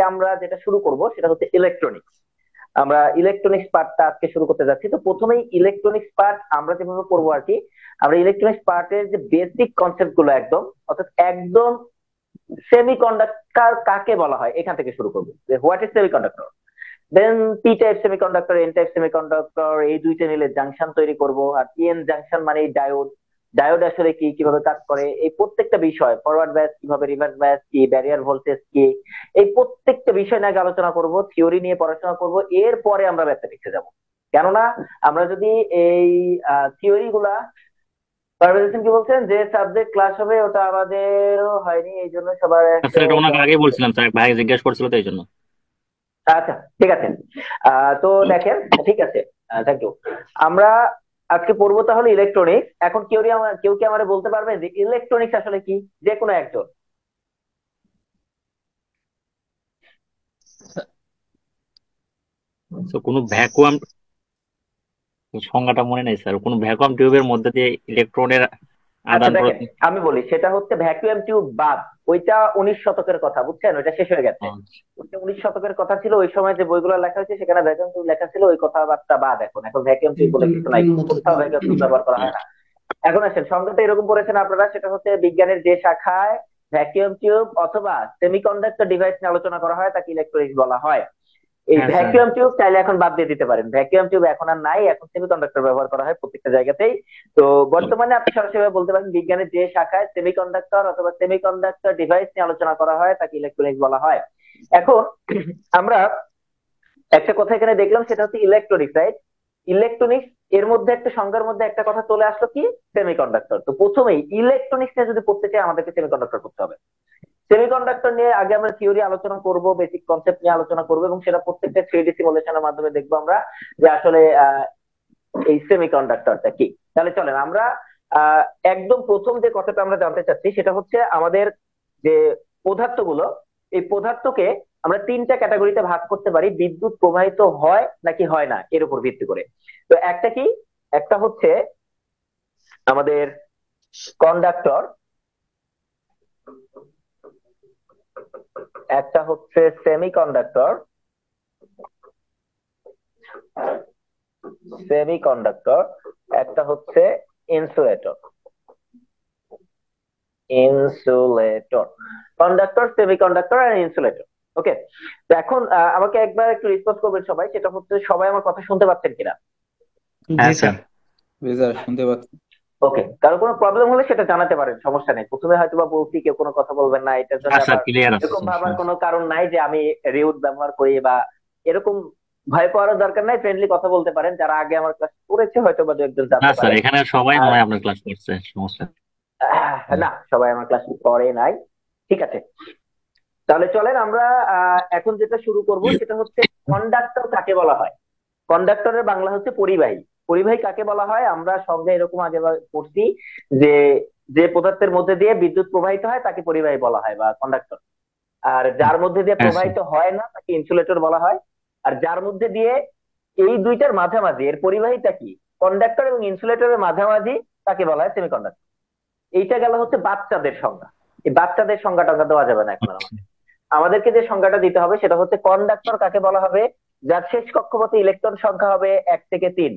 আমরা যেটা শুরু করব সেটা হচ্ছে ইলেকট্রনিক্স। আমরা ইলেকট্রনিক্স পার্টটা আজকে শুরু করতে যাচ্ছি। তো প্রথমেই ইলেকট্রনিক্স পার্ট আমরা যেভাবে করবো আর কি, আমরা ইলেকট্রনিক্স পার্টের যে বেসিক কনসেপ্ট গুলো একদম, অর্থাৎ একদম সেমিকন্ডাক্টর কাকে বলা হয় এখান থেকে শুরু করবো, যে what is semiconductor. Then P type semiconductor, N type semiconductor, এই দুইটা মিলে জাংশন তৈরি করব। আর পিএন জাংশন মানে ডায়োড, ডায়োড আসলে কি, কিভাবে কাজ করে, এই প্রত্যেকটা বিষয়, ফরওয়ার্ড ব্যাস কিভাবে, রিভার্স ব্যাস কি, ব্যারিয়ার ভোল্টেজ কি, এই প্রত্যেকটা বিষয় নিয়ে আগে আলোচনা করব, থিওরি নিয়ে পড়াশোনা করব। এরপরে আমরা ম্যাথমেটিক্সে যাব। কেননা আমরা যদি এই থিওরি গুলা, পারভেজ হোসেন কি বলছেন যে সাবজেক্ট ক্লাস হবে, ওটা আমাদেরও হয়নি, এই জন্য সবার একটা স্যার এটা ওনাকে দেওয়া আগেই হচ্ছে। বলছিলাম স্যার, ভাই জিজ্ঞেস করছিল তো এই জন্য। আচ্ছা, ঠিক আছে। তো দেখেন, ঠিক আছে, থ্যাংক ইউ। আমরা আজকে পড়বো তাহলে ইলেকট্রনিক্স। এখন কেউ কি আমারে বলতে পারবে যে ইলেকট্রনিক্স আসলে কি? যে কোনো একজন। তো কোনো ভ্যাকুয়াম, সংজ্ঞাটা মনে নেই স্যার, কোনো ভ্যাকুয়াম টিউবের মধ্যে দিয়ে ইলেকট্রনের আচ্ছা আদান দেখেন, প্রদান। আমি বলি, সেটা হচ্ছে ভ্যাকুয়াম টিউব বাদ। ওইটা 19 শতকের কথা, বুঝছেন, ওইটা শেষ হয়ে গেছে। ওইটা 19 শতকের কথা ছিল, ওই সময় যে বইগুলো লেখা হয়েছে সেখানে ভ্যাকুয়াম টিউব লেখা ছিল, ওই কথাবার্তা বাদ। এখন এখন ভ্যাকুয়াম টিউব বলে কিছু নাই, কোথাও ভ্যাকুয়াম টিউব ব্যবহার করা হয় না। এখন আসেন, সংজ্ঞাটা এরকম করেছেন আপনারা, সেটা হচ্ছে বিজ্ঞানের যে শাখায় ভ্যাকুয়াম টিউব অথবা সেমিকন্ডাক্টর ডিভাইস নিয়ে আলোচনা করা হয় তাকে ইলেকট্রনিক্স বলা হয়। এই হ্যাঁ স্যার। ভ্যাকুয়াম টিউব চাইলে এখন বাদ দিয়ে দিতে পারেন, ভ্যাকুয়াম টিউব এখন আর নাই, এখন সেমিকন্ডাক্টর ব্যবহার করা হয় প্রত্যেকটা জায়গাতেই। তো বর্তমানে আপনি সরাসরি ভাবে বলতে পারেন বিজ্ঞানের যে শাখায় সেমিকন্ডাক্টর অথবা সেমিকন্ডাক্টর ডিভাইস নিয়ে আলোচনা করা হয় তাকে ইলেকট্রনিক্স বলা হয়। এখন আমরা একটা কথা এখানে দেখলাম, সেটা হচ্ছে ইলেকট্রনিক্স, রাইট? ইলেকট্রনিক্স, এর মধ্যে একটা সংজ্ঞার মধ্যে একটা কথা চলে আসলো কি, সেমিকন্ডাক্টর। তো প্রথমেই ইলেকট্রনিক্স নিয়ে যদি পড়তে চাই আমাদেরকে সেমিকন্ডাক্টর করতে হবে। সেমিকন্ডাক্টর নিয়ে আগে আমরা থিওরি আলোচনা করব, বেসিক কনসেপ্ট নিয়ে আলোচনা করব, এবং সেটা প্রত্যেকটা 3D সিমুলেশনের মাধ্যমে দেখবো আমরা যে আসলে এই সেমিকন্ডাক্টরটা কি। তাহলে চলেন আমরা আহ একদম প্রথম যে কথাটা আমরা জানতে চাচ্ছি সেটা হচ্ছে আমাদের যে পদার্থগুলো, এই পদার্থকে আমরা তিনটা ক্যাটাগরিতে ভাগ করতে পারি, বিদ্যুৎ প্রবাহিত হয় নাকি হয় না এর উপর ভিত্তি করে। তো একটা কি, একটা হচ্ছে আমাদের কন্ডাক্টর, একটা হচ্ছে সেমিকন্ডাক্টর, সেমিকন্ডাক্টর একটা হচ্ছে ইনসুলেটর, ইনসুলেটর, কন্ডাক্টর, সেমিকন্ডাক্টর আর ইনসুলেটর। ওকে। তো এখন আমাকে একবার একটু রেসপন্স করবেন সবাই, সেটা হচ্ছে সবাই আমার কথা শুনতে পাচ্ছেন কিনা। জি হ্যাঁ স্যার। স্যার। জি স্যার, শুনতে পাচ্ছি। ওকে, কারো কোনো প্রবলেম হলে সেটা জানাতে পারেন, সমস্যা নেই। প্রথমে হয়তো বা বলছি কেউ কোনো কথা বলবেন না, এটার জন্য হ্যাঁ স্যার, আবার ক্লিয়ার আছে এরকম স্যার, ভাবার সমস্যা কোনো কারণ নাই যে আমি রিউড ব্যবহার করি বা এরকম। ভয় পাওয়ার দরকার নাই, ফ্রেন্ডলি কথা বলতে পারেন। যারা আগে আমার ক্লাস করেছে হয়তো বা দু একজন না জানতে স্যার, পারে। এখানে সবাই আর মনে হয় আপনার ক্লাস করছে, সমস্যা নেই। না, সবাই আমার ক্লাস করে নাই। ঠিক আছে, তাহলে চলেন আমরা এখন যেটা শুরু করব সেটা হচ্ছে কন্ডাক্টর কাকে বলা হয়। কন্ডাক্টরের বাংলা হচ্ছে পরিবাহী। পরিবাহী কাকে বলা হয়, আমরা সঙ্গে এরকম আগে পড়ছি যে যে পদার্থের মধ্যে দিয়ে বিদ্যুৎ প্রবাহিত হয় তাকে পরিবাহী বলা হয় বা কন্ডাক্টর। আর যার মধ্যে দিয়ে হ্যাঁ স্যার। প্রবাহিত হয় না তাকে ইনসুলেটর বলা হয়। আর যার মধ্যে দিয়ে, এই দুইটার মাঝামাঝি, এর পরিবাহিতা কি, কন্ডাক্টর এবং ইনসুলেটরের মাঝামাঝি, তাকে বলা হয় সেমিকন্ডাক্টর। এইটা গেল হচ্ছে বাচ্চাদের সংজ্ঞা। এই বাচ্চাদের সংজ্ঞাটা দেওয়া যাবে না এখন আর আচ্ছা। আমাদের। আমাদেরকে যে সংজ্ঞাটা দিতে হবে সেটা হচ্ছে কন্ডাক্টর কাকে বলা হবে, যার শেষ কক্ষপথে ইলেকট্রন সংখ্যা হবে 1 থেকে 3।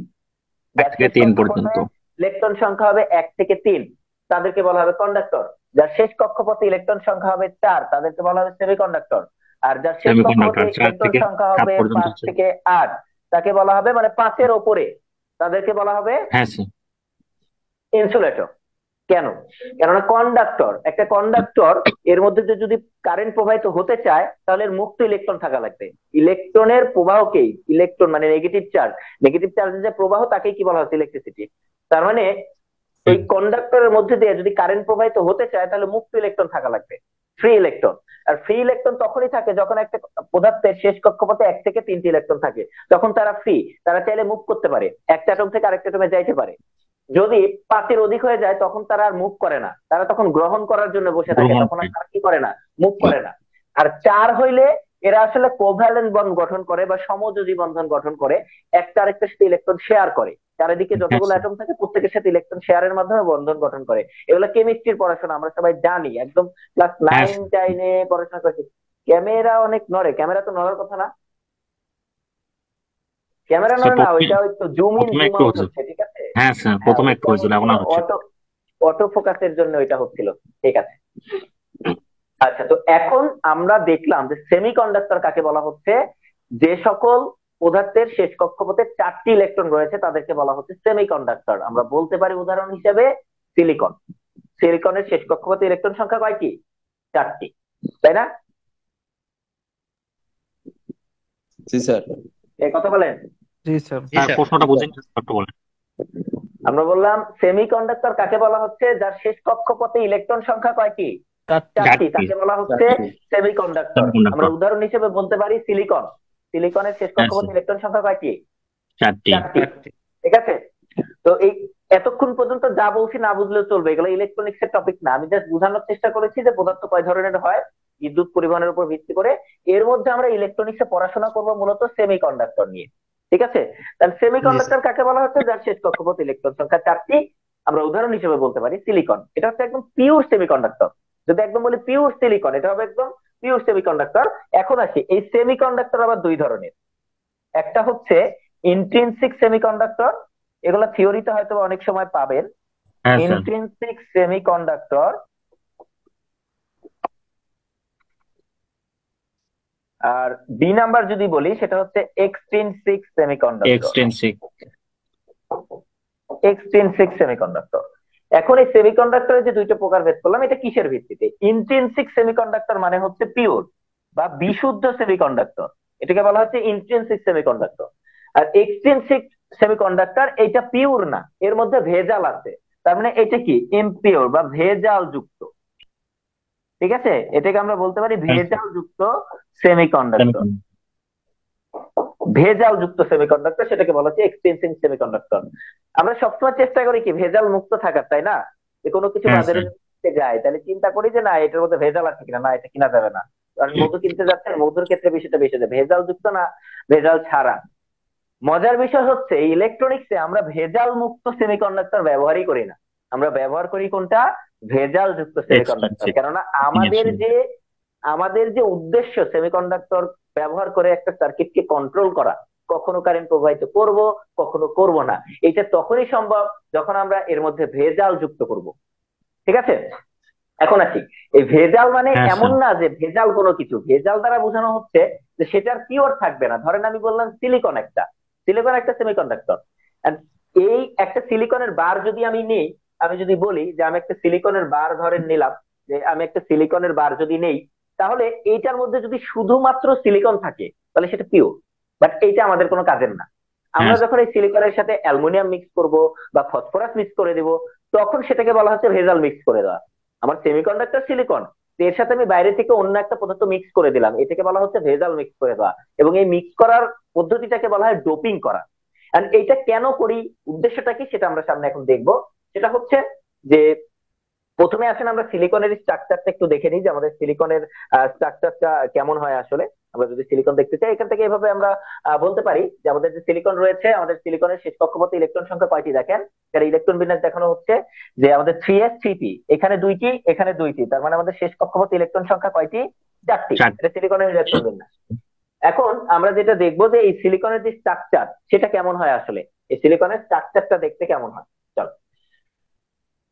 এক যার থেকে শেষ তিন কক্ষপথে পর্যন্ত। ইলেকট্রন সংখ্যা হবে 1 থেকে 3, তাদেরকে বলা হবে কন্ডাক্টর। যার শেষ কক্ষপথে ইলেকট্রন সংখ্যা হবে 4, তাদেরকে বলা হবে সেমিকন্ডাক্টর। আর যার শেষ কক্ষপথে সেমিকন্ডাক্টর চার ইলেকট্রন থেকে সংখ্যা সাত হবে পর্যন্ত 5 স্যার। থেকে 8, তাকে বলা হবে, মানে 5-এর ওপরে, তাদেরকে বলা হবে হ্যাঁ স্যার। ইনসুলেটর। কেন? কেননা কন্ডাক্টর, একটা কন্ডাক্টর, এর মধ্যে দিয়ে যদি কারেন্ট প্রবাহিত হতে চায় তাহলে এর মুক্ত ইলেকট্রন থাকা লাগবে। ইলেকট্রনের প্রবাহকেই, ইলেকট্রন মানে নেগেটিভ চার্জ, নেগেটিভ চার্জের যে প্রবাহ তাকেই কি বলা হচ্ছে, ইলেকট্রিসিটি। তার মানে ওই হুম। কন্ডাক্টরের মধ্যে দিয়ে যদি কারেন্ট প্রবাহিত হতে চায় তাহলে মুক্ত ইলেকট্রন থাকা লাগবে, ফ্রি ইলেকট্রন। আর ফ্রি ইলেকট্রন তখনই থাকে যখন একটা পদার্থের শেষ কক্ষপথে 1 থেকে 3টি ইলেকট্রন থাকে, তখন তারা ফ্রি, তারা চাইলে মুভ করতে পারে, একটা অ্যাটম থেকে আরেকটা অ্যাটমে যাইতে পারে। যদি 5-এর অধিক হয়ে যায় তখন তারা আর মুভ করে না, তারা তখন গ্রহণ করার জন্য বসে থাকে, গ্রহণ তখন আর করে। তারা কি করে না, মুভ করে না। আর 4 হইলে এরা আসলে কোভ্যালেন্ট বন্ড গঠন করে বা সমযোজী বন্ধন গঠন করে, একটা আরেকটার সাথে ইলেকট্রন শেয়ার করে। চারিদিকে হ্যাঁ যতগুলো স্যার। অ্যাটম থাকে প্রত্যেকের সাথে ইলেকট্রন শেয়ারের মাধ্যমে বন্ধন গঠন করে। এগুলো কেমিস্ট্রির পড়াশোনা, আমরা সবাই জানি, একদম ক্লাস হ্যাঁ 9 স্যার। 10-এ পড়াশোনা করেছি। ক্যামেরা অনেক নড়ে, ক্যামেরা তো নড়ার কথা না, ক্যামেরা স্যার নড়ে না, প্রথমে ওইটা ওই তো জুম ইন প্রথমে জুম একটু আউট হয়েছিল। হচ্ছে, ঠিক আছে। হ্যাঁ স্যার, হ্যাঁ প্রথমে একটু ওইটা হয়েছিল, হচ্ছে এখন আর হচ্ছে না। অটো অটো ফোকাসের জন্য ওইটা হচ্ছিল। ঠিক আছে। আচ্ছা, তো এখন আমরা দেখলাম যে সেমিকন্ডাক্টর কাকে বলা হচ্ছে, যে সকল পদার্থের শেষ কক্ষপথে 4টি ইলেকট্রন রয়েছে তাদেরকে বলা হচ্ছে সেমিকন্ডাক্টর। আমরা বলতে পারি উদাহরণ হিসেবে সিলিকন। সিলিকনের শেষ কক্ষপথে ইলেকট্রন সংখ্যা কয়টি? 4টি, তাই না? জি স্যার। এই কথা বলেন। জি স্যার। স্যার প্রশ্নটা বুঝিনি, একটু বলেন। আমরা বললাম সেমিকন্ডাক্টর কাকে বলা হচ্ছে, যার শেষ কক্ষপথে ইলেকট্রন সংখ্যা কয়টি? 4টি, 4টি তাকে বলা হচ্ছে সেমিকন্ডাক্টর। আমরা সেমিকন্ডাক্টর। উদাহরণ হিসেবে বলতে পারি সিলিকন। সিলিকনের শেষ হ্যাঁ কক্ষপথে স্যার, ইলেকট্রন সংখ্যা কয়টি? 4টি। 4টি। ঠিক আছে। তো এই এতক্ষণ পর্যন্ত যা বলছি না বুঝলেও চলবে, এগুলো ইলেকট্রনিক্স এর টপিক না। আমি জাস্ট বোঝানোর চেষ্টা করেছি যে পদার্থ কয় ধরনের হয় বিদ্যুৎ পরিবহনের উপর ভিত্তি করে। এর মধ্যে আমরা ইলেকট্রনিক্স এ পড়াশোনা করবো মূলত সেমিকন্ডাক্টর নিয়ে। ঠিক আছে। তাহলে সেমিকন্ডাক্টর কাকে বলা হচ্ছে, যার শেষ কক্ষপথ ইলেকট্রন সংখ্যা 4টি। আমরা উদাহরণ হিসেবে বলতে পারি সিলিকন। এটা হচ্ছে একদম পিওর সেমিকন্ডাক্টর। যদি একদম বলি পিওর সিলিকন, এটা হবে একদম পিওর সেমিকন্ডাক্টর। এখন আসি, এই সেমিকন্ডাক্টর আবার দুই ধরনের। একটা হচ্ছে ইন্ট্রিনসিক সেমিকন্ডাক্টর, এগুলো থিওরিতে হয়তো অনেক সময় পাবেন। হ্যাঁ স্যার। Intrinsic semiconductor. আর বি নাম্বার যদি বলি সেটা হচ্ছে extrinsic semiconductor. Extensive. Extrinsic semiconductor. এখন এই সেমিকন্ডাক্টরের যে দুইটা প্রকার ভেদ করলাম, এটা কিসের ভিত্তিতে? ইন্ট্রিনসিক সেমিকন্ডাক্টর মানে হচ্ছে পিওর বা বিশুদ্ধ সেমিকন্ডাক্টর, এটাকে বলা হচ্ছে ইন্ট্রিনসিক সেমিকন্ডাক্টর। আর এক্সট্রিনসিক সেমিকন্ডাক্টর এটা পিওর না, এর মধ্যে ভেজাল আছে। তার মানে এটা কি ইমপিওর বা ভেজাল যুক্ত। ঠিক আছে, এটাকে আমরা বলতে পারি ভেজাল যুক্ত সেমিকন্ডাক্টর। ভেজাল যুক্ত সেমিকন্ডাক্টর সেটাকে বলা হচ্ছে এক্সটেনসিভ সেমিকন্ডাক্টর। আমরা সবসময় চেষ্টা করি কি ভেজাল মুক্ত থাকার, তাই না? যে কোনো কিছু হ্যাঁ বাজারে স্যার। কিনতে যাই তাহলে চিন্তা করি যে না এটার মধ্যে ভেজাল আছে কিনা, না এটা কিনা যাবে না। কারণ মধু কিনতে যাচ্ছেন, মধুর ক্ষেত্রে বিষয়টা বেশি যে ভেজাল যুক্ত না ভেজাল ছাড়া। মজার বিষয় হচ্ছে এই ইলেকট্রনিক্সে আমরা ভেজাল মুক্ত সেমিকন্ডাক্টর ব্যবহারই করি না। আমরা ব্যবহার করি কোনটা? ভেজাল যুক্ত সেমিকন্ডাক্টর। এক্সটেন্সিভ। কেননা আমাদের যে উদ্দেশ্য সেমিকন্ডাক্টর ব্যবহার করে একটা সার্কিটকে কন্ট্রোল করা, কখনো কারেন্ট প্রবাহিত করব, কখনো করব না, এটা তখনই সম্ভব যখন আমরা এর মধ্যে ভেজাল যুক্ত করব। ঠিক আছে। এখন আসি, এই ভেজাল মানে হ্যাঁ এমন স্যার। না যে ভেজাল কোনো কিছু, ভেজাল দ্বারা বোঝানো হচ্ছে যে সেটার পিওর থাকবে না। ধরেন আমি বললাম সিলিকন একটা সেমিকন্ডাক্টর। এই একটা সিলিকনের বার যদি আমি নিই, আমি যদি বলি যে আমি একটা সিলিকনের বার ধরেন নিলাম, যে আমি একটা সিলিকনের বার যদি নেই, তাহলে এইটার মধ্যে যদি শুধুমাত্র সিলিকন থাকে তাহলে সেটা পিওর। বাট এইটা আমাদের কোনো কাজের না। হ্যাঁ আমরা যখন এই সিলিকনের সাথে অ্যালুমিনিয়াম মিক্স করব বা ফসফরাস মিক্স করে দিব, তখন সেটাকে বলা হচ্ছে ভেজাল মিক্স করে দেওয়া। আমার সেমিকন্ডাক্টর সিলিকন, এর সাথে আমি বাইরে থেকে অন্য একটা পদার্থ মিক্স করে দিলাম, এটাকে বলা হচ্ছে ভেজাল মিক্স করে দেওয়া। এবং এই মিক্স করার পদ্ধতিটাকে বলা হয় ডোপিং করা। এন্ড এইটা কেন করি, উদ্দেশ্যটা কি, সেটা আমরা সামনে এখন দেখবো। সেটা হচ্ছে যে প্রথমে আসেন আমরা সিলিকনের স্ট্রাকচারটা একটু দেখে নিই, যে আমাদের সিলিকনের স্ট্রাকচারটা কেমন হয় আসলে। আমরা যদি সিলিকন দেখতে চাই, এখান থেকে এভাবে আমরা বলতে পারি যে আমাদের যে সিলিকন রয়েছে, আমাদের সিলিকনের শেষ কক্ষপথে ইলেকট্রন সংখ্যা কয়টি দেখেন, এখানে ইলেকট্রন বিন্যাস দেখানো হচ্ছে যে আমাদের 3s3p, এখানে দুইটি এখানে দুইটি, তার মানে আমাদের শেষ কক্ষপথে ইলেকট্রন সংখ্যা কয়টি? 4টি। 4টি। এটা সিলিকনের ইলেকট্রন বিন্যাস। এখন আমরা যেটা দেখবো যে এই সিলিকনের যে স্ট্রাকচার সেটা কেমন হয় আসলে, এই সিলিকনের স্ট্রাকচারটা দেখতে কেমন হয়। চল,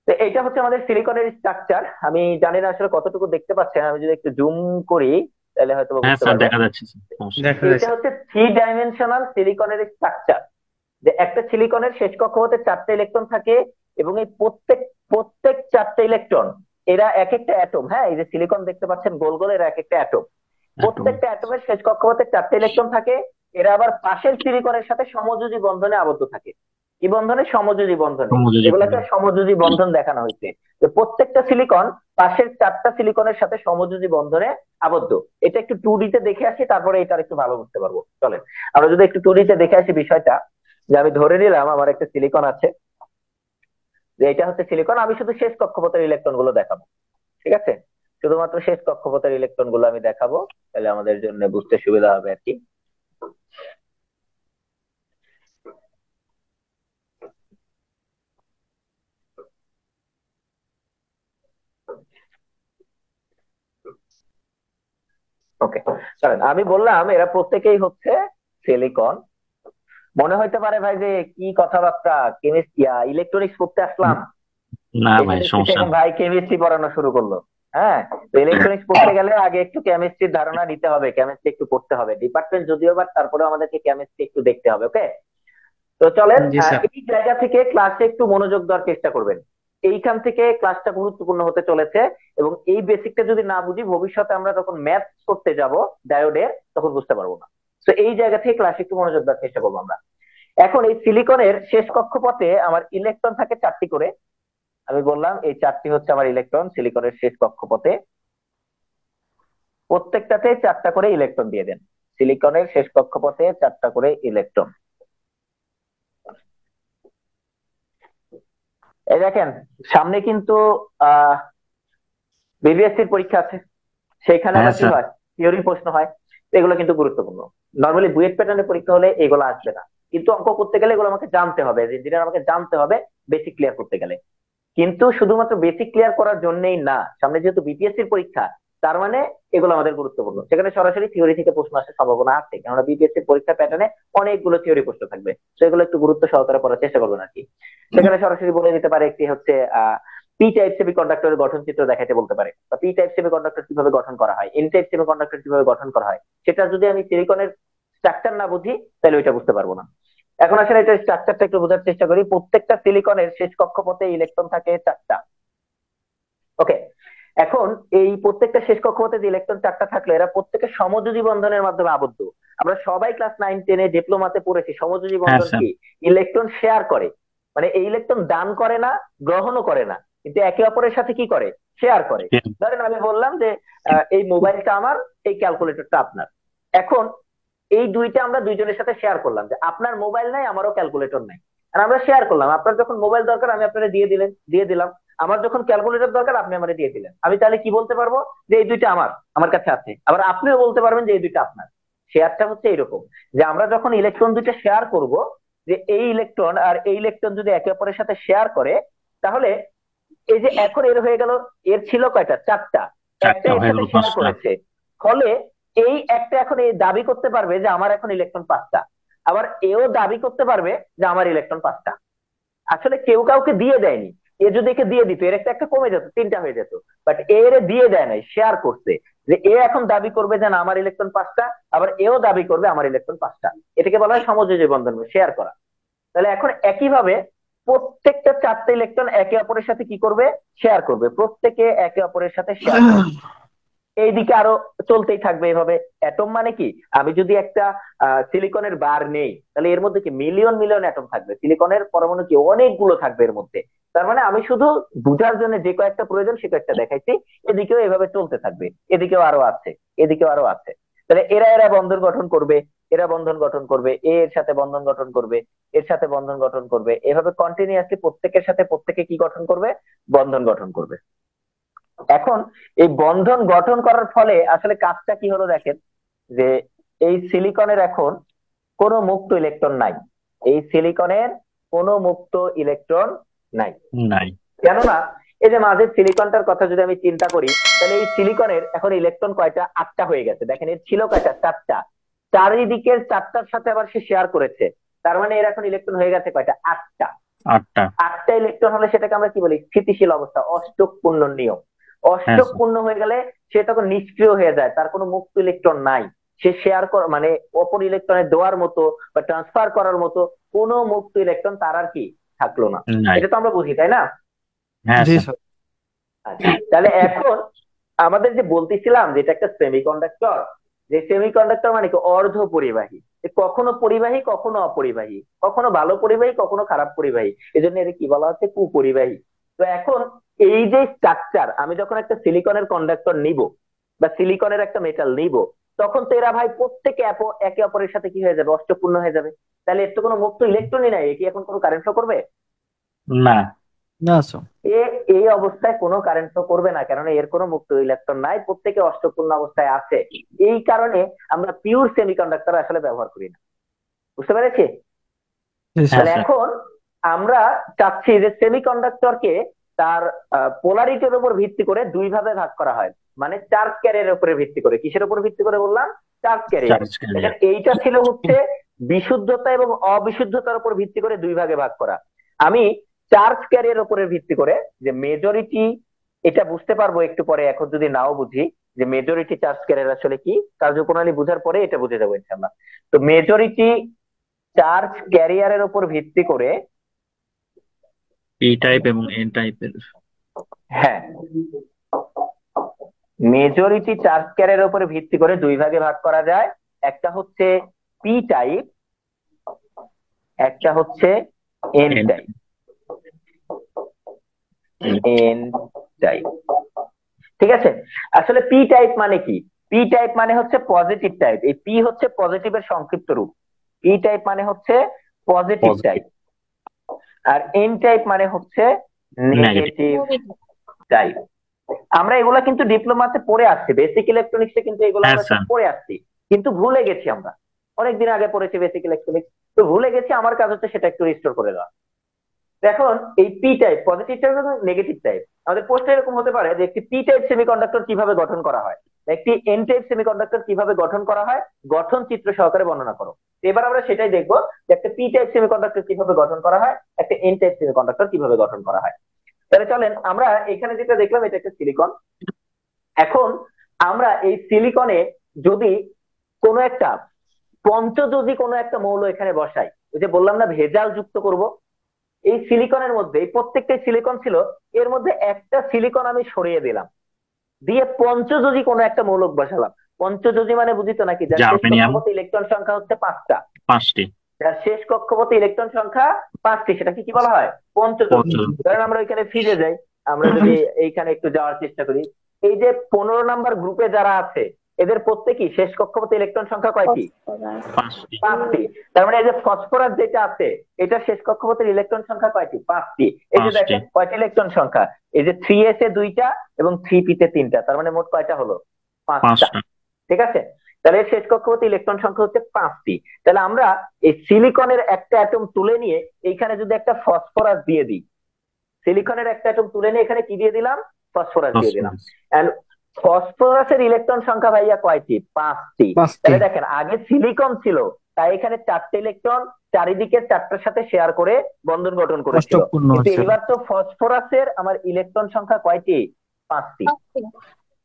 তো এইটা হচ্ছে আমাদের সিলিকনের স্ট্রাকচার। আমি জানি না আসলে কতটুকু দেখতে পাচ্ছেন, আমি যদি একটু জুম করি তাহলে হয়তো হ্যাঁ বুঝতে স্যার, পারবেন। দেখা যাচ্ছে স্যার, সমস্যা নেই। দেখা এটা যাচ্ছে। হচ্ছে 3 ডাইমেনশনাল সিলিকনের স্ট্রাকচার। যে একটা সিলিকনের শেষ কক্ষপথে 4টে ইলেকট্রন থাকে, এবং এই প্রত্যেক 4টে ইলেকট্রন এরা এক একটা অ্যাটম। হ্যাঁ, এই যে সিলিকন দেখতে পাচ্ছেন গোল গোল, এরা এক একটা অ্যাটম। প্রত্যেকটা অ্যাটমের শেষ কক্ষপথে 4টে ইলেকট্রন থাকে। এরা আবার পাশের সিলিকনের সাথে সমযোজী বন্ধনে আবদ্ধ থাকে। কি বন্ধনে? সমযোজী বন্ধনে। সমযোজী এগুলাকে বন্ধন। সমযোজী বন্ধন দেখানো হয়েছে। তো প্রত্যেকটা সিলিকন পাশের 4টা সিলিকনের সাথে সমযোজী বন্ধনে আবদ্ধ। এটা একটু 2D তে দেখে আসি, তারপরে এটা একটু ভালো বুঝতে পারবো। চলেন আমরা যদি একটু 2D তে দেখে আসি বিষয়টা। যে আমি ধরে নিলাম আমার একটা সিলিকন আছে, যে এটা হচ্ছে সিলিকন। আমি শুধু শেষ কক্ষপথের ইলেকট্রন গুলো দেখাবো। ঠিক আছে, শুধুমাত্র শেষ কক্ষপথের ইলেকট্রন গুলো আমি দেখাবো, তাহলে আমাদের জন্য বুঝতে সুবিধা হবে আর কি। ওকে, চলেন, আমি বললাম এরা প্রত্যেকেই হচ্ছে সিলিকন। মনে হইতে পারে ভাই যে কি কথাবার্তা, কেমিস্ট্রি ইলেকট্রনিক্স পড়তে আসলাম, না এসে ভাই, দেখতেছি সমস্যা এখন নেই। ভাই কেমিস্ট্রি পড়ানো শুরু করলো। হ্যাঁ, তো ইলেকট্রনিক্স পড়তে গেলে আগে একটু কেমিস্ট্রির ধারণা নিতে হবে, কেমিস্ট্রি একটু পড়তে হবে, ডিপার্টমেন্ট যদিও বা তারপরেও আমাদেরকে কেমিস্ট্রি একটু দেখতে হবে। ওকে, তো চলেন জি স্যার। এই জায়গা থেকে ক্লাসে একটু মনোযোগ দেওয়ার চেষ্টা করবেন। এইখান থেকে ক্লাসটা গুরুত্বপূর্ণ হতে চলেছে, এবং এই বেসিকটা যদি না বুঝি ভবিষ্যতে আমরা যখন ম্যাথ করতে যাব ডায়োডে, তখন বুঝতে পারবো না। তো এই জায়গা থেকে ক্লাসে একটু মনোযোগ দেওয়ার চেষ্টা করবো আমরা। এখন এই সিলিকনের শেষ কক্ষপথে আমার ইলেকট্রন থাকে 4টি করে। আমি বললাম এই 4টি হচ্ছে আমার ইলেকট্রন সিলিকনের শেষ কক্ষপথে। প্রত্যেকটাতে 4টা করে ইলেকট্রন দিয়ে দেন। সিলিকনের শেষ কক্ষপথে 4টা করে ইলেকট্রন। এই দেখেন, সামনে কিন্তু আহ বিবিএসসির পরীক্ষা আছে, সেইখানে হ্যাঁ আবার কি স্যার। হয়, থিওরি প্রশ্ন হয়। তো এগুলো কিন্তু গুরুত্বপূর্ণ। নর্মালি বুয়েট প্যাটার্নের পরীক্ষা হলে এগুলো আসবে না, কিন্তু অঙ্ক করতে গেলে এগুলো আমাকে জানতে হবে, ইঞ্জিনিয়ার আমাকে জানতে হবে বেসিক ক্লিয়ার করতে গেলে। কিন্তু শুধুমাত্র বেসিক ক্লিয়ার করার জন্যই না, সামনে যেহেতু বিপিএসসির পরীক্ষা, তার মানে এগুলো আমাদের গুরুত্বপূর্ণ। সেখানে সরাসরি থিওরি থেকে প্রশ্ন আসার সম্ভাবনা আছে, কেননা বিপিএসসির পরীক্ষা প্যাটার্নে অনেকগুলো থিওরি প্রশ্ন থাকবে। তো এগুলো একটু গুরুত্ব সহকারে পড়ার চেষ্টা করবেন আর কি। সেখানে সরাসরি বলে দিতে পারে, একটি হচ্ছে পি টাইপ সেমি কন্ডাক্টরের গঠন চিত্র দেখাইতে বলতে পারে, বা পি টাইপ সেমি কন্ডাক্টর কিভাবে গঠন করা হয়, এন টাইপ সেমি কন্ডাক্টর কিভাবে গঠন করা হয়। সেটা যদি আমি সিলিকনের স্ট্রাকচার না বুঝি, তাহলে ওইটা বুঝতে পারবো না। এখন আসলে এটা স্ট্রাকচারটা একটু বোঝার চেষ্টা করি। প্রত্যেকটা সিলিকনের শেষ কক্ষপথে ইলেকট্রন থাকে 4টা। ওকে, এখন এই প্রত্যেকটা শেষ কক্ষপথে যে ইলেকট্রন 4টা থাকলে এরা প্রত্যেকে সমযোজী বন্ধনের মাধ্যমে আবদ্ধ। আমরা সবাই ক্লাস 9-10-এ ডিপ্লোমাতে পড়েছি সমযোজী হ্যাঁ বন্ধন স্যার। কি। ইলেকট্রন শেয়ার করে, মানে এই ইলেকট্রন দান করে না, গ্রহণও করে না, কিন্তু একে অপরের সাথে কি করে, শেয়ার করে। ধরেন আমি বললাম যে এই মোবাইলটা আমার, এই ক্যালকুলেটরটা আপনার। এখন এই দুইটা আমরা দুইজনের সাথে শেয়ার করলাম, যে আপনার মোবাইল নাই, আমারও ক্যালকুলেটর নাই, আর আমরা শেয়ার করলাম। আপনার যখন মোবাইল দরকার আমি আপনারা দিয়ে দিলাম, আমার যখন ক্যালকুলেটর দরকার আপনি আমাকে দিয়ে দিলেন। আমি তাহলে কি বলতে পারবো, যে এই দুইটা আমার কাছে আছে। আবার আপনিও বলতে পারবেন যে এই দুইটা আপনার। শেয়ারটা হচ্ছে এরকম, যে আমরা যখন ইলেকট্রন দুইটা শেয়ার করব, যে এই ইলেকট্রন আর এই ইলেকট্রন যদি একে অপরের সাথে শেয়ার করে, তাহলে এই যে এখন এর হয়ে গেল, এর ছিল কয়টা, 4টা, একটা 4টা এর হয়ে সাথে গেল, শেয়ার 5টা। করেছে। ফলে এই একটা এখন এই দাবি করতে পারবে যে আমার এখন ইলেকট্রন 5টা, আবার এও দাবি করতে পারবে যে আমার ইলেকট্রন 5টা। আসলে কেউ কাউকে দিয়ে দেয়নি, এ যদি একে দিয়ে দিত এর একটা একটা কমে যেত, 3টা হয়ে যেত। বাট এর দিয়ে দেয় নাই, শেয়ার করছে। যে এ এখন দাবি করবে যে না আমার ইলেকট্রন 5টা, আবার এও দাবি করবে আমার ইলেকট্রন 5টা। এটাকে বলা হয় সমযোজী বন্ধন, শেয়ার করা। তাহলে এখন একইভাবে প্রত্যেকটা 4টা ইলেকট্রন একে অপরের সাথে কি করবে, শেয়ার করবে, প্রত্যেকে একে অপরের সাথে শেয়ার করবে। এইদিকে আরো চলতেই থাকবে এভাবে। অ্যাটম মানে কি, আমি যদি একটা সিলিকনের বার নেই, তাহলে এর মধ্যে কি মিলিয়ন মিলিয়ন অ্যাটম থাকবে। সিলিকনের পরমাণু কি অনেকগুলো থাকবে এর মধ্যে। তার মানে আমি শুধু বুঝার জন্য যে কয়েকটা প্রয়োজন সে কয়েকটা দেখাইছি। এদিকেও এভাবে চলতে থাকবে, এদিকেও আরো আছে, এদিকেও আরো আছে। তাহলে এরা এরা বন্ধন গঠন করবে, এরা বন্ধন গঠন করবে, এর সাথে বন্ধন গঠন করবে, এর সাথে বন্ধন গঠন করবে, এভাবে কন্টিনিউয়াসলি প্রত্যেকের সাথে প্রত্যেকে কি গঠন করবে, বন্ধন গঠন করবে। এখন এই বন্ধন গঠন করার ফলে আসলে কাজটা কি হলো দেখেন, যে এই সিলিকনের এখন কোনো মুক্ত ইলেকট্রন নাই। এই সিলিকনের কোনো মুক্ত ইলেকট্রন নাই। নাই। কেননা এই যে মাঝের সিলিকনটার কথা যদি আমি চিন্তা করি, তাহলে এই সিলিকনের এখন ইলেকট্রন কয়টা, 8টা হয়ে গেছে। দেখেন এর ছিল কয়টা, 4টা। চারিদিকের 4টার সাথে আবার সে শেয়ার করেছে, তার মানে এর এখন ইলেকট্রন হয়ে গেছে কয়টা, 8টা। 8টা। 8টা ইলেকট্রন হলে সেটাকে আমরা কি বলি, স্থিতিশীল অবস্থা, অষ্টক পূর্ণ নিয়ম। হ্যাঁ অষ্টক স্যার। পূর্ণ হয়ে গেলে সে তখন নিষ্ক্রিয় হয়ে যায়, তার কোনো মুক্ত ইলেকট্রন নাই। সে শেয়ার মানে অপর ইলেকট্রনে দেওয়ার মতো বা ট্রান্সফার করার মতো কোনো মুক্ত ইলেকট্রন তার আর কি থাকলো না। নাই। এটা তো আমরা বুঝি, তাই না? হ্যাঁ জি স্যার। স্যার। আচ্ছা, তাহলে এখন আমাদের যে বলতেছিলাম যে এটা একটা সেমিকন্ডাক্টর, যে সেমিকন্ডাক্টর মানে কি অর্ধ পরিবাহী। কখনো পরিবাহী, কখনো অপরিবাহী, কখনো ভালো পরিবাহী, কখনো খারাপ পরিবাহী। এই জন্য এর কি বলা হচ্ছে, কুপরিবাহী। তো এখন এই যে স্ট্রাকচার, আমি যখন একটা সিলিকনের কন্ডাক্টর নিব বা সিলিকনের একটা মেটাল নিব, তখন তো এরা ভাই প্রত্যেকে একে অপরের সাথে কি হয়ে যাবে, অষ্টপূর্ণ হয়ে যাবে। তাহলে এর তো কোনো মুক্ত ইলেকট্রনই নাই, এ কি এখন কোনো কারেন্ট ফ্লো করবে? না। না স্যার। এই অবস্থায় কোনো কারেন্ট ফ্লো করবে না, কেননা এর কোনো মুক্ত ইলেকট্রন নাই, প্রত্যেকে অষ্টপূর্ণ অবস্থায় আছে। এই কারণে আমরা পিওর সেমিকন্ডাক্টর আসলে ব্যবহার করি না। বুঝতে পেরেছি? জি হ্যাঁ স্যার। তাহলে স্যার। এখন আমরা চাচ্ছি যে সেমিকন্ডাক্টরকে তার পোলারিটির উপর ভিত্তি করে দুই ভাবে ভাগ করা হয়, মানে চার্জ ক্যারিয়ারের উপরে ভিত্তি করে। কিসের উপর ভিত্তি করে বললাম, চার্জ ক্যারিয়ার। Charge carrier. দেখেন এইটা ছিল হচ্ছে বিশুদ্ধতা এবং অবিশুদ্ধতার উপর ভিত্তি করে দুই ভাগে ভাগ করা। আমি চার্জ ক্যারিয়ার উপরে ভিত্তি করে যে মেজরিটি, এটা বুঝতে পারবো একটু পরে, এখন যদি নাও বুঝি যে মেজরিটি চার্জ ক্যারিয়ার আসলে কি, কার্যপ্রণালী বুঝার পরে এটা বুঝে যাবো ইনশাআল্লাহ। তো মেজরিটি চার্জ ক্যারিয়ারের উপর ভিত্তি করে, পি টাইপ এবং এন টাইপের। হ্যাঁ, মেজরিটি চার্জ ক্যারিয়ারের উপরে ভিত্তি করে দুই ভাগে ভাগ করা যায়। একটা হচ্ছে পি টাইপ, একটা হচ্ছে N N type. N type, ঠিক আছে। আসলে পি টাইপ মানে কি? পি টাইপ মানে হচ্ছে পজিটিভ টাইপ। এই পি হচ্ছে পজিটিভের সংক্ষিপ্ত রূপ। পি টাইপ মানে হচ্ছে পজিটিভ পজিটিভ টাইপ, আর এন টাইপ মানে হচ্ছে নেগেটিভ। Negative type. আমরা এগুলা কিন্তু ডিপ্লোমাতে পড়ে আসছি, বেসিক ইলেকট্রনিক্সে কিন্তু এগুলো হ্যাঁ আমরা সব স্যার। পড়ে আসছি, কিন্তু ভুলে গেছি আমরা। অনেকদিন আগে পড়েছি বেসিক ইলেকট্রনিক্স, তো ভুলে গেছি। আমার কাজ হচ্ছে সেটা একটু রিস্টোর করে দেওয়া। এখন এই পি টাইপ, পজিটিভ টাইপ এবং নেগেটিভ টাইপ, আমাদের প্রশ্ন এরকম হতে পারে যে একটি পি টাইপ সেমিকন্ডাক্টর কিভাবে গঠন করা হয়, একটি এন টাইপ সেমিকন্ডাক্টর কিভাবে গঠন করা হয়, গঠন চিত্র সহকারে বর্ণনা করো। এবার আমরা সেটাই দেখবো যে একটা পি টাইপ সেমিকন্ডাক্টর কিভাবে গঠন করা হয়, একটা এন টাইপ সেমিকন্ডাক্টর কিভাবে গঠন করা হয়। তাহলে চলেন, আমরা এখানে যেটা দেখলাম এটা একটা সিলিকন। এখন আমরা এই সিলিকনে যদি কোনো একটা পঞ্চযোজী কোনো একটা মৌল এখানে বসাই, ওই যে বললাম না ভেজাল যুক্ত করব, এই সিলিকনের মধ্যে, এই প্রত্যেকটাই সিলিকন ছিল, এর মধ্যে একটা সিলিকন আমি সরিয়ে দিলাম, দিয়ে পঞ্চযোজী কোনো একটা মৌলক বসালাম। পঞ্চযোজী মানে বুঝিত নাকি, যার শেষ জার্মেনিয়াম কক্ষপথে ইলেকট্রন সংখ্যা হচ্ছে 5টা, 5টি। যার শেষ কক্ষপথে ইলেকট্রন সংখ্যা 5টি, সেটাকে কি বলা হয়? পঞ্চযোজী। ধরেন আমরা ওইখানে ফিরে যাই, আমরা যদি এইখানে একটু যাওয়ার চেষ্টা করি, এই যে 15 নাম্বার গ্রুপে যারা আছে এদের প্রত্যেকই শেষ কক্ষপথে ইলেকট্রন সংখ্যা কয়টি? 5টি। 5টি। তার মানে এই যে ফসফরাস যেটা আছে, এটা শেষ কক্ষপথের ইলেকট্রন সংখ্যা কয়টি? 5টি। এই যে 5টি। দেখেন কয়টি ইলেকট্রন সংখ্যা, এই যে 3s এ 2টা এবং 3p তে 3টা, তার মানে মোট কয়টা হলো? 5টা। 5টা। ঠিক আছে, তাহলে এর শেষ কক্ষপথে ইলেকট্রন সংখ্যা হচ্ছে 5টি। তাহলে আমরা এই সিলিকনের একটা অ্যাটম তুলে নিয়ে এইখানে যদি একটা ফসফরাস দিয়ে দিই, সিলিকনের একটা অ্যাটম তুলে নিয়ে এখানে কি দিয়ে দিলাম? ফসফরাস দিয়ে দিলাম। এন্ড ফসফরাসের ইলেকট্রন সংখ্যা ভাইয়া কয়টি? 5টি। তাহলে দেখেন আগে সিলিকন ছিল, তাই এখানে 4টে ইলেকট্রন চারিদিকে 4টার সাথে শেয়ার করে বন্ধন গঠন করেছিল, কিন্তু এবার তো ফসফরাসের আমার ইলেকট্রন সংখ্যা কয়টি? 5টি,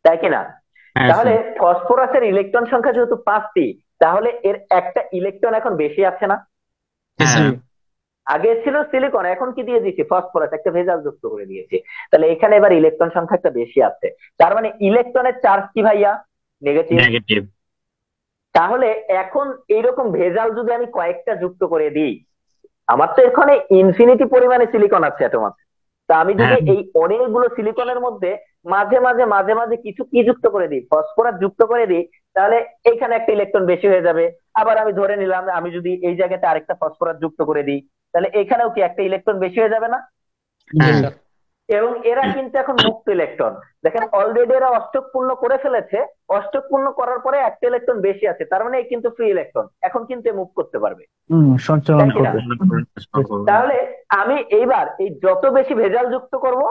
তাই কিনা? তাহলে ফসফরাসের ইলেকট্রন সংখ্যা যেহেতু 5টি, তাহলে এর একটা ইলেকট্রন এখন বেশি আছে না? আগে ছিল সিলিকন, এখন কি দিয়ে দিয়েছি? ফসফরাস, একটা ভেজাল যুক্ত করে দিয়েছি। তাহলে এখানে এবার ইলেকট্রন সংখ্যা একটা বেশি আছে, তার মানে ইলেকট্রনের চার্জ কি ভাইয়া? নেগেটিভ। নেগেটিভ। তাহলে এখন এইরকম ভেজাল যদি আমি কয়েকটা যুক্ত করে দিই, আমার তো এখানে ইনফিনিটি পরিমাণে সিলিকন আছে, অ্যাটম আছে, তা আমি যদি এই অনেকগুলো সিলিকনের মধ্যে মাঝে মাঝে মাঝে মাঝে কিছু কি যুক্ত করে দিই? ফসফরাস যুক্ত করে দিই, তাহলে এখানে একটা ইলেকট্রন বেশি হয়ে যাবে। আবার আমি ধরে নিলাম আমি যদি এই জায়গাতে আরেকটা ফসফরাস যুক্ত করে দিই, তাহলে এখানেও কি একটা ইলেকট্রন বেশি হয়ে যাবে না? এবং এরা কিন্তু এখন মুক্ত ইলেকট্রন। দেখেন অলরেডি এরা অষ্টক পূর্ণ করে ফেলেছে, অষ্টক পূর্ণ করার পরে একটা ইলেকট্রন বেশি আছে, তার মানে এই কিন্তু ফ্রি ইলেকট্রন, এখন কিন্তু মুভ করতে পারবে। সঞ্চালন তাই কিনা? তাহলে আমি এইবার এই যত বেশি ভেজাল যুক্ত করব,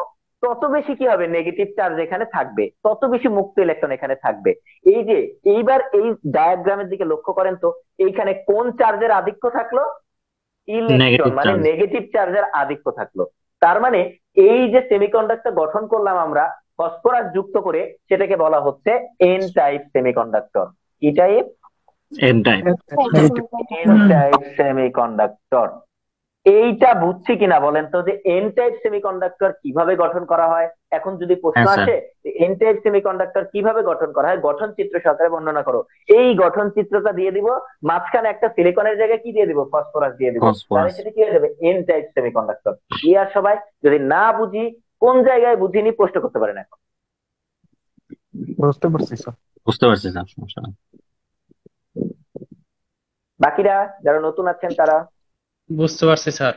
তত বেশি কি হবে? নেগেটিভ চার্জ এখানে থাকবে, তত বেশি মুক্ত ইলেকট্রন এখানে থাকবে। এই যে এইবার এই ডায়াগ্রামের দিকে লক্ষ্য করেন তো, এইখানে কোন চার্জের আধিক্য থাকলো? ইলেকট্রন, মানে নেগেটিভ চার্জের আধিক্য থাকলো। তার মানে এই যে সেমিকন্ডাক্টর গঠন করলাম আমরা ফসফরাস যুক্ত করে, সেটাকে বলা হচ্ছে এন টাইপ সেমিকন্ডাক্টর। কি type? N type. N type semiconductor. এইটা বুঝছি কিনা বলেন তো, যে এন টাইপ সেমিকন্ডাক্টর কিভাবে গঠন করা হয়? এখন যদি প্রশ্ন আসে এন টাইপ সেমিকন্ডাক্টর কিভাবে গঠন করা হয়, গঠন চিত্র সহকারে বর্ণনা করো, এই গঠন চিত্রটা দিয়ে দিব, মাঝখানে একটা সিলিকনের জায়গায় কি দিয়ে দিব? ফসফরাস দিয়ে দিব, তাহলে সেটা কি হয়ে যাবে? N type semiconductor. কি আর সবাই যদি না বুঝি, কোন জায়গায় বুঝিনি প্রশ্ন করতে পারেন এখন। বুঝতে পারছি স্যার, বুঝতে পারছি স্যার, সমস্যা নেই। বাকিরা যারা নতুন আছেন তারা? বুঝতে পারছি স্যার।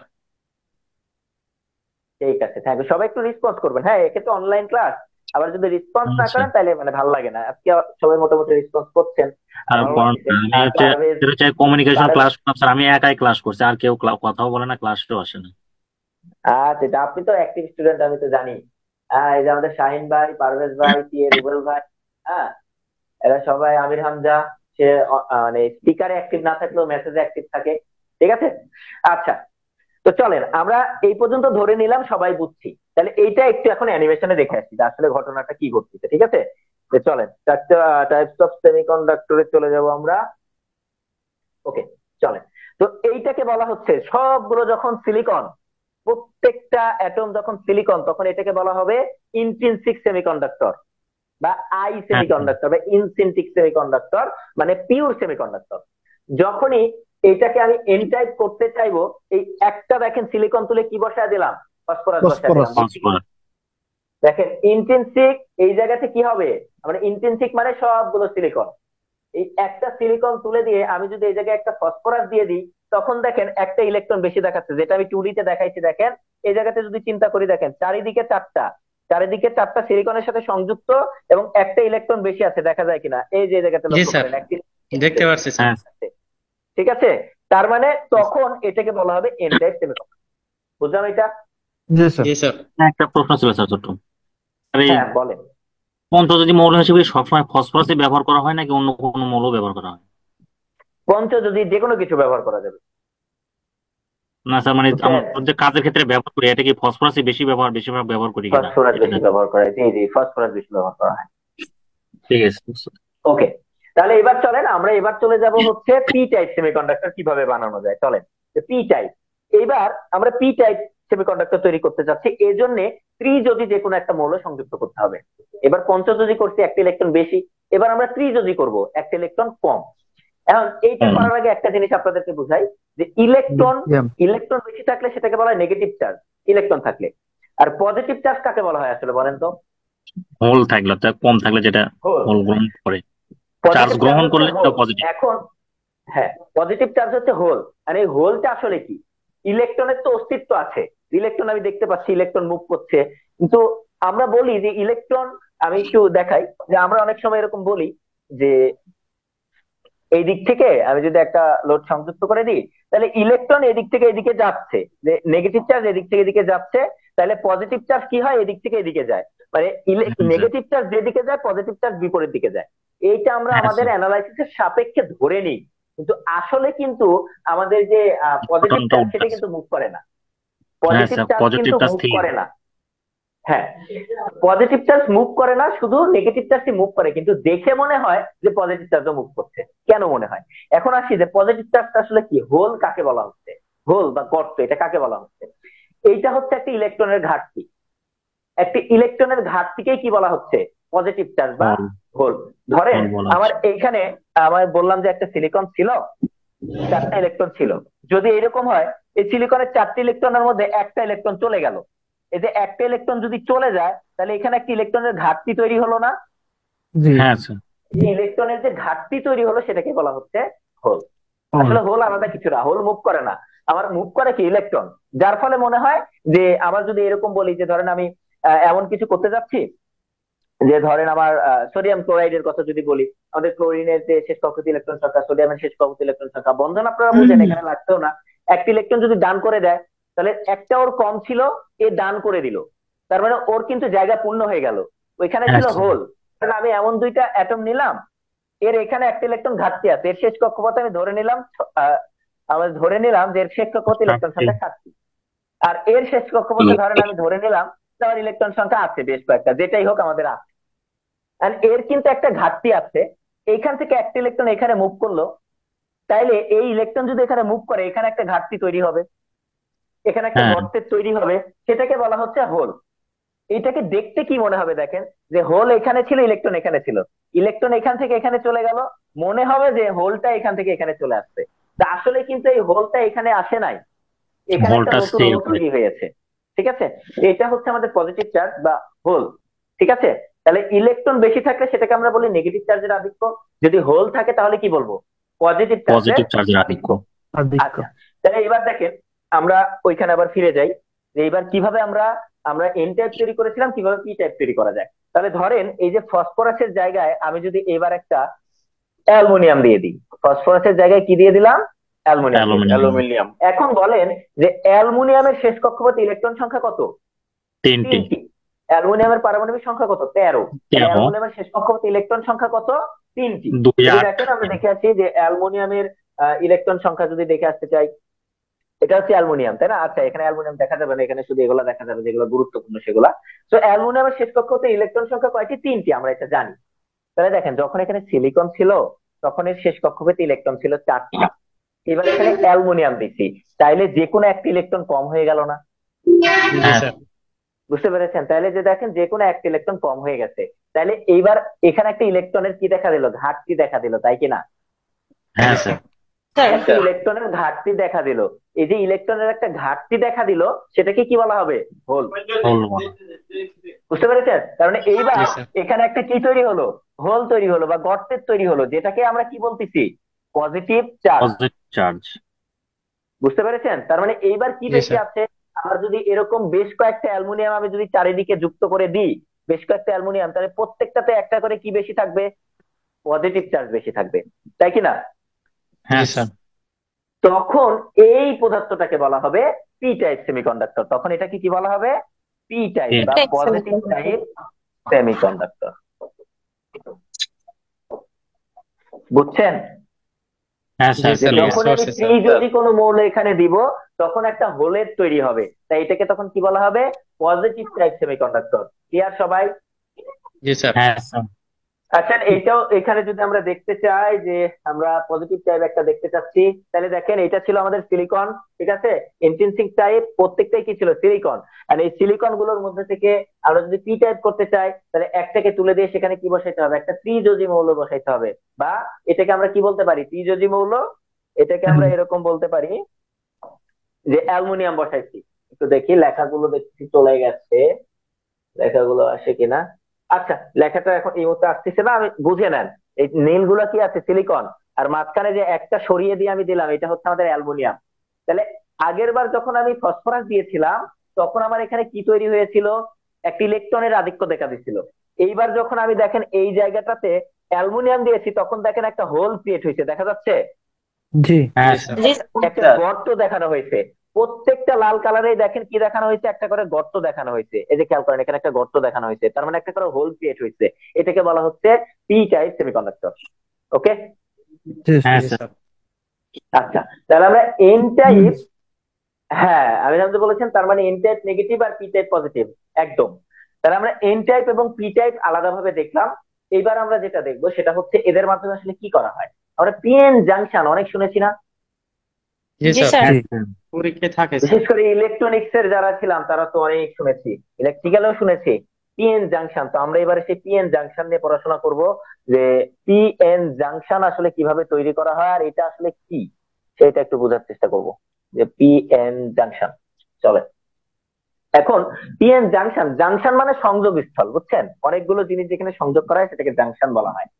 ঠিক আছে, থ্যাংক ইউ। সবাই একটু রেসপন্স করবেন, হ্যাঁ, একে তো অনলাইন ক্লাস, আবার যদি রেসপন্স না করেন তাহলে মানে ভালো লাগে না। আজকে সবাই মোটামুটি রেসপন্স করছেন। কমিউনিকেশন ক্লাস স্যার, আমি একাই ক্লাস করছি, আর কেউ কথাও বলে না, ক্লাসটাও আসে না। আচ্ছা, আপনি তো অ্যাক্টিভ স্টুডেন্ট, আমি তো জানি। এই যে আমাদের শাহিন ভাই, পারভেজ ভাই, রুবেল ভাই, হ্যাঁ, এরা সবাই, আমির হামজা, সে মানে স্পিকারে অ্যাক্টিভ না থাকলেও মেসেজে অ্যাক্টিভ থাকে। ঠিক আছে। আচ্ছা, তো চলেন আমরা এই পর্যন্ত ধরে নিলাম সবাই বুঝছি। তাহলে এইটা একটু এখন অ্যানিমেশনে দেখে আসছি যে আসলে ঘটনাটা কি ঘটছে। ঠিক আছে, তো চলেন টাইপস অফ সেমিকন্ডাক্টরে চলে যাব আমরা। ওকে, চলেন। তো এইটাকে বলা হচ্ছে সবগুলো যখন সিলিকন, প্রত্যেকটা অ্যাটম যখন সিলিকন, তখন এটাকে বলা হবে ইন্ট্রিনসিক সেমিকন্ডাক্টর বা আই হ্যাঁ সেমিকন্ডাক্টর বা ইনসিন্টিক সেমিকন্ডাক্টর, মানে পিওর সেমিকন্ডাক্টর। যখনই এটাকে আমি এন টাইপ করতে চাইবো, এই একটা দেখেন সিলিকন তুলে কি বসায় দিলাম, ফসফরাস বসায় দিলাম। ফসফরাস। ফসফরাস। দেখেন ইন্ট্রিনসিক এই জায়গাতে কি হবে, মানে ইন্ট্রিনসিক মানে সবগুলো সিলিকন। এই একটা সিলিকন তুলে দিয়ে আমি যদি এই জায়গায় একটা ফসফরাস দিয়ে দিই, তখন দেখেন একটা ইলেকট্রন বেশি দেখাচ্ছে, যেটা আমি 2D তে দেখাইছি। দেখেন এই জায়গাতে যদি চিন্তা করি, দেখেন চারিদিকে চারটা সিলিকনের সাথে সংযুক্ত এবং একটা ইলেকট্রন বেশি আছে, দেখা যায় কিনা, এই যে এই জায়গাতে জি লক্ষ্য স্যার, করেন একটি দেখতে পাচ্ছি স্যার। হ্যাঁ ঠিক আছে। তার মানে তখন এটাকে বলা হবে এন টাইপ সেমিকন্ডাক্টর। বুঝলাম এটা? জি স্যার। জি স্যার। একটা প্রশ্ন ছিল স্যার ছোট্ট। আর এই হ্যাঁ বলেন। পঞ্চযোজী মৌল হিসেবে সবসময় ফসফরাসই ব্যবহার করা হয় নাকি অন্য কোনো মৌল ব্যবহার করা হয়? পঞ্চযোজী যে কোনো কিছু ব্যবহার করা যাবে। না স্যার, মানে বুঝছেন, আমরা যে কাজের ক্ষেত্রে ব্যবহার করি এটা কি ফসফরাসই বেশিরভাগ ব্যবহার করি কিনা ফসফরাস এটা বেশি জানি। ব্যবহার করা হয়। জি জি, ফসফরাস বেশি ব্যবহার করা হয়। ঠিক আছে স্যার। ওকে, তাহলে এবার চলেন আমরা এবার চলে যাব হচ্ছে পি টাইপ সেমিকন্ডাক্টর কিভাবে বানানো যায়। চলেন, পি টাইপ। এবার আমরা পি টাইপ সেমিকন্ডাক্টর তৈরি করতে চাচ্ছি, এই জন্য ত্রিযোজী যে কোনো একটা মৌল সংযুক্ত করতে হবে। এবার পঞ্চযোজী করছি, একটা ইলেকট্রন বেশি। এবার আমরা ত্রিযোজী করব, একটা ইলেকট্রন কম। এখন এইটা হুম। করার আগে একটা জিনিস আপনাদেরকে বুঝাই, যে ইলেকট্রন বেশি থাকলে সেটাকে বলা হয় নেগেটিভ চার্জ, ইলেকট্রন থাকলে। আর পজিটিভ চার্জ কাকে বলা হয় আসলে বলেন তো? হোল থাকলে অর্থাৎ কম থাকলে যেটা হোল। হোল গ্রহণ করে, চার্জ পজিটিভ গ্রহণ চার্জ করলে হচ্ছে সেটা হোল। পজিটিভ। এখন হ্যাঁ, পজিটিভ চার্জ হচ্ছে হোল। আর এই হোলটা আসলে কি, ইলেকট্রনের তো অস্তিত্ব আছে, ইলেকট্রন আমি দেখতে পাচ্ছি, ইলেকট্রন মুভ করছে। কিন্তু আমরা বলি যে ইলেকট্রন, আমি একটু দেখাই, যে আমরা অনেক সময় এরকম বলি যে এই দিক থেকে আমি যদি একটা লোড সংযুক্ত করে দিই, তাহলে ইলেকট্রন এদিক থেকে এদিকে যাচ্ছে, যে নেগেটিভ চার্জ এদিক থেকে এদিকে যাচ্ছে, তাহলে পজিটিভ চার্জ কি হয়, এদিক থেকে এদিকে যায়। মানে নেগেটিভ চার্জ যেদিকে যায়, পজিটিভ চার্জ বিপরীত দিকে যায়। এইটা আমরা হ্যাঁ আমাদের স্যার। অ্যানালাইসিসের সাপেক্ষে ধরে নিই, কিন্তু আসলে কিন্তু আমাদের যে পজিটিভ ঘটনাটা চার্জ উল্টা সেটা আছে। কিন্তু মুভ করে না। হ্যাঁ পজিটিভ স্যার, চার্জ কিন্তু পজিটিভটা মুভ স্থির। করে না। হ্যাঁ, পজিটিভ চার্জ মুভ করে না, শুধু নেগেটিভ চার্জই মুভ করে, কিন্তু দেখে মনে হয় যে পজিটিভ চার্জও মুভ করছে। কেন মনে হয়? এখন আসি যে পজিটিভ চার্জটা আসলে কি, হোল কাকে বলা হচ্ছে, হোল বা গর্ত এটা কাকে বলা হচ্ছে? এইটা হচ্ছে একটা ইলেকট্রনের ঘাটতি। একটি ইলেকট্রনের ঘাটতিকেই কি বলা হচ্ছে, পজিটিভ চার্জ বা হোল। হোল। ধরেন হোল বলা আমার হচ্ছে। এইখানে, আমার বললাম যে একটা সিলিকন ছিল, চারটা ইলেকট্রন ছিল। যদি এরকম হয়, এই সিলিকনের চারটি ইলেকট্রনের মধ্যে একটা ইলেকট্রন চলে গেল, এই যে একটা ইলেকট্রন যদি চলে যায়, তাহলে এখানে একটা ইলেকট্রনের ঘাটতি তৈরি হলো না? জি। হ্যাঁ স্যার। এই ইলেকট্রনের যে ঘাটতি তৈরি হলো সেটাকে বলা হচ্ছে হোল। আসলে হোল আলাদা কিছু না, হোল মুভ করে না, আমার মুভ করে কি ইলেকট্রন। যার ফলে মনে হয় যে আমার যদি এরকম বলি যে ধরেন আমি এমন কিছু করতে যাচ্ছি, যে ধরেন আমার সোডিয়াম ক্লোরাইডের কথা যদি বলি, আমাদের ক্লোরিনের যে শেষ কক্ষপথ ইলেকট্রন সংখ্যা, সোডিয়ামের শেষ কক্ষপথ ইলেকট্রন সংখ্যা, বন্ধন আপনারা বুঝেন, এখানে লাগতেও না। একটা ইলেকট্রন যদি দান করে দেয়, তাহলে একটা ওর কম ছিল, এ দান করে দিল, তার মানে ওর কিন্তু জায়গা পূর্ণ হয়ে গেল। ওইখানে হ্যাঁ ছিল স্যার। হোল, কারণ আমি এমন দুইটা অ্যাটম নিলাম, এর এখানে একটা ইলেকট্রন ঘাটতি আছে, এর শেষ কক্ষপথে আমি ধরে নিলাম আমরা ধরে নিলাম যে এর শেষ কক্ষপথ ইলেকট্রন সংখ্যা 7টি, আর এর শেষ কক্ষপথে ধরেন আমি ধরে নিলাম তার ইলেকট্রন সংখ্যা আছে বেশ কয়েকটা, যেটাই হোক আমাদের আছে। আর এর কিন্তু একটা ঘাটতি আছে, এইখান থেকে একটা ইলেকট্রন এখানে মুভ করলো, তাইলে এই ইলেকট্রন যদি এখানে মুভ করে, এখানে একটা ঘাটতি তৈরি হবে, এখানে একটা হ্যাঁ গর্তের তৈরি হবে, সেটাকে বলা হচ্ছে হোল। এইটাকে দেখতে কি মনে হবে, দেখেন যে হোল এখানে ছিল, ইলেকট্রন এখানে ছিল, ইলেকট্রন এখান থেকে এখানে চলে গেল, মনে হবে যে হোলটা এখান থেকে এখানে চলে আসছে। তা আসলে কিন্তু এই হোলটা এখানে আসে নাই, এখানে একটা হোলটা নতুন স্থির অণু করে। তৈরি হয়েছে। ঠিক আছে, এটা হচ্ছে আমাদের পজিটিভ চার্জ বা হোল। ঠিক আছে, তাহলে ইলেকট্রন বেশি থাকলে সেটাকে আমরা বলি নেগেটিভ চার্জের আধিক্য, যদি হোল থাকে তাহলে কি বলবো, পজিটিভ চার্জের পজিটিভ চার্জের আধিক্য। আধিক্য। আচ্ছা, তাহলে এবার দেখেন আমরা ওইখানে আবার ফিরে যাই, যে এবার কিভাবে আমরা আমরা এন টাইপ তৈরি করেছিলাম, কিভাবে পি টাইপ তৈরি করা যায়। তাহলে ধরেন এই যে ফসফরাসের জায়গায় আমি যদি এবার একটা অ্যালুমিনিয়াম দিয়ে দিই, ফসফরাসের জায়গায় কি দিয়ে দিলাম, অ্যালুমিনিয়াম। এখন বলেন যে অ্যালুমিনিয়ামের শেষ কক্ষপথ ইলেকট্রন সংখ্যা কত, 3টি। 3টি। অ্যালুমিনিয়ামের পারমাণবিক সংখ্যা কত, 13। অ্যালুমিনিয়ামের শেষ কক্ষপথ ইলেকট্রন সংখ্যা কত, তিনটি। 2 যদি 8 দেখেন আমরা দেখে আসি যে অ্যালুমিনিয়ামের ইলেকট্রন সংখ্যা যদি দেখে আসতে চাই, এটা হচ্ছে অ্যালুমিনিয়াম, তাই না? আচ্ছা, এখানে অ্যালুমিনিয়াম দেখা যাবে না, এখানে শুধু এগুলা দেখা যাবে যেগুলো গুরুত্বপূর্ণ সেগুলা। তো অ্যালুমিনিয়ামের শেষ কক্ষতে ইলেকট্রন সংখ্যা কয়টি? তিনটি, আমরা এটা জানি। তাহলে দেখেন, যখন এখানে সিলিকন ছিল তখন এর শেষ কক্ষপথে ইলেকট্রন ছিল 4টা। এবার এখানে অ্যালুমিনিয়াম দিচ্ছি, তাইলে যে কোনো একটা ইলেকট্রন কম হয়ে গেল না? জি হ্যাঁ স্যার। বুঝতে পেরেছেন? তাহলে যে দেখেন যে কোনো একটা ইলেকট্রন কম হয়ে গেছে, তাহলে এইবার এখানে একটা ইলেকট্রনের কি দেখা দিল? ঘাটতি দেখা দিল, তাই কিনা? হ্যাঁ জি স্যার। স্যার। একটা ইলেকট্রনের ঘাটতি দেখা দিল। এই যে ইলেকট্রনের একটা ঘাটতি দেখা দিল, সেটাকে কি বলা হবে? হোল। হোল বলা। বুঝতে পেরেছেন? কারণ এইবার জি স্যার। এখানে একটা কি তৈরি হলো? হোল তৈরি হলো বা গর্তের তৈরি হলো, যেটাকে আমরা কি বলতেছি? Positive charge. Positive charge. বুঝতে পেরেছেন? তার মানে এইবার কি জি বেশি স্যার। আছে? আমার যদি এরকম বেশ কয়েকটা অ্যালুমিনিয়াম আমি যদি চারিদিকে যুক্ত করে দিই, বেশ কয়েকটা অ্যালুমিনিয়াম, তাহলে প্রত্যেকটাতে একটা করে কি বেশি থাকবে? পজিটিভ চার্জ বেশি থাকবে, তাই কিনা? জি হ্যাঁ স্যার। তখন এই পদার্থটাকে বলা হবে পি টাইপ সেমিকন্ডাক্টর। তখন এটাকে কি বলা হবে? পি টাইপ বা P-type পজিটিভ টাইপ সেমিকন্ডাক্টর। বুঝছেন? হ্যাঁ জি স্যার যে স্যার, ক্লিয়ার। যখন বুঝতে আমি পারছি থ্রি স্যার। যদি কোনো মৌল এখানে দিব, তখন একটা হোলের তৈরি হবে, তাই এটাকে তখন কি বলা হবে? Positive type semiconductor. ক্লিয়ার সবাই? জি স্যার। হ্যাঁ স্যার। আচ্ছা, এইটাও এখানে যদি আমরা দেখতে চাই যে আমরা পজিটিভ টাইপ একটা দেখতে চাচ্ছি, তাহলে দেখেন এটা ছিল আমাদের সিলিকন, ঠিক আছে? ইন্ট্রিনসিক টাইপ প্রত্যেকটাই কি ছিল? সিলিকন। আর এই সিলিকন গুলোর মধ্যে থেকে আমরা যদি পি টাইপ করতে চাই, তাহলে একটাকে তুলে দিয়ে সেখানে কি বসাইতে হবে? একটা ত্রিযোজী মৌল বসাইতে হবে। বা এটাকে আমরা কি বলতে পারি? ত্রিযোজী মৌল। এটাকে আমরা এরকম বলতে পারি যে অ্যালুমিনিয়াম বসাইছি। একটু দেখি লেখাগুলো, দেখছি চলে গেছে, লেখাগুলো আসে কিনা। আচ্ছা, লেখাটা এখন এই মুহূর্তে আসতেছে না, আমি বুঝে নেন। এই নীল গুলা কি আছে? সিলিকন। আর মাঝখানে যে একটা সরিয়ে দিয়ে আমি দিলাম, এটা হচ্ছে আমাদের অ্যালুমিনিয়াম। তাহলে আগের বার যখন আমি ফসফরাস দিয়েছিলাম, তখন আমার এখানে কি তৈরি হয়েছিল? একটা ইলেকট্রনের আধিক্য দেখা দিচ্ছিল। এইবার যখন আমি দেখেন এই জায়গাটাতে অ্যালুমিনিয়াম দিয়েছি, তখন দেখেন একটা হোল ক্রিয়েট হয়েছে, দেখা যাচ্ছে? জি হ্যাঁ জি স্যার। স্যার। একটা গর্ত দেখানো হয়েছে। প্রত্যেকটা লাল কালারে দেখেন কি দেখানো হয়েছে? একটা করে গর্ত দেখানো হয়েছে। এই যে খেয়াল করেন, এখানে একটা গর্ত দেখানো হয়েছে, তার মানে একটা করে হোল ক্রিয়েট হয়েছে। এটাকে বলা হচ্ছে পি টাইপ সেমিকন্ডাক্টর। ওকে? জি হ্যাঁ স্যার। স্যার। আচ্ছা, তাহলে আমরা এন টাইপ, হ্যাঁ আমি যেমন বলেছেন, তার মানে এন টাইপ নেগেটিভ আর পি টাইপ পজিটিভ, একদম। তাহলে আমরা এন টাইপ এবং পি টাইপ আলাদাভাবে দেখলাম। এইবার আমরা যেটা দেখবো সেটা হচ্ছে এদের মাধ্যমে আসলে কি করা হয়। আমরা পিএন জাংশন অনেক শুনেছি না? জি স্যার। হ্যাঁ জি স্যার। পরীক্ষায় থাকে স্যার। বিশেষ করে ইলেকট্রনিক্স এর যারা ছিলাম তারা তো অনেক শুনেছি, ইলেকট্রিক্যালেও শুনেছি। পিএন জাংশন, তো আমরা এবারে সেই পিএন জাংশন নিয়ে পড়াশোনা করব, যে পিএন জাংশন আসলে কিভাবে তৈরি করা হয় আর এটা আসলে কি, সেটা একটু বোঝার চেষ্টা করব, যে পিএন জাংশন। চলে, এখন পিএন জাংশন, জাংশন মানে সংযোগ স্থল, বুঝছেন? অনেকগুলো জিনিস যেখানে সংযোগ করা হয় সেটাকে জাংশন বলা হয়।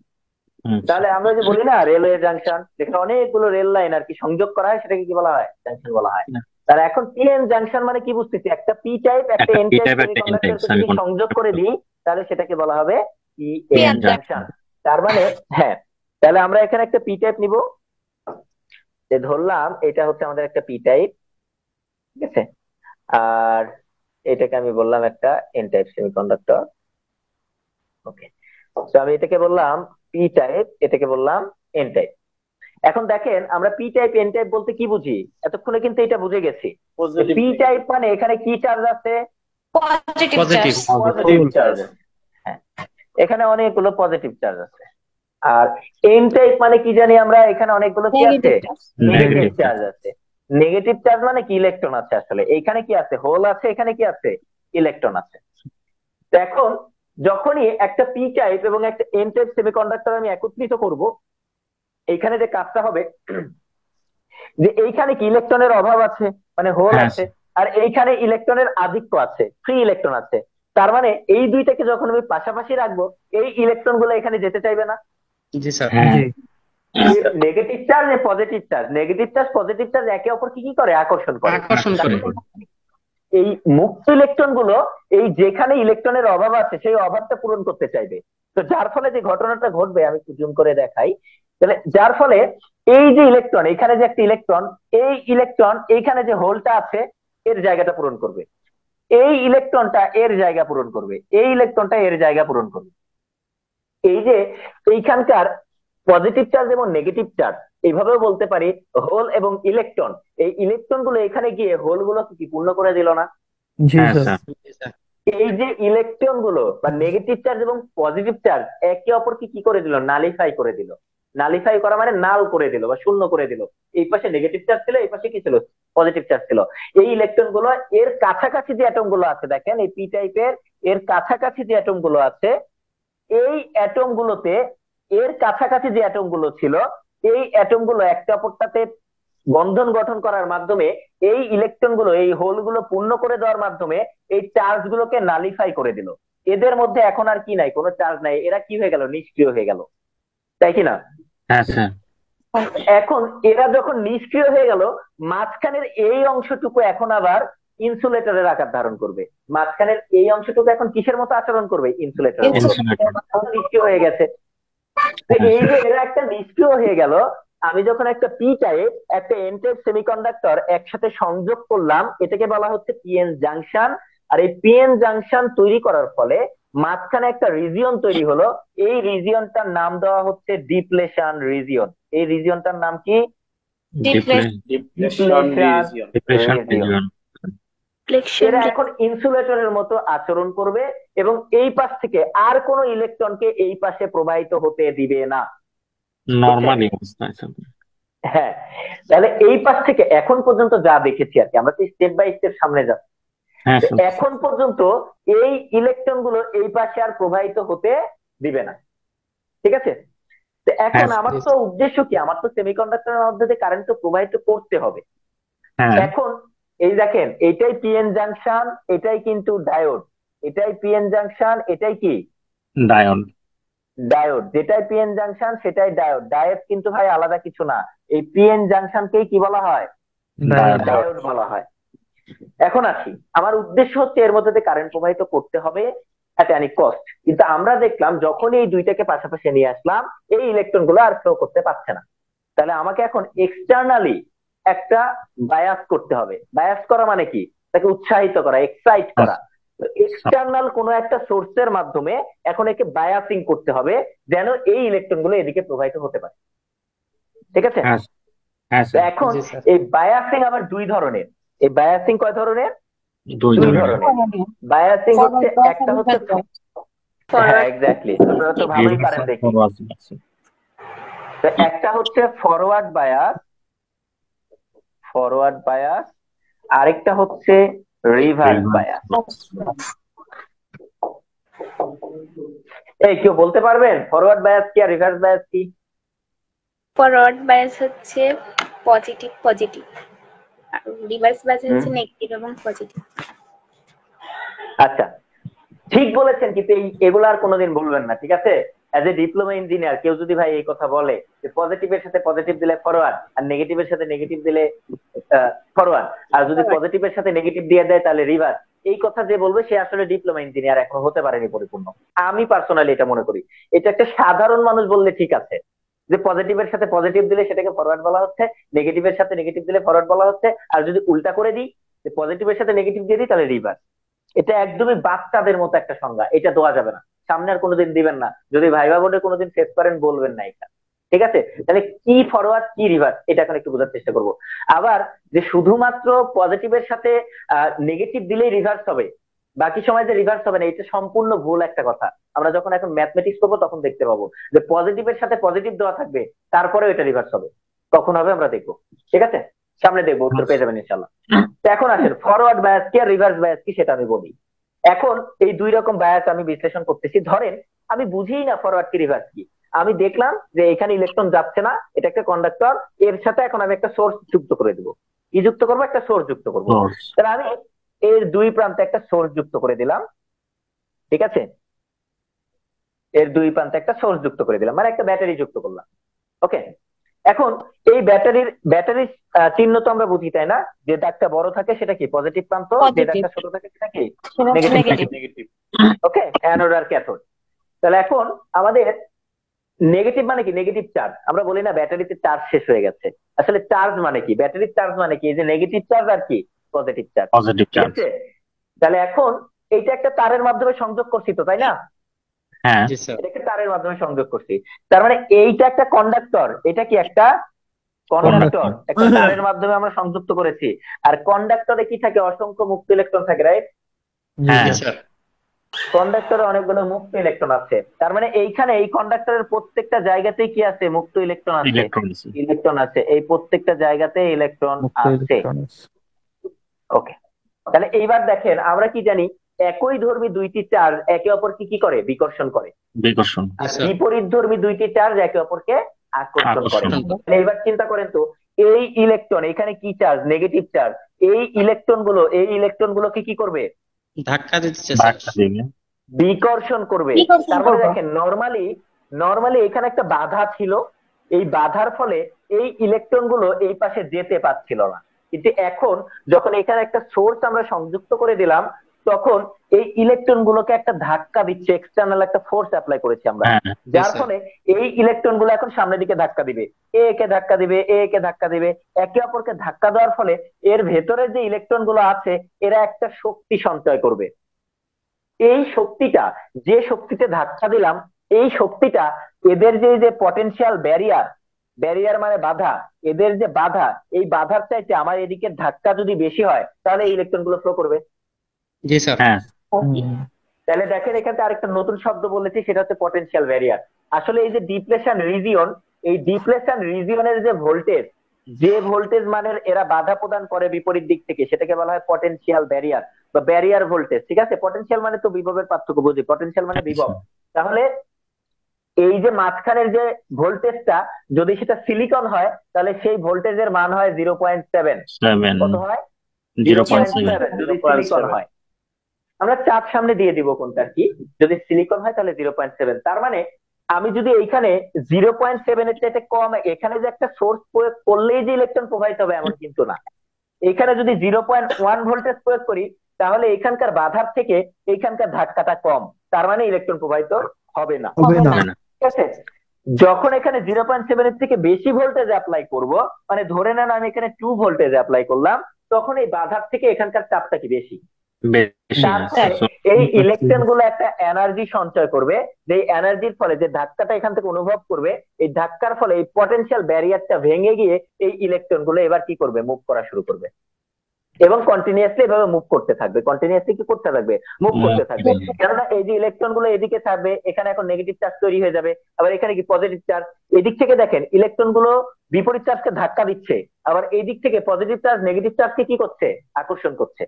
আচ্ছা। তাহলে আমরা যে বলি না রেলওয়ে জাংশন, যেখানে অনেকগুলো রেল লাইন আর কি সংযোগ করা হয়, সেটাকে কি বলা হয়? জাংশন বলা হয়। তাহলে এখন পিএন জাংশন মানে কি বুঝতেছি? একটা পি টাইপ একটা একটা এন পি টাইপ টাইপ একটা এন টাইপ সেমিকন্ডাক্টরকে যদি সংযোগ করে সেমিকন্ডাক্টর। দিই, তাহলে সেটাকে বলা হবে পিএন পিএন জাংশন। তার মানে হ্যাঁ, তাহলে আমরা এখানে একটা পি টাইপ নিব, যে ধরলাম এটা হচ্ছে আমাদের একটা পি টাইপ, ঠিক আছে? আর এটাকে আমি বললাম একটা এন টাইপ সেমিকন্ডাক্টর। ওকে, তো আমি এটাকে বললাম পি টাইপ, এটাকে বললাম এন টাইপ। এখন দেখেন আমরা পি টাইপ এন টাইপ বলতে কি বুঝি? এতক্ষণে কিন্তু এটা বুঝে গেছি। পি টাইপ মানে এখানে কি চার্জ আছে? Positive positive. Charge. Positive charge. হ্যাঁ, এখানে অনেকগুলো পজিটিভ চার্জ আছে। আর এন টাইপ মানে কি জানি আমরা? এখানে অনেকগুলো কি আছে? Negative charge. Negative negative charge আছে। নেগেটিভ চার্জ মানে কি? ইলেকট্রন আছে আসলে। এইখানে কি আছে? হোল আছে, এখানে কি আছে? ইলেকট্রন আছে। তো এখন যখনই একটা পি টাইপ এবং একটা এন টাইপ সেমিকন্ডাক্টর আমি একত্রিত করব, এইখানে যে কাজটা হবে, যে এইখানে কি ইলেকট্রনের অভাব আছে, মানে হোল হ্যাঁ আছে, আর এইখানে ইলেকট্রনের আধিক্য আছে, ফ্রি ইলেকট্রন আছে। তার মানে এই দুইটাকে যখন আমি পাশাপাশি রাখবো, এই ইলেকট্রন গুলো এখানে যেতে চাইবে না। জি স্যার। হ্যাঁ জি negative charge positive charge, negative charge positive charge একে অপরকে কি করে? আকর্ষণ করে। আকর্ষণ করে। এই মুক্ত ইলেকট্রন গুলো এই যেখানে ইলেকট্রনের অভাব আছে সেই অভাবটা পূরণ করতে চাইবে। তো যার ফলে যে ঘটনাটা ঘটবে, আমি একটু জুম করে দেখাই। তাহলে যার ফলে এই যে ইলেকট্রন, এখানে যে একটা ইলেকট্রন, এই ইলেকট্রন এইখানে যে হোলটা আছে এর জায়গাটা পূরণ করবে, এই ইলেকট্রনটা এর জায়গা পূরণ করবে, এই ইলেকট্রনটা এর জায়গা পূরণ করবে। এই যে এইখানকার পজিটিভ চার্জ এবং নেগেটিভ চার্জ, এইভাবেও বলতে পারি হোল এবং ইলেকট্রন, এই ইলেকট্রন গুলো এখানে গিয়ে হোল গুলো কি পূর্ণ করে দিল না? জি হ্যাঁ স্যার। স্যার। জি স্যার। এই যে ইলেকট্রন গুলো বা নেগেটিভ চার্জ এবং পজিটিভ চার্জ একে অপরকে কি করে দিল? নালিফাই করে দিল। নালিফাই করা মানে নাল করে দিল বা শূন্য করে দিল। এই পাশে নেগেটিভ চার্জ ছিল, এই পাশে কি ছিল? পজিটিভ চার্জ ছিল। এই ইলেকট্রন গুলো এর কাছাকাছি যে অ্যাটম গুলো আছে, দেখেন এই পি টাইপের, এর কাছাকাছি যে অ্যাটম গুলো আছে, এই অ্যাটম গুলোতে, এর কাছাকাছি যে অ্যাটম গুলো ছিল, এই অ্যাটম গুলো একটা অপরটাতে বন্ধন গঠন করার মাধ্যমে এই ইলেকট্রন গুলো, এই হোল গুলো পূর্ণ করে দেওয়ার মাধ্যমে এই চার্জ গুলোকে নালিফাই করে দিল। এদের মধ্যে এখন আর কি নাই? কোনো চার্জ নাই, এরা কি হয়ে গেল? নিষ্ক্রিয় হয়ে গেল, তাই কি না? হ্যাঁ স্যার। এখন এরা যখন নিষ্ক্রিয় হয়ে গেল, মাঝখানের এই অংশটুকু এখন আবার ইনসুলেটরের আকার ধারণ করবে। মাঝখানের এই অংশটুকু এখন কিসের মতো আচরণ করবে? ইনসুলেটরের মতো। ইনসুলেটর। নিষ্ক্রিয় হয়ে গেছে। তো এই যে এরা একটা নিষ্ক্রিয় হয়ে গেল, আমি যখন একটা পি টাইপ একটা এন টাইপ সেমিকন্ডাক্টর একসাথে সংযোগ করলাম, এটাকে বলা হচ্ছে পিএন জাংশন। আর এই পিএন জাংশন তৈরি করার ফলে মাঝখানে একটা রিজিয়ন তৈরি হলো। এই রিজিয়নটার নাম দেওয়া হচ্ছে ডিপ্লেশন রিজিয়ন। এই রিজিয়নটার নাম কি? Depletion depression region. এরা এখন ইনসুলেটরের মতো আচরণ করবে এবং এই পাশ থেকে আর কোনো ইলেকট্রনকে এই পাশে প্রবাহিত হতে দিবে না। নরমালি অবস্থায় স্যার। হ্যাঁ, তাহলে এই পাশ থেকে এখন পর্যন্ত যা দেখেছি আর কি, আমরা তো স্টেপ বাই স্টেপ সামনে যাচ্ছি। হ্যাঁ স্যার। এখন পর্যন্ত এই ইলেকট্রন গুলো এই পাশে আর প্রবাহিত হতে দিবে না, ঠিক আছে? তো এখন হ্যাঁ, আমার তো উদ্দেশ্য কি? আমার তো সেমিকন্ডাক্টরের মধ্যে দিয়ে কারেন্ট তো প্রবাহিত করতে হবে। হ্যাঁ এখন এই দেখেন, এটাই পিএন জাংশন, এটাই কিন্তু ডায়োড। এটাই পিএন জাংশন, এটাই কি? ডায়ন। ডায়োড। যেটাই পিএন জাংশন সেটাই ডায়োড। ডায়োড কিন্তু ভাই আলাদা কিছু না, এই পিএন জাংশনকেই কি বলা হয়? ডায়োড। ডায়োড বলা হয়। এখন আসি, আমার উদ্দেশ্য হচ্ছে এর মধ্যে দিয়ে কারেন্ট প্রবাহিত করতে হবে এট এনি কস্ট। কিন্তু আমরা দেখলাম যখন এই দুইটাকে পাশাপাশি নিয়ে আসলাম, এই ইলেকট্রন গুলো আর ফ্লো করতে পারছে না। তাহলে আমাকে এখন এক্সটার্নালি একটা বায়াস করতে হবে। বায়াস করা মানে কি? তাকে উৎসাহিত করা, এক্সাইট করা। এক্সটার্নাল কোনো একটা সোর্সের মাধ্যমে এখন একে বায়াসিং করতে হবে, যেন এই ইলেকট্রন গুলো এদিকে প্রবাহিত হতে পারে, ঠিক আছে? হ্যাঁ হ্যাঁ তো স্যার। এখন জি স্যার। এই বায়াসিং আবার দুই ধরনের। এই বায়াসিং কয় ধরনের? দুই দুই ধরনের। ধরনের। বায়াসিং হচ্ছে, একটা হচ্ছে, হ্যাঁ এক্স্যাক্টলি, আপনারা তো ভালোই পারেন দেখি। তো একটা হচ্ছে ফরওয়ার্ড বায়াস, ফরওয়ার্ড বায়াস, আরেকটা হচ্ছে রিভার্স বায়াস। এই কেউ বলতে পারবেন ফরওয়ার্ড বায়াস কি আর রিভার্স বায়াস কি? ফরওয়ার্ড বায়াস হচ্ছে পজিটিভ পজিটিভ, আর রিভার্স বায়াস হচ্ছে নেগেটিভ এবং পজিটিভ। আচ্ছা, ঠিক বলেছেন, কিন্তু এগুলো আর কোনোদিন বলবেন না, ঠিক আছে? অ্যাজ এ ডিপ্লোমা ইঞ্জিনিয়ার কেউ যদি ভাই এই কথা বলে যে পজিটিভের সাথে পজিটিভ দিলে ফরওয়ার্ড আর নেগেটিভের সাথে নেগেটিভ দিলে ফরওয়ার্ড, আর যদি পজিটিভের সাথে নেগেটিভ দিয়ে দেয় তাহলে রিভার্স, এই কথা যে বলবে সে আসলে ডিপ্লোমা ইঞ্জিনিয়ার এখনো হতে পারেনি পরিপূর্ণ। আমি পার্সোনালি এটা মনে করি, এটা একটা সাধারণ মানুষ বললে ঠিক আছে যে পজিটিভের সাথে পজিটিভ দিলে সেটাকে ফরওয়ার্ড বলা হচ্ছে, নেগেটিভের সাথে নেগেটিভ দিলে ফরওয়ার্ড বলা হচ্ছে, আর যদি উল্টা করে দিই যে পজিটিভের সাথে নেগেটিভ দিয়ে দিই তাহলে রিভার্স। এটা একদমই বাচ্চাদের মতো একটা সংজ্ঞা, এটা দেওয়া যাবে না, সামনে আর কোনোদিন দিবেন না। যদি ভাইবা বোর্ডে কোনোদিন ফেস করেন বলবেন না এটা, ঠিক আছে? তাহলে কি ফরওয়ার্ড কি রিভার্স এটা এখন একটু বোঝার চেষ্টা করব। আবার যে শুধুমাত্র পজিটিভের সাথে নেগেটিভ দিলেই রিভার্স হবে, বাকি সময় যে রিভার্স হবে না, এটা সম্পূর্ণ ভুল একটা কথা। আমরা যখন এখন ম্যাথমেটিক্স করবো তখন দেখতে পাবো যে পজিটিভের সাথে পজিটিভ দেওয়া থাকবে, তারপরেও এটা রিভার্স হবে। কখন হবে আমরা দেখবো, ঠিক আছে? সামনে দেখবো, উত্তর পেয়ে যাবেন ইনশাল্লাহ। তো এখন আসেন ফরওয়ার্ড বায়াস কি আর রিভার্স বায়াস কি সেটা আমি বলি। এখন এই দুই রকম বায়াস আমি বিশ্লেষণ করতেছি। ধরেন আমি বুঝিই না ফরওয়ার্ড কি রিভার্স কি, আমি দেখলাম যে এখানে ইলেকট্রন যাচ্ছে না, এটা একটা কন্ডাক্টর, এর সাথে এখন আমি একটা সোর্স যুক্ত করে দেবো। কি যুক্ত করবো? একটা সোর্স যুক্ত করবো। তাহলে আমি এর দুই প্রান্তে একটা সোর্স যুক্ত করে দিলাম, ঠিক আছে? এর দুই প্রান্তে একটা সোর্স যুক্ত করে দিলাম, মানে একটা ব্যাটারি যুক্ত করলাম। ওকে, এখন এই ব্যাটারির চিহ্ন তো আমরা বুঝি, তাই না? যে দাগটা বড় থাকে সেটা কি পজিটিভ প্রান্ত, যে দাগটা ছোট থাকে সেটা কি নেগেটিভ। ওকে, অ্যানোড আর ক্যাথোড। তাহলে এখন আমাদের নেগেটিভ মানে কি? Negative charge. আমরা বলি না ব্যাটারিতে চার্জ শেষ হয়ে গেছে, আসলে চার্জ মানে কি? ব্যাটারির চার্জ মানে কি? এই যে নেগেটিভ চার্জ আর কি পজিটিভ চার্জ। Positive charge. তাহলে এখন এইটা একটা তারের মাধ্যমে সংযোগ করছি তো, তাই না? হ্যাঁ জি স্যার এটাকে তারের মাধ্যমে সংযোগ করছি। তার মানে এইটা একটা কন্ডাক্টর, এটা কি একটা কন্ডাক্টর, কন্ডাক্টর একটা তারের মাধ্যমে আমরা সংযুক্ত করেছি। আর কন্ডাক্টরে কি থাকে? অসংখ্য মুক্ত ইলেকট্রন থাকে, রাইট? জি হ্যাঁ জি স্যার কন্ডাক্টরে অনেকগুলো মুক্ত ইলেকট্রন আছে। তার মানে এইখানে এই কন্ডাক্টরের প্রত্যেকটা জায়গাতেই কি আছে? মুক্ত ইলেকট্রন আছে, ইলেকট্রনিক্স ইলেকট্রন আছে, এই প্রত্যেকটা জায়গাতে ইলেকট্রন মুক্ত আছে। ইলেকট্রনিক্স। ওকে, তাহলে এইবার দেখেন আমরা কি জানি? একই ধর্মী দুইটি চার্জ একে অপরকে কি করে? বিকর্ষণ করে। বিকর্ষণ জি আর স্যার বিপরীত ধর্মী দুইটি চার্জ একে অপরকে আকর্ষণ করে। আকর্ষণ তাহলে এবার চিন্তা করেন তো, এই ইলেকট্রন, এখানে কি চার্জ? Negative charge. এই ইলেকট্রন গুলোকে কি করবে? ধাক্কা দিচ্ছে স্যার ধাক্কা দিবে বিকর্ষণ করবে। বিকর্ষণ তার মানে করবো। দেখেন, নরমালি এখানে একটা বাধা ছিল, এই বাধার ফলে এই ইলেকট্রন গুলো এই পাশে যেতে পারছিল না। কিন্তু এখন যখন এখানে একটা সোর্স আমরা সংযুক্ত করে দিলাম, তখন এই ইলেকট্রন গুলোকে একটা ধাক্কা দিচ্ছে, এক্সটার্নাল একটা ফোর্স অ্যাপ্লাই করেছি আমরা, হ্যাঁ যার স্যার ফলে এই ইলেকট্রন গুলো এখন সামনের দিকে ধাক্কা দিবে, এ কে ধাক্কা দিবে, এ কে ধাক্কা দিবে। একে অপরকে ধাক্কা দেওয়ার ফলে এর ভেতরে যে ইলেকট্রন গুলো আছে এরা একটা শক্তি সঞ্চয় করবে। এই শক্তিটা, যে শক্তিতে ধাক্কা দিলাম, এই শক্তিটা এদের যে পটেনশিয়াল ব্যারিয়ার মানে বাধা, এদের যে বাধা, এই বাধার চাইতে আমার এদিকে ধাক্কা যদি বেশি হয় তাহলে এই ইলেকট্রন গুলো ফ্লো করবে। জি স্যার হ্যাঁ তাহলে দেখেন এখানে আরেকটা নতুন শব্দ বলেছি, সেটা হচ্ছে পটেনশিয়াল ব্যারিয়ার। আসলে এই যে ডিপ্লেশন রিজিয়ন, এই ডিপ্লেশন রিজিয়নের যে ভোল্টেজ মানের এরা বাধা প্রদান করে বিপরীত দিক থেকে, সেটাকে বলা হয় পটেনশিয়াল ব্যারিয়ার বা ব্যারিয়ার ভোল্টেজ। ঠিক আছে, পটেনশিয়াল মানে তো বিভবের পার্থক্য বুঝি, পটেনশিয়াল মানে বিভব। তাহলে এই যে মাঝখানের যে ভোল্টেজটা, যদি সেটা সিলিকন হয় তাহলে সেই ভোল্টেজের মান হয় 0.7। 7 কত হয়? 0.7 0.7 যদি সিলিকন হয়। আমরা চাপ সামনে দিয়ে দিব কোনটা কি, যদি সিলিকন হয় তাহলে 0.7। তার মানে আমি যদি এইখানে 0.7 এর চাইতে কম, এখানে যে একটা সোর্স প্রয়োগ করলেই যে ইলেকট্রন প্রবাহিত হবে এমন কিন্তু না। এখানে যদি 0.1 ভোল্টেজ প্রয়োগ করি তাহলে এখানকার বাধার থেকে এইখানকার ধাক্কাটা কম, তার মানে ইলেকট্রন প্রবাহিত হবে না। হবে না। হবে না ঠিক আছে, যখন এখানে 0.7 এর থেকে বেশি ভোল্টেজ অ্যাপ্লাই করব, মানে ধরে নেন আমি এখানে 2 ভোল্টেজ অ্যাপ্লাই করলাম, তখন এই বাধার থেকে এখানকার চাপটা কি বেশি। বেশি তার ফলে এই ইলেকট্রন গুলো একটা এনার্জি সঞ্চয় করবে, যে এনার্জির ফলে যে ধাক্কাটা এখান থেকে অনুভব করবে, এই ধাক্কার ফলে এই পটেনশিয়াল ব্যারিয়ারটা ভেঙে গিয়ে এই ইলেকট্রন গুলো এবার কি করবে? মুভ করা শুরু করবে এবং কন্টিনিউয়াসলি এভাবে মুভ করতে থাকবে, কন্টিনিউয়াসলি কি করতে থাকবে? মুভ করতে থাকবে। কেননা এই যে ইলেকট্রন গুলো এদিকে থাকবে, এখানে এখন নেগেটিভ চার্জ তৈরি হয়ে যাবে, আবার এখানে কি পজিটিভ চার্জ। এদিক থেকে দেখেন ইলেকট্রন গুলো বিপরীত চার্জকে ধাক্কা দিচ্ছে, আবার এই দিক থেকে পজিটিভ চার্জ নেগেটিভ চার্জকে কি করছে? আকর্ষণ করছে।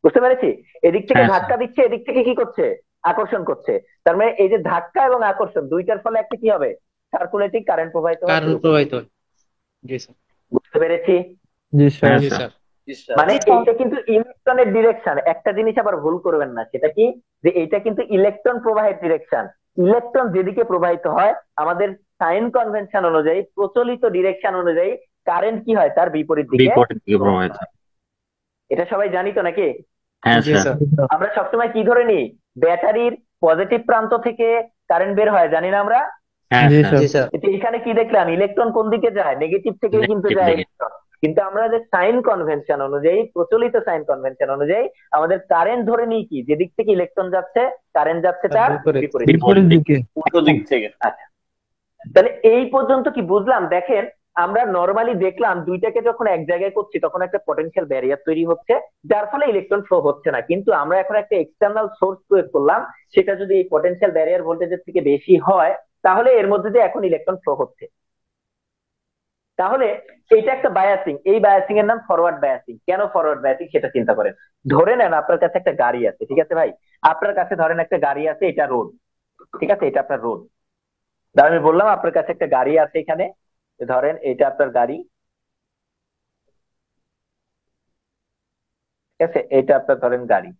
বুঝতে পেরেছি? এদিক থেকে হ্যাঁ, ধাক্কা দিচ্ছে, এদিক থেকে কি করছে? আকর্ষণ করছে। তার মানে এই যে ধাক্কা এবং আকর্ষণ দুইটার ফলে একটা কি হবে? সার্কুলেটিং কারেন্ট প্রবাহিত হওয়া কারেন্ট শুরু করবে। প্রবাহিত হয়। জি স্যার বুঝতে পেরেছি? জি স্যার। হ্যাঁ জি স্যার স্যার মানে এইটা কিন্তু ইলেকট্রনের ডিরেকশন। একটা জিনিস আবার ভুল করবেন না, সেটা কি? যে এইটা কিন্তু ইলেকট্রন প্রবাহের ডিরেকশন। ইলেকট্রন যেদিকে প্রবাহিত হয়, আমাদের সাইন কনভেনশন অনুযায়ী, প্রচলিত ডিরেকশন অনুযায়ী কারেন্ট কি হয়? তার বিপরীত দিকে বিপরীত দিকে প্রবাহিত হয়। এটা সবাই জানি তো নাকি? হ্যাঁ জি স্যার স্যার আমরা সবসময় কি ধরে নিই? ব্যাটারির পজিটিভ প্রান্ত থেকে কারেন্ট বের হয়, জানি না আমরা? হ্যাঁ জি স্যার জি স্যার কিন্তু এখানে কি দেখলাম? ইলেকট্রন কোন দিকে যায়? নেগেটিভ থেকে কিন্তু Negative যায় দিকে। ইলেকট্রন। কিন্তু আমরা যে সাইন কনভেনশন অনুযায়ী, প্রচলিত সাইন কনভেনশন অনুযায়ী আমাদের কারেন্ট ধরে নিই কি, যেদিক থেকে ইলেকট্রন যাচ্ছে কারেন্ট যাচ্ছে তার বিপরীত। বিপরীত দিকে। বিপরীত দিকে। উল্টো দিক থেকে। আচ্ছা, তাহলে এই পর্যন্ত কি বুঝলাম? দেখেন আমরা নরমালি দেখলাম দুইটাকে যখন এক জায়গায় করছি তখন একটা পটেনশিয়াল ব্যারিয়ার তৈরি হচ্ছে, যার ফলে ইলেকট্রন ফ্লো হচ্ছে না। কিন্তু আমরা এখন একটা এক্সটার্নাল সোর্স প্রয়োগ করলাম, সেটা যদি এই পটেনশিয়াল ব্যারিয়ার ভোল্টেজের থেকে বেশি হয় তাহলে এর মধ্যে দিয়ে এখন ইলেকট্রন ফ্লো হচ্ছে। তাহলে এটা একটা বায়াসিং, এই বায়াসিং এর নাম ফরওয়ার্ড বায়াসিং। কেন ফরওয়ার্ড বায়াসিং সেটা চিন্তা করেন। ধরে নেন আপনার কাছে একটা গাড়ি আছে, ঠিক আছে ভাই? আপনার কাছে ধরেন একটা গাড়ি আছে, এটা রোড, ঠিক আছে, এটা আপনার রোড। আমি বললাম আপনার কাছে একটা গাড়ি আছে, এখানে ধরেন এটা আপনার গাড়ি, ঠিক আছে, এটা আপনার ধরেন গাড়ি,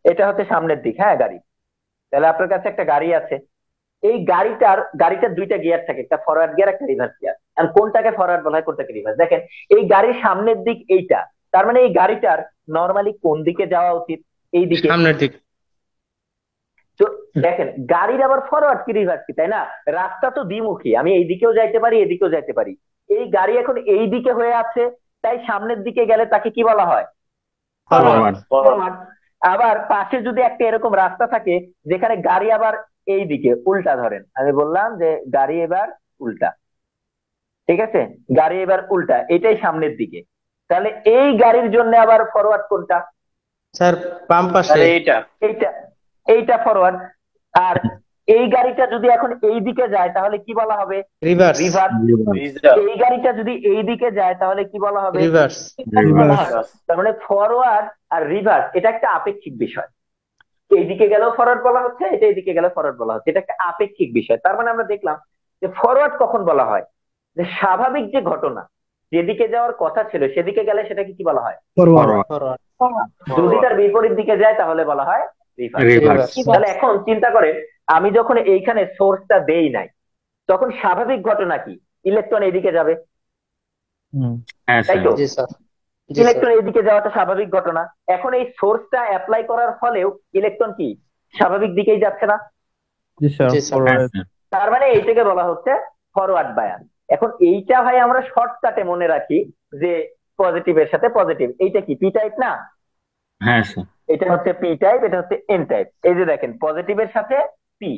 এটা হচ্ছে সামনের দিক, হ্যাঁ গাড়ি। তাহলে আপনার কাছে একটা গাড়ি আছে, এই গাড়িটার দুইটা গিয়ার থাকে, একটা ফরওয়ার্ড গিয়ার একটা রিভার্স গিয়ার। আর কোনটাকে ফরওয়ার্ড বলা হয়, কোনটাকে রিভার্স? দেখেন এই গাড়ির সামনের দিক এইটা, তার মানে এই গাড়িটার নর্মালি কোন দিকে যাওয়া উচিত? এই দিকে। সামনের দিক। তো দেখেন গাড়ির আবার ফরওয়ার্ড কি রিভার্স কি, তাই না? রাস্তা তো দ্বিমুখী, আমি এই দিকেও যাইতে পারি এদিকেও যাইতে পারি। এই গাড়ি এখন এই দিকে হয়ে আছে, তাই সামনের দিকে গেলে তাকে কি বলা হয়? ফরওয়ার্ড। ফরওয়ার্ড। আবার পাশে যদি একটা এরকম রাস্তা থাকে যেখানে গাড়ি আবার এই দিকে উল্টা, ধরেন আমি বললাম যে গাড়ি এবার উল্টা, ঠিক আছে, গাড়ি এবার উল্টা, এটাই সামনের দিকে, তাহলে এই গাড়ির জন্য আবার ফরওয়ার্ড কোনটা? স্যার বাম পাশে। তাহলে এইটা এইটা, এইটা ফরওয়ার্ড। আর এই গাড়িটা যদি এখন এই দিকে যায় তাহলে কি বলা হবে? রিভার্স। রিভার্স। রিজার্ভ এই গাড়িটা যদি এই দিকে যায় তাহলে কি বলা হবে? রিভার্স। তার মানে ফরওয়ার্ড আর রিভার্স এটা একটা আপেক্ষিক বিষয়। এইদিকে গেলেও ফরওয়ার্ড বলা হচ্ছে, এটা এইদিকে গেলেও ফরওয়ার্ড বলা হচ্ছে, এটা একটা আপেক্ষিক বিষয়। তার মানে আমরা দেখলাম যে ফরওয়ার্ড কখন বলা হয়? যে স্বাভাবিক যে ঘটনা, যেদিকে যাওয়ার কথা ছিল সেদিকে গেলে সেটাকে কি বলা হয়? ফরওয়ার্ড। ফরওয়ার্ড। যদি তার বিপরীত দিকে যায় তাহলে বলা হয় রিভার্স। রিভার্স। তাহলে এখন চিন্তা করেন, আমি যখন এইখানে সোর্সটা দেই নাই তখন স্বাভাবিক ঘটনা কি? ইলেকট্রন এইদিকে যাবে, হ্যাঁ তাই স্যার। তো? জি স্যার। জি স্যার। ইলেকট্রন এইদিকে যাওয়াটা স্বাভাবিক ঘটনা। এখন এই সোর্সটা অ্যাপ্লাই করার ফলেও ইলেকট্রন কি স্বাভাবিক দিকেই যাচ্ছে না? জি স্যার, জি স্যার। হ্যাঁ ফরওয়ার্ড। স্যার। তার মানে এইটাকে বলা হচ্ছে ফরওয়ার্ড বায়াস। এখন এইটা ভাই আমরা শর্টকাটে মনে রাখি যে পজিটিভের সাথে পজিটিভ, এইটা কি পি টাইপ না? হ্যাঁ স্যার। এটা হচ্ছে পি টাইপ, এটা হচ্ছে এন টাইপ। এই যে দেখেন, পজিটিভের সাথে পি,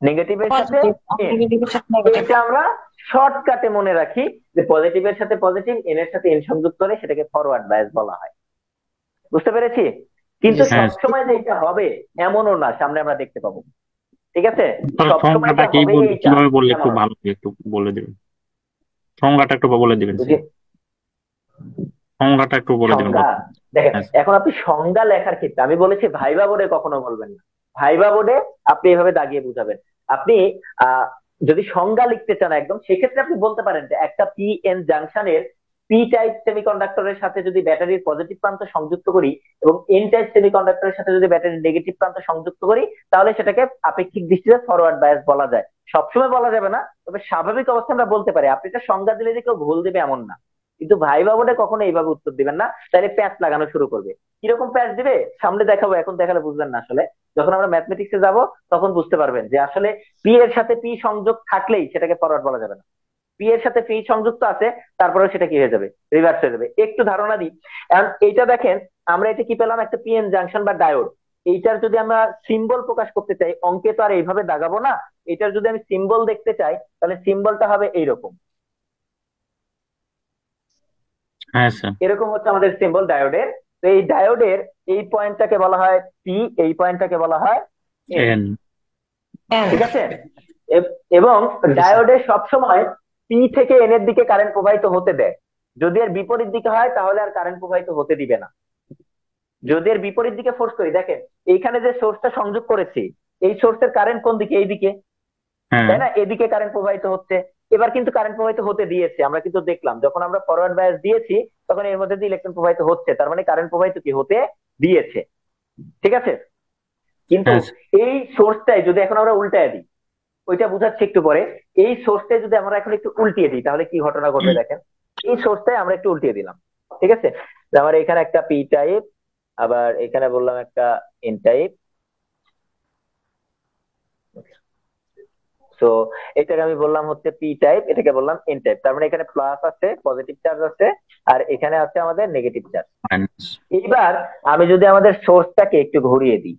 নেগেটিভের সাথে এন। এটা আমরা শর্টকাটে মনে রাখি যে পজিটিভের সাথে পজিটিভ, এন এর সাথে এন সংযুক্ত হলে সেটাকে ফরওয়ার্ড বায়াস বলা হয়। বুঝতে পেরেছি? কিন্তু হ্যাঁ। সবসময় যে এটা হবে এমনও না, সামনে আমরা দেখতে পাবো। ঠিক আছে, তাহলে সবসময় সংজ্ঞাটা যে হবে এইটা কিভাবে বললে একটু এমন না। ভালো হয়, একটু বলে দিবেন। সংজ্ঞাটা একটু বলে দিবেন বুঝি? স্যার। সংজ্ঞাটা একটু বলে দিবেন। সংজ্ঞা দেখেন, হ্যাঁ। এখন আপনি সংজ্ঞা লেখার ক্ষেত্রে আমি বলেছি ভাইবা বোর্ডে কখনো বলবেন না। ভাইবা বোর্ডে আপনি এভাবে দাগিয়ে বুঝাবেন। আপনি যদি সংজ্ঞা লিখতে চান একদম, সেক্ষেত্রে আপনি বলতে পারেন যে একটা পি এন জাংশনের পি টাইপ সেমিকন্ডাক্টরের সাথে যদি ব্যাটারির পজিটিভ প্রান্ত সংযুক্ত করি এবং এন টাইপ সেমিকন্ডাক্টরের সাথে যদি ব্যাটারির নেগেটিভ প্রান্ত সংযুক্ত করি তাহলে সেটাকে আপেক্ষিক দৃষ্টিতে ফরওয়ার্ড বায়াস বলা যায়। সবসময় বলা যাবে না, তবে স্বাভাবিক অবস্থা আমরা বলতে পারি। আপনি এটা সংজ্ঞা দিলে যে কেউ ভুল দেবে এমন না, কিন্তু ভাইবা বোর্ডে কখনো এইভাবে উত্তর দিবেন না, তাহলে প্যাচ লাগানো শুরু করবে। কিরকম প্যাচ দিবে সামনে দেখাবো, এখন দেখালে বুঝবেন না। আসলে যখন আমরা ম্যাথমেটিক্সে যাব তখন বুঝতে পারবেন যে আসলে পি এর সাথে পি সংযোগ থাকলেই সেটাকে ফরওয়ার্ড বলা যাবে না। পি এর সাথে পি সংযুক্ত আছে, তারপরে সেটা কি হয়ে যাবে? রিভার্স হয়ে যাবে। একটু ধারণা দিই। এখন এইটা দেখেন, আমরা এটা কি পেলাম? একটা পিএন জাংশন বা ডায়োড। এইটার যদি আমরা সিম্বল প্রকাশ করতে চাই, অঙ্কে তো আর এইভাবে দাগাবো না, এটার যদি আমি সিম্বল দেখতে চাই তাহলে সিম্বলটা হবে এইরকম। হ্যাঁ স্যার। এরকম হচ্ছে আমাদের সিম্বল ডায়োডের। তো এই ডায়োডের এই পয়েন্টটাকে বলা হয় পি, এই পয়েন্টটাকে বলা হয় এন। এন। ঠিক আছে? এবং ডায়োডে সবসময় পি থেকে এন এর দিকে কারেন্ট প্রবাহিত হতে দেয়। যদি এর বিপরীত দিকে হয় তাহলে আর কারেন্ট প্রবাহিত হতে দিবে না। যদি এর বিপরীত দিকে ফোর্স করি, দেখেন এইখানে যে সোর্সটা সংযোগ করেছি, এই সোর্সের কারেন্ট কোন দিকে? এইদিকে, হ্যাঁ। তাই না? এদিকে কারেন্ট প্রবাহিত হচ্ছে। এবার কিন্তু কারেন্ট প্রবাহিত হতে দিয়েছে, আমরা কিন্তু দেখলাম যখন আমরা ফরওয়ার্ড বায়াস দিয়েছি তখন এর মধ্যে দিয়ে ইলেকট্রন প্রবাহিত হচ্ছে, তার মানে কারেন্ট প্রবাহিত কি হতে দিয়েছে। ঠিক আছে? কিন্তু এই সোর্সটাই যদি এখন আমরা উল্টায় দিই, ওইটা বুঝাচ্ছি একটু পরে, এই সোর্সটাই যদি আমরা এখন একটু উল্টিয়ে দিই তাহলে কি ঘটনা ঘটবে দেখেন। এই সোর্সটাই আমরা একটু উল্টিয়ে দিলাম, ঠিক আছে? আমার এখানে একটা পি টাইপ, আবার এখানে বললাম একটা এন টাইপ। তো এটাকে আমি বললাম হচ্ছে পি টাইপ, এটাকে বললাম এন টাইপ। তার মানে এখানে প্লাস আছে, পজিটিভ চার্জ আছে, আর এখানে আছে আমাদের নেগেটিভ চার্জ। এইবার আমি যদি আমাদের সোর্সটাকে একটু ঘুরিয়ে দিই,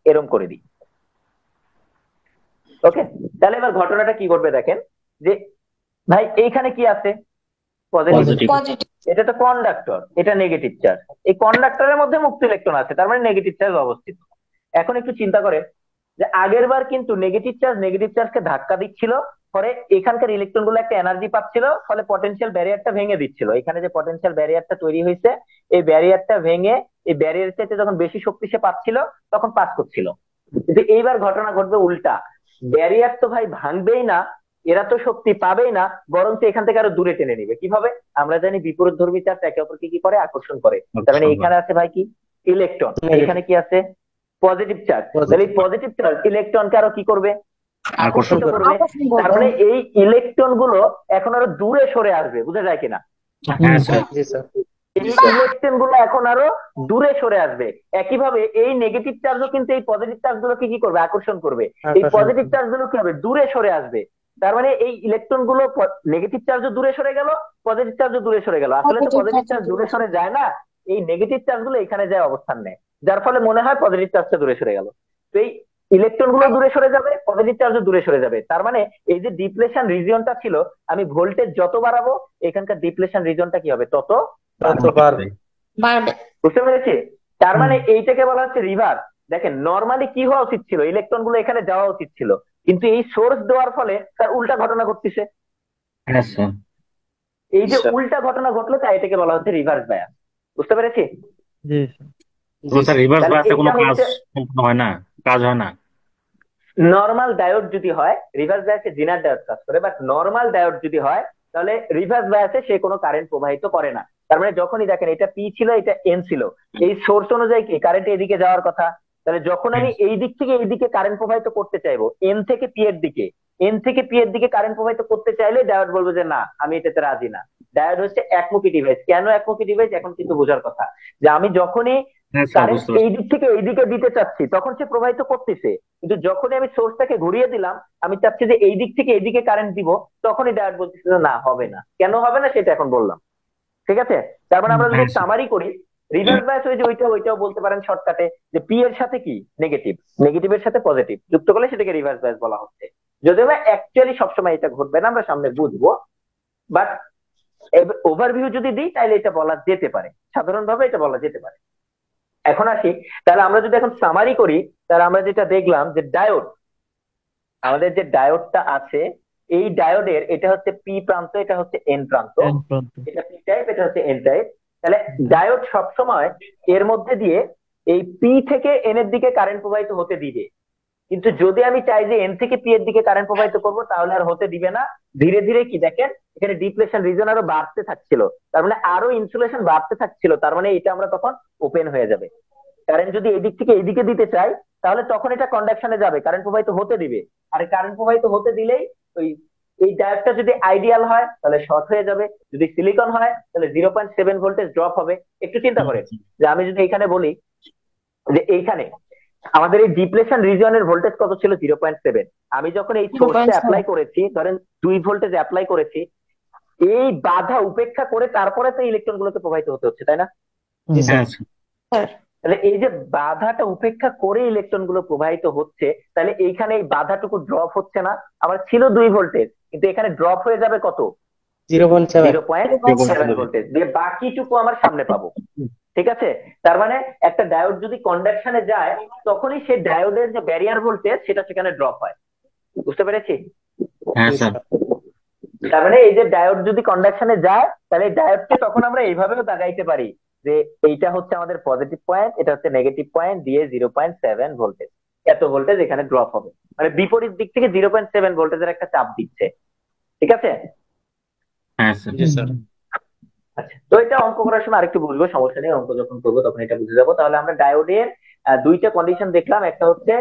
এরম করে দিই, ওকে, তাহলে এবার ঘটনাটা কি ঘটবে দেখেন। যে ভাই এইখানে কি আছে? পজিটিভ। এটা তো কন্ডাক্টর, এটা নেগেটিভ চার্জ। এই কন্ডাক্টরের মধ্যে মুক্ত ইলেকট্রন আছে, তার মানে নেগেটিভ চার্জ অবস্থিত। এখন একটু চিন্তা করেন যে আগের বার কিন্তু নেগেটিভ চার্জকে ধাক্কা দিচ্ছিল, ফলে এখানকার ইলেকট্রন গুলো একটা এনার্জি পাচ্ছিল, ফলে পটেনশিয়াল ব্যারিয়ারটা ভেঙে দিচ্ছিল। এখানে যে পটেনশিয়াল ব্যারিয়ারটা তৈরি হয়েছে, এই ব্যারিয়ারটা ভেঙে এই ব্যারিয়ার চাইতে যখন বেশি শক্তি সে পাচ্ছিল তখন পাস করছিল। কিন্তু এইবার ঘটনা ঘটবে উল্টা। ব্যারিয়ার তো ভাই ভাঙবেই না, এরা তো শক্তি পাবেই না, বরঞ্চ এখান থেকে আরো দূরে টেনে নিবে। কিভাবে? আমরা জানি বিপরীত ধর্মী চার্জ একে অপরকে কি করে? আকর্ষণ করে। তার মানে এখানে আছে ভাই কি? ইলেকট্রন। এখানে কি আছে? Positive charge. তাহলে এই পজিটিভ চার্জ ইলেকট্রনকে আরো কি করবে? আকর্ষিত করবে। তার মানে এই ইলেকট্রন গুলো এখন আরো দূরে সরে আসবে। বুঝা যায় কিনা? হ্যাঁ স্যার। জি স্যার। এই ইলেকট্রন গুলো এখন আরো দূরে সরে আসবে। একইভাবে এই নেগেটিভ চার্জও কিন্তু এই পজিটিভ চার্জ গুলোকে কি করবে? আকর্ষণ করবে। এই পজিটিভ চার্জ গুলো কি হবে? দূরে সরে আসবে। তার মানে এই ইলেকট্রন গুলো নেগেটিভ চার্জও দূরে সরে গেল, পজিটিভ চার্জও দূরে সরে গেল। আসলে তো পজিটিভ চার্জ দূরে সরে যায় না, এই নেগেটিভ চার্জ গুলো এখানে যায় অবস্থান নেয়। যার ফলে মনে হয় পজিটিভ চার্জটা দূরে সরে গেল। তো এই ইলেকট্রন গুলো দূরে সরে যাবে, পজিটিভ চার্জও দূরে সরে যাবে। তার মানে এই যে ডিপ্লেশন রিজিয়নটা ছিল, আমি ভোল্টেজ যত বাড়াবো এখানকার ডিপ্লেশন রিজিয়নটা কি হবে তত কতবার বাড়বে। বুঝতে পেরেছি? তার মানে হুম। এইটাকে বলা হচ্ছে রিভার্স। দেখেন নরমালি কি হওয়া উচিত ছিল, ইলেকট্রন গুলো এখানে যাওয়া উচিত ছিল, কিন্তু এই সোর্স দেওয়ার ফলে তার উল্টা ঘটনা ঘটতেছে। হ্যাঁ স্যার। এই যে উল্টা ঘটনা ঘটলো তাই এটাকে বলা হচ্ছে রিভার্স বায়াস। বুঝতে পেরেছি? জি স্যার। তো স্যার রিভার্স তাহলে বায়াসে কোনো এইটা কাজ হচ্ছে সম্পূর্ণ হয় না, কাজ হয় না। নর্মাল ডায়োড যদি হয়, রিভার্স বায়াসে জিনার ডায়োড কাজ করে, বাট নর্মাল ডায়োড যদি হয় তাহলে রিভার্স বায়াসে সে কোনো কারেন্ট প্রবাহিত করে না। তার মানে যখনই দেখেন এটা পি ছিল এটা এন ছিল, এই সোর্স অনুযায়ী কি কারেন্ট এদিকে যাওয়ার কথা, তাহলে যখন আমি এই দিক থেকে এই দিকে কারেন্ট প্রবাহিত করতে চাইবো এন থেকে পি এর দিকে, এন থেকে পি এর দিকে কারেন্ট প্রবাহিত করতে চাইলে ডায়োড বলবে যে না আমি এটাতে রাজি না। ডায়োড হচ্ছে একমুখী ডিভাইস। কেন একমুখী ডিভাইস এখন কিন্তু বোঝার কথা, যে আমি যখনই হ্যাঁ স্যার, কারেন্ট বুঝতে পারছি। এই দিক থেকে এই দিকে দিতে চাচ্ছি তখন সে প্রবাহিত করতেছে, কিন্তু যখনই আমি সোর্সটাকে ঘুরিয়ে দিলাম, আমি চাচ্ছি যে এই দিক থেকে এইদিকে কারেন্ট দিব, তখনই ডায়োড বলতেছে যে না হবে না। কেন হবে না সেটা এখন বললাম। ঠিক আছে? তার মানে আমরা যদি হ্যাঁ স্যার। সামারি করি, রিভার্স বায়াস ওই যে ওইটাও বলতে পারেন শর্টকাটে, যে পি এর সাথে কি নেগেটিভ, নেগেটিভের সাথে পজিটিভ যুক্ত করলে সেটাকে রিভার্স বায়াস বলা হচ্ছে। যদিও অ্যাকচুয়ালি সবসময় এটা ঘটবে না, আমরা সামনে বুঝবো, বাট ওভারভিউ যদি দিই তাহলে এটা বলা যেতে পারে, সাধারণভাবে এটা বলা যেতে পারে। এখন আসি, তাহলে আমরা যদি এখন সামারি করি, তাহলে আমরা যেটা দেখলাম যে ডায়োড, আমাদের যে ডায়োডটা আছে এই ডায়োডের এটা হচ্ছে পি প্রান্ত, এটা হচ্ছে এন প্রান্ত, এন প্রান্ত। এটা পি টাইপ, এটা হচ্ছে এন টাইপ। তাহলে ডায়োড সবসময় এর মধ্যে দিয়ে এই পি থেকে এন এর দিকে কারেন্ট প্রবাহিত হতে দিবে, কিন্তু যদি আমি চাই যে এন থেকে পি এর দিকে কারেন্ট প্রবাহিত করবো তাহলে আর হতে দিবে না। ধীরে ধীরে কি দেখেন এখানে ডিপ্লেশন রিজন আরো বাড়তে থাকছিল, তার মানে আরো ইনসুলেশন বাড়তে থাকছিল, তার মানে এটা আমরা তখন ওপেন হয়ে যাবে। কারেন্ট যদি এই দিক থেকে এইদিকে দিতে চাই তাহলে তখন এটা কন্ডাকশনে যাবে, কারেন্ট প্রবাহিত হতে দিবে। আর কারেন্ট প্রবাহিত হতে দিলেই ওই এই ডায়োডটা যদি আইডিয়াল হয় তাহলে শর্ট হয়ে যাবে, যদি সিলিকন হয় তাহলে 0.7 ভোল্টেজ ড্রপ হবে। একটু চিন্তা করেন যে আমি যদি এখানে বলি যে এইখানে আমাদের এই ডিপ্লেশন রিজিয়নের ভোল্টেজ কত ছিল, 0.7। আমি যখন এই সোর্সে অ্যাপ্লাই করেছি, ধরেন 2 ভোল্টেজ অ্যাপ্লাই করেছি, এই বাধা উপেক্ষা করে তারপরে তো ইলেকট্রন গুলোকে প্রবাহিত হতে হচ্ছে, তাই না? হ্যাঁ স্যার। তাহলে এই যে বাধাটা উপেক্ষা করে ইলেকট্রন গুলো প্রবাহিত হচ্ছে, তাহলে এইখানে এই বাধাটুকু ড্রপ হচ্ছে না। আমার ছিল 2 ভোল্টেজ, কিন্তু এখানে ড্রপ হয়ে যাবে কত, 0.7 0.7 ভোল্টেজ, দিয়ে বাকিটুকু আমার সামনে পাবো। ঠিক আছে? তার মানে একটা ডায়োড যদি কন্ডাকশনে যায় তখনই সেই ডায়োডের যে ব্যারিয়ার ভোল্টেজ সেটা সেখানে ড্রপ হয়। বুঝতে পেরেছি? হ্যাঁ স্যার। তার মানে এই যে ডায়োড যদি কন্ডাকশনে যায় তাহলে ডায়োডকে তখন আমরা এইভাবেও দাগাইতে পারি যে এইটা হচ্ছে আমাদের পজিটিভ পয়েন্ট, এটা হচ্ছে নেগেটিভ পয়েন্ট, দিয়ে 0.7 ভোল্টেজ, এত ভোল্টেজ এখানে ড্রপ হবে, মানে বিপরীত দিক থেকে 0.7 ভোল্টেজের একটা চাপ দিচ্ছে। ঠিক আছে? হ্যাঁ স্যার। জি স্যার। আচ্ছা, তো এটা অঙ্ক করার সময় আরেকটু বুঝবো, সমস্যা নেই, অঙ্ক যখন করবো তখন এটা বুঝে যাবো। তাহলে আমরা ডায়োডের দুইটা কন্ডিশন দেখলাম। একটা হচ্ছে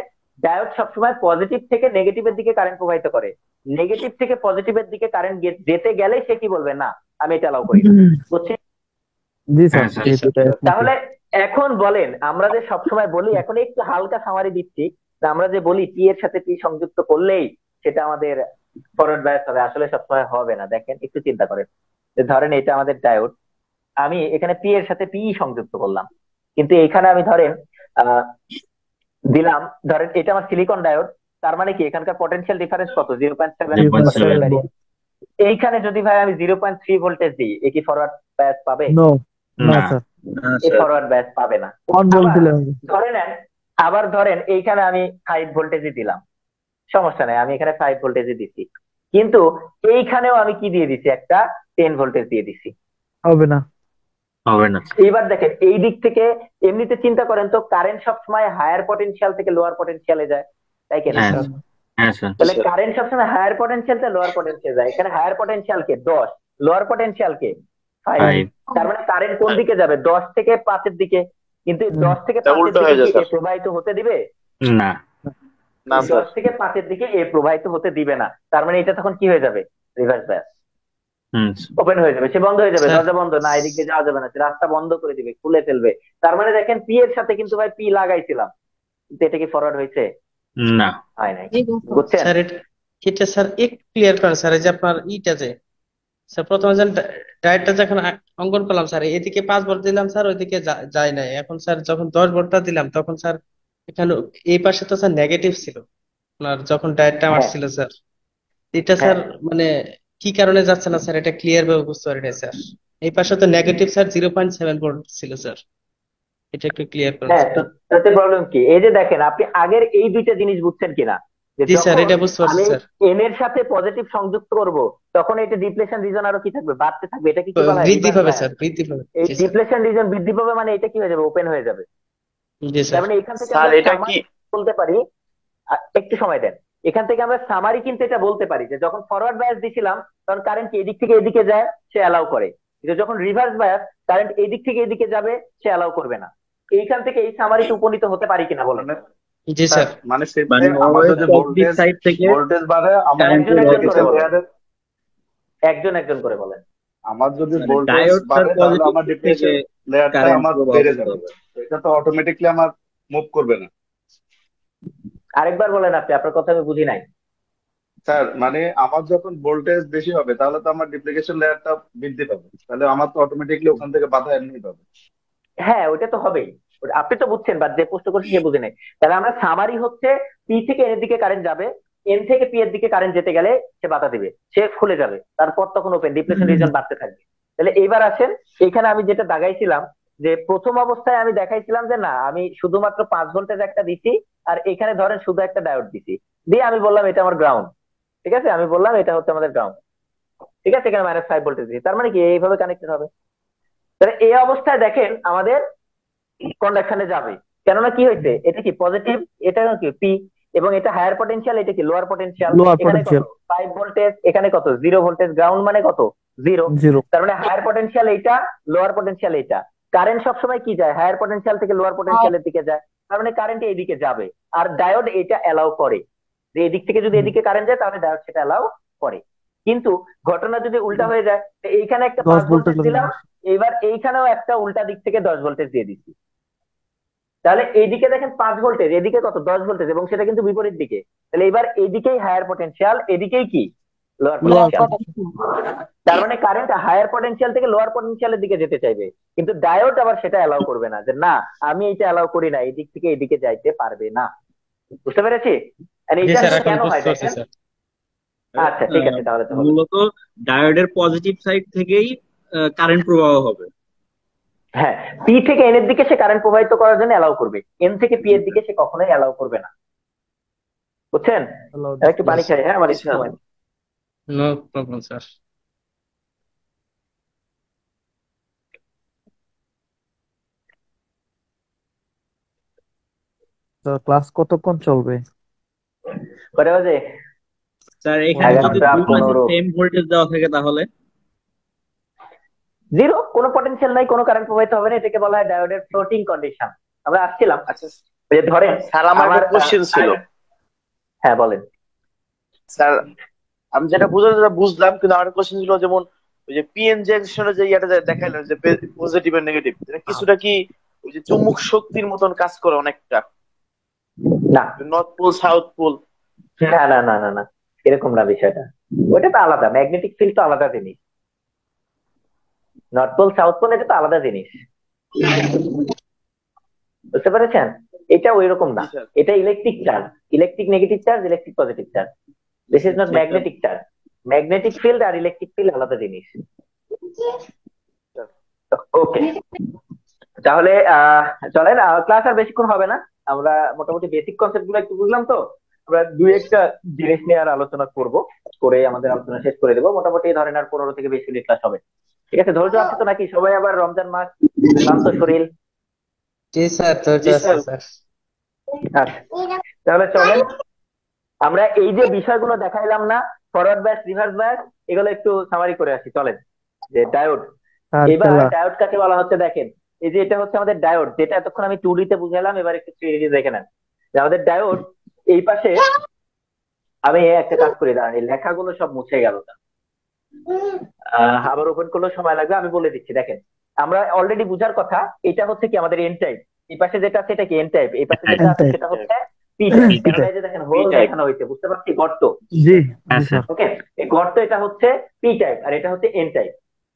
ডায়োড সবসময় পজিটিভ থেকে নেগেটিভের দিকে কারেন্ট প্রবাহিত করে, নেগেটিভ থেকে পজিটিভের দিকে কারেন্ট যেতে গেলে সে কি বলবে, না আমি এটা অ্যালাউ করি না। বুঝছি? জি স্যার। হ্যাঁ স্যার। এই দুটো একমত। তাহলে এখন বলেন, আমরা যে সবসময় বলি, এখন একটু হালকা সামারি দিচ্ছি, যে আমরা যে বলি পি এর সাথে পি সংযুক্ত করলেই সেটা আমাদের ফরওয়ার্ড বায়াস হবে, আসলে সবসময় হবে না। দেখেন একটু চিন্তা করেন, যে ধরেন এটা আমাদের ডায়োড, আমি এখানে পি এর সাথে পি সংযুক্ত করলাম, কিন্তু এখানে আমি ধরেন আহ দিলাম, ধরেন এটা আমার সিলিকন ডায়োড, তার মানে কি এখানকার পটেনশিয়াল ডিফারেন্স কত, 0.7 0.7 এইখানে যদি ভাই আমি 0.3 ভোল্টেজ দিই, এ কি ফরওয়ার্ড বায়াস পাবে? নো, না না। স্যার। এ ফরওয়ার্ড বায়াস পাবে না। অন বলছিলাম। ধরে নেন, আবার ধরেন এইখানে আমি 5 ভোল্টেজই দিলাম, সমস্যা নাই, আমি এখানে 5 ভোল্টেজই দিচ্ছি, কিন্তু এইখানেও আমি কি দিয়ে দিচ্ছি, একটা 10 ভোল্টেজ দিয়ে দিচ্ছি, হবে না। হবে না। এইবার দেখেন এই দিক থেকে এমনিতে চিন্তা করেন তো, কারেন্ট সবসময় হায়ার পটেনশিয়াল থেকে লোয়ার পটেনশিয়ালে যায়, তাই কেন? হ্যাঁ হ্যাঁ স্যার। তাহলে কারেন্ট সবসময় হায়ার পটেনশিয়াল থেকে লোয়ার পটেনশিয়াল যায়, এখানে হায়ার পটেনশিয়াল কে 10, লোয়ার পটেনশিয়াল কে 5, 5। তার মানে কারেন্ট কোন দিকে যাবে, 10 থেকে 5 এর দিকে, কিন্তু 10 থেকে 5 এর উল্টো হয়ে দিকে যায়, কি প্রবাহিত হতে দিবে? না। না স্যার। 10 থেকে 5 এর দিকে প্রবাহিত হতে দিবে না, তার মানে এটা তখন কি হয়ে যাবে, রিভার্স বায়াস, হুম। ওপেন হয়ে যাবে, সে বন্ধ হয়ে যাবে, স্যার। দরজা বন্ধ, না এদিকে যাওয়া যাবে না, সে রাস্তা বন্ধ করে দিবে, খুলে ফেলবে। তার মানে দেখেন পি এর সাথে কিন্তু ভাই পি লাগাইছিলাম, কিন্তু এটা কি ফরওয়ার্ড হয়েছে? না। হয় নাই। বুঝছেন? স্যার এটা স্যার একটু ক্লিয়ার করেন স্যার, এই যে আপনার ইটা যে স্যার প্রথমে যেন ডায়েটটা যখন অঙ্কন করলাম স্যার, এদিকে 5 ভোল্ট দিলাম স্যার, ওইদিকে যায় নাই। এখন স্যার যখন 10 ভোল্টটা দিলাম তখন স্যার এখানে এই পাশে তো স্যার নেগেটিভ ছিল আপনার, যখন ডায়েটটা হ্যাঁ মারছিল স্যার। এটা হ্যাঁ স্যার মানে কি কারণে যাচ্ছে না স্যার, এটা ক্লিয়ার ভাবে বুঝতে পারি না স্যার। এই পাশে তো নেগেটিভ স্যার 0.7 ভোল্ট ছিল স্যার, এটা একটু ক্লিয়ার করেন হ্যাঁ, স্যার। তো তাতে প্রবলেম কি? এই যে দেখেন, আপনি আগের এই দুইটা জিনিস বুঝছেন কিনা, যে জি স্যার, যখন এটা বুঝতে পারছি আমি স্যার। এন এর সাথে পজিটিভ সংযুক্ত করব, তখন এটা ডিপ্লেশন রিজন আরো কি থাকবে, বাড়তে থাকবে। এটাকে কি বলা হয়? বৃদ্ধি রিভার্স পাবে বায়াস। স্যার, বৃদ্ধি পাবে। এই জি স্যার। ডিপ্লেশন রিজন বৃদ্ধি পাবে, মানে এটা কি হয়ে যাবে? ওপেন হয়ে যাবে। জি তার স্যার। মানে এখান থেকে স্যার আমরা এটা কি সামারি বলতে পারি। একটু সময় দেন। এখান থেকে আমরা সামারি কিন্তু এটা বলতে পারি যে যখন ফরওয়ার্ড বায়াস দিছিলাম, তখন কারেন্ট কি এদিক থেকে এদিকে যায়, সে অ্যালাউ করে। কিন্তু যখন রিভার্স বায়াস, কারেন্ট এদিক থেকে এদিকে যাবে, সে অ্যালাউ করবে না। এইখান থেকে এই সামারিতে উপনীত হতে পারি কিনা বলেন? মানে জি স্যার। মানে মানে সেক্ষেত্রে আমার যদি পজিটিভ সাইড থেকে ভোল্টেজ বাড়ে, আমার কারেন্ট একজন একজন করে বলেন, ডিপ্লিকেশন একজন একজন করে বলেন। আমার যদি মানে ভোল্টেজ ডায়োডটার বাড়ে তাহলে পজিটিভ আমার থেকে ডিপ্লিকেশন লেয়ারটা কারেন্ট আমার প্রবাহ বেড়ে করতে যাবে। হবে। তো এটা তো অটোমেটিকলি আমার মুভ করবে না। আরেকবার বলেন আপনি, আপনার কথা আমি বুঝি নাই। স্যার মানে আমার যখন ভোল্টেজ বেশি হবে তাহলে তো আমার ডিপ্লিকেশন লেয়ারটা বৃদ্ধি পাবে, তাহলে আমার তো অটোমেটিকলি ওখান থেকে বাধা এমনি পাবে। হ্যাঁ, ওটা তো হবেই। আপনি তো বুঝছেন, বা যে প্রশ্ন করছে সে বুঝে নেই। তাহলে আমরা সামারি হচ্ছে, পি থেকে এন এর দিকে কারেন্ট যাবে, এন থেকে পি এর দিকে কারেন্ট যেতে গেলে সে বাধা দিবে, সে খুলে যাবে, তারপর তখন ওপেন, ডিপ্লেশন রিজন বাড়তে থাকবে। তাহলে এইবার আসেন, এখানে আমি যেটা দাগাইছিলাম, যে প্রথম অবস্থায় আমি দেখাইছিলাম যে না, আমি শুধুমাত্র 5 ভোল্টেজ একটা দিছি, আর এখানে ধরেন শুধু একটা ডায়োড দিছি, দিয়ে আমি বললাম এটা আমার গ্রাউন্ড। ঠিক আছে, আমি বললাম এটা হচ্ছে আমাদের গ্রাউন্ড। ঠিক আছে, এখানে -5 ভোল্টেজ দিছি, তার মানে কি এইভাবে কানেক্টেড হবে। তাহলে এই অবস্থায় দেখেন আমাদের কন্ডাকশনে যাবে, কেননা কি হয়েছে, এটা কি পজিটিভ, এটা কি পি, এবং এটা হায়ার পটেনশিয়াল, এটা কি লোয়ার পটেনশিয়াল। লোয়ার এখানে কত? পটেনশিয়াল 5 ভোল্টেজ, এখানে কত? 0 ভোল্টেজ। গ্রাউন্ড মানে কত? 0। 0। তার মানে হায়ার পটেনশিয়াল এইটা, লোয়ার পটেনশিয়াল এইটা। কারেন্ট সবসময় কি যায়? হায়ার পটেনশিয়াল থেকে লোয়ার পটেনশিয়ালের দিকে যায়। তার মানে কারেন্ট এইদিকে যাবে। আর ডায়োড এটা অ্যালাউ করে, যে এদিক থেকে যদি এদিকে কারেন্ট যায়, তাহলে ডায়োড সেটা অ্যালাউ করে। কিন্তু ঘটনা যদি উল্টা হয়ে যায়, তো এইখানে একটা 10 5 ভোল্টেজ ভোল্টেজ দিলাম, এবার এইখানেও একটা উল্টা দিক থেকে 10 ভোল্টেজ দিয়ে দিচ্ছি। তাহলে এইদিকে দেখেন 5 ভোল্টেজ, এদিকে কত? 10 ভোল্টেজ, এবং সেটা কিন্তু বিপরীত দিকে। তাহলে এবার এইদিকেই হায়ার পটেনশিয়াল, এদিকেই কি? Lower lower potential. তার মানে কারেন্ট হায়ার পটেনশিয়াল থেকে লোয়ার পটেনশিয়ালের দিকে যেতে চাইবে, কিন্তু ডায়োড আবার সেটা অ্যালাউ করবে না, যে না আমি এটা অ্যালাউ করি না, এই দিক থেকে এদিকে যাইতে পারবে না। বুঝতে পেরেছি? আর জি এটা স্যার, এখন কেন হয় বুঝতে পারছি দেখেন। স্যার। আচ্ছা ঠিক আছে, তাহলে তো হবে। মূলত ডায়োডের পজিটিভ সাইড থেকেই কারেন্ট প্রবাহ হবে। হ্যাঁ, পি থেকে এন এর দিকে সে কারেন্ট প্রবাহিত করার জন্য অ্যালাউ করবে, এন থেকে পি এর দিকে সে কখনোই অ্যালাউ করবে না। বুঝছেন? আর একটু পানি খাই, হ্যাঁ, আমার একটু সময়। No problem sir. তো ক্লাস কতক্ষণ চলবে? কটা বাজে? স্যার এখানে যদি 11টা দুই পাশে 15। সেম ভোল্টেজ দেওয়া থাকে তাহলে 0, কোনো পটেনশিয়াল নাই, কোনো কারেন্ট প্রবাহিত হবে না, এটাকে বলা হয় ডায়োডের ফ্লোটিং কন্ডিশন। আমরা আসছিলাম, আচ্ছা ওই যে ধরেন স্যার, আমার একটা কোশ্চেন ছিল। হ্যাঁ বলেন। স্যার আমি যেটা বুঝলাম, কিন্তু আমার কোশ্চেন ছিল, যেমন ওই যে পিএন জংশনে যে ইয়াটা দেখাইলেন, যে পজিটিভ এন্ড নেগেটিভ, কিছুটা কি ওই যে চুম্বক শক্তির মতন কাজ করে অনেকটা? না নর্থ পোল সাউথ পোল। না না না না না, এরকম না বিষয়টা। ওইটা তো আলাদা, ম্যাগনেটিক ফিল্ড তো আলাদা জিনিস। নর্থ পোল সাউথ পোল এটা তো আলাদা জিনিস, বুঝতে পেরেছেন? এটা ওই রকম না, এটা electric charge, electric negative charge, electric positive charge. This is not magnetic charge. Magnetic field আর ইলেকট্রিক ফিল্ড আলাদা জিনিস। ওকে, তাহলে চলেন, ক্লাস আর বেশিক্ষণ হবে না, আমরা মোটামুটি বেসিক কনসেপ্ট গুলো একটু বুঝলাম তো, আমরা দুই একটা জিনিস নিয়ে আর আলোচনা করব, করে আমাদের আলোচনা শেষ করে দেবো। মোটামুটি ধরেন আর 15 থেকে 20 মিনিট ক্লাস হবে। ঠিক আছে, ধৈর্য আছে তো নাকি সবাই? আবার রমজান মাস, ক্লান্ত শরীর। জি স্যার, ধৈর্য আছে স্যার। আচ্ছা, তাহলে চলেন, আমরা এই যে বিষয়গুলো দেখাইলাম না, ফরওয়ার্ড ব্যাস, রিভার্স ব্যাস, এগুলো একটু সামারি করে আসি। চলেন, যে ডায়োড, এবার ডায়োড কাকে বলা হচ্ছে দেখেন। এই যে এটা হচ্ছে আমাদের ডায়োড, যেটা এতক্ষণ আমি 2D তে বুঝালাম, এবার একটু 3D দেখে নেন। যে আমাদের ডায়োড এই পাশে, আমি একটা কাজ করি, দাঁড়ান, এই লেখাগুলো সব মুছে গেল, আবার ওপেন করলেও সময় লাগবে, আমি বলে দিচ্ছি। দেখেন, আমরা অলরেডি বুঝার কথা, এটা হচ্ছে কি আমাদের এন টাইপ, এই পাশে যেটা আছে এটা কি এন টাইপ, এই পাশে যেটা আছে সেটা হচ্ছে পি টাইপ। এই যে দেখেন হোল দেখানো হয়েছে, বুঝতে পারছি, গর্ত। জি স্যার। ওকে, এই গর্ত এটা হচ্ছে পি টাইপ, আর এটা হচ্ছে এন টাইপ।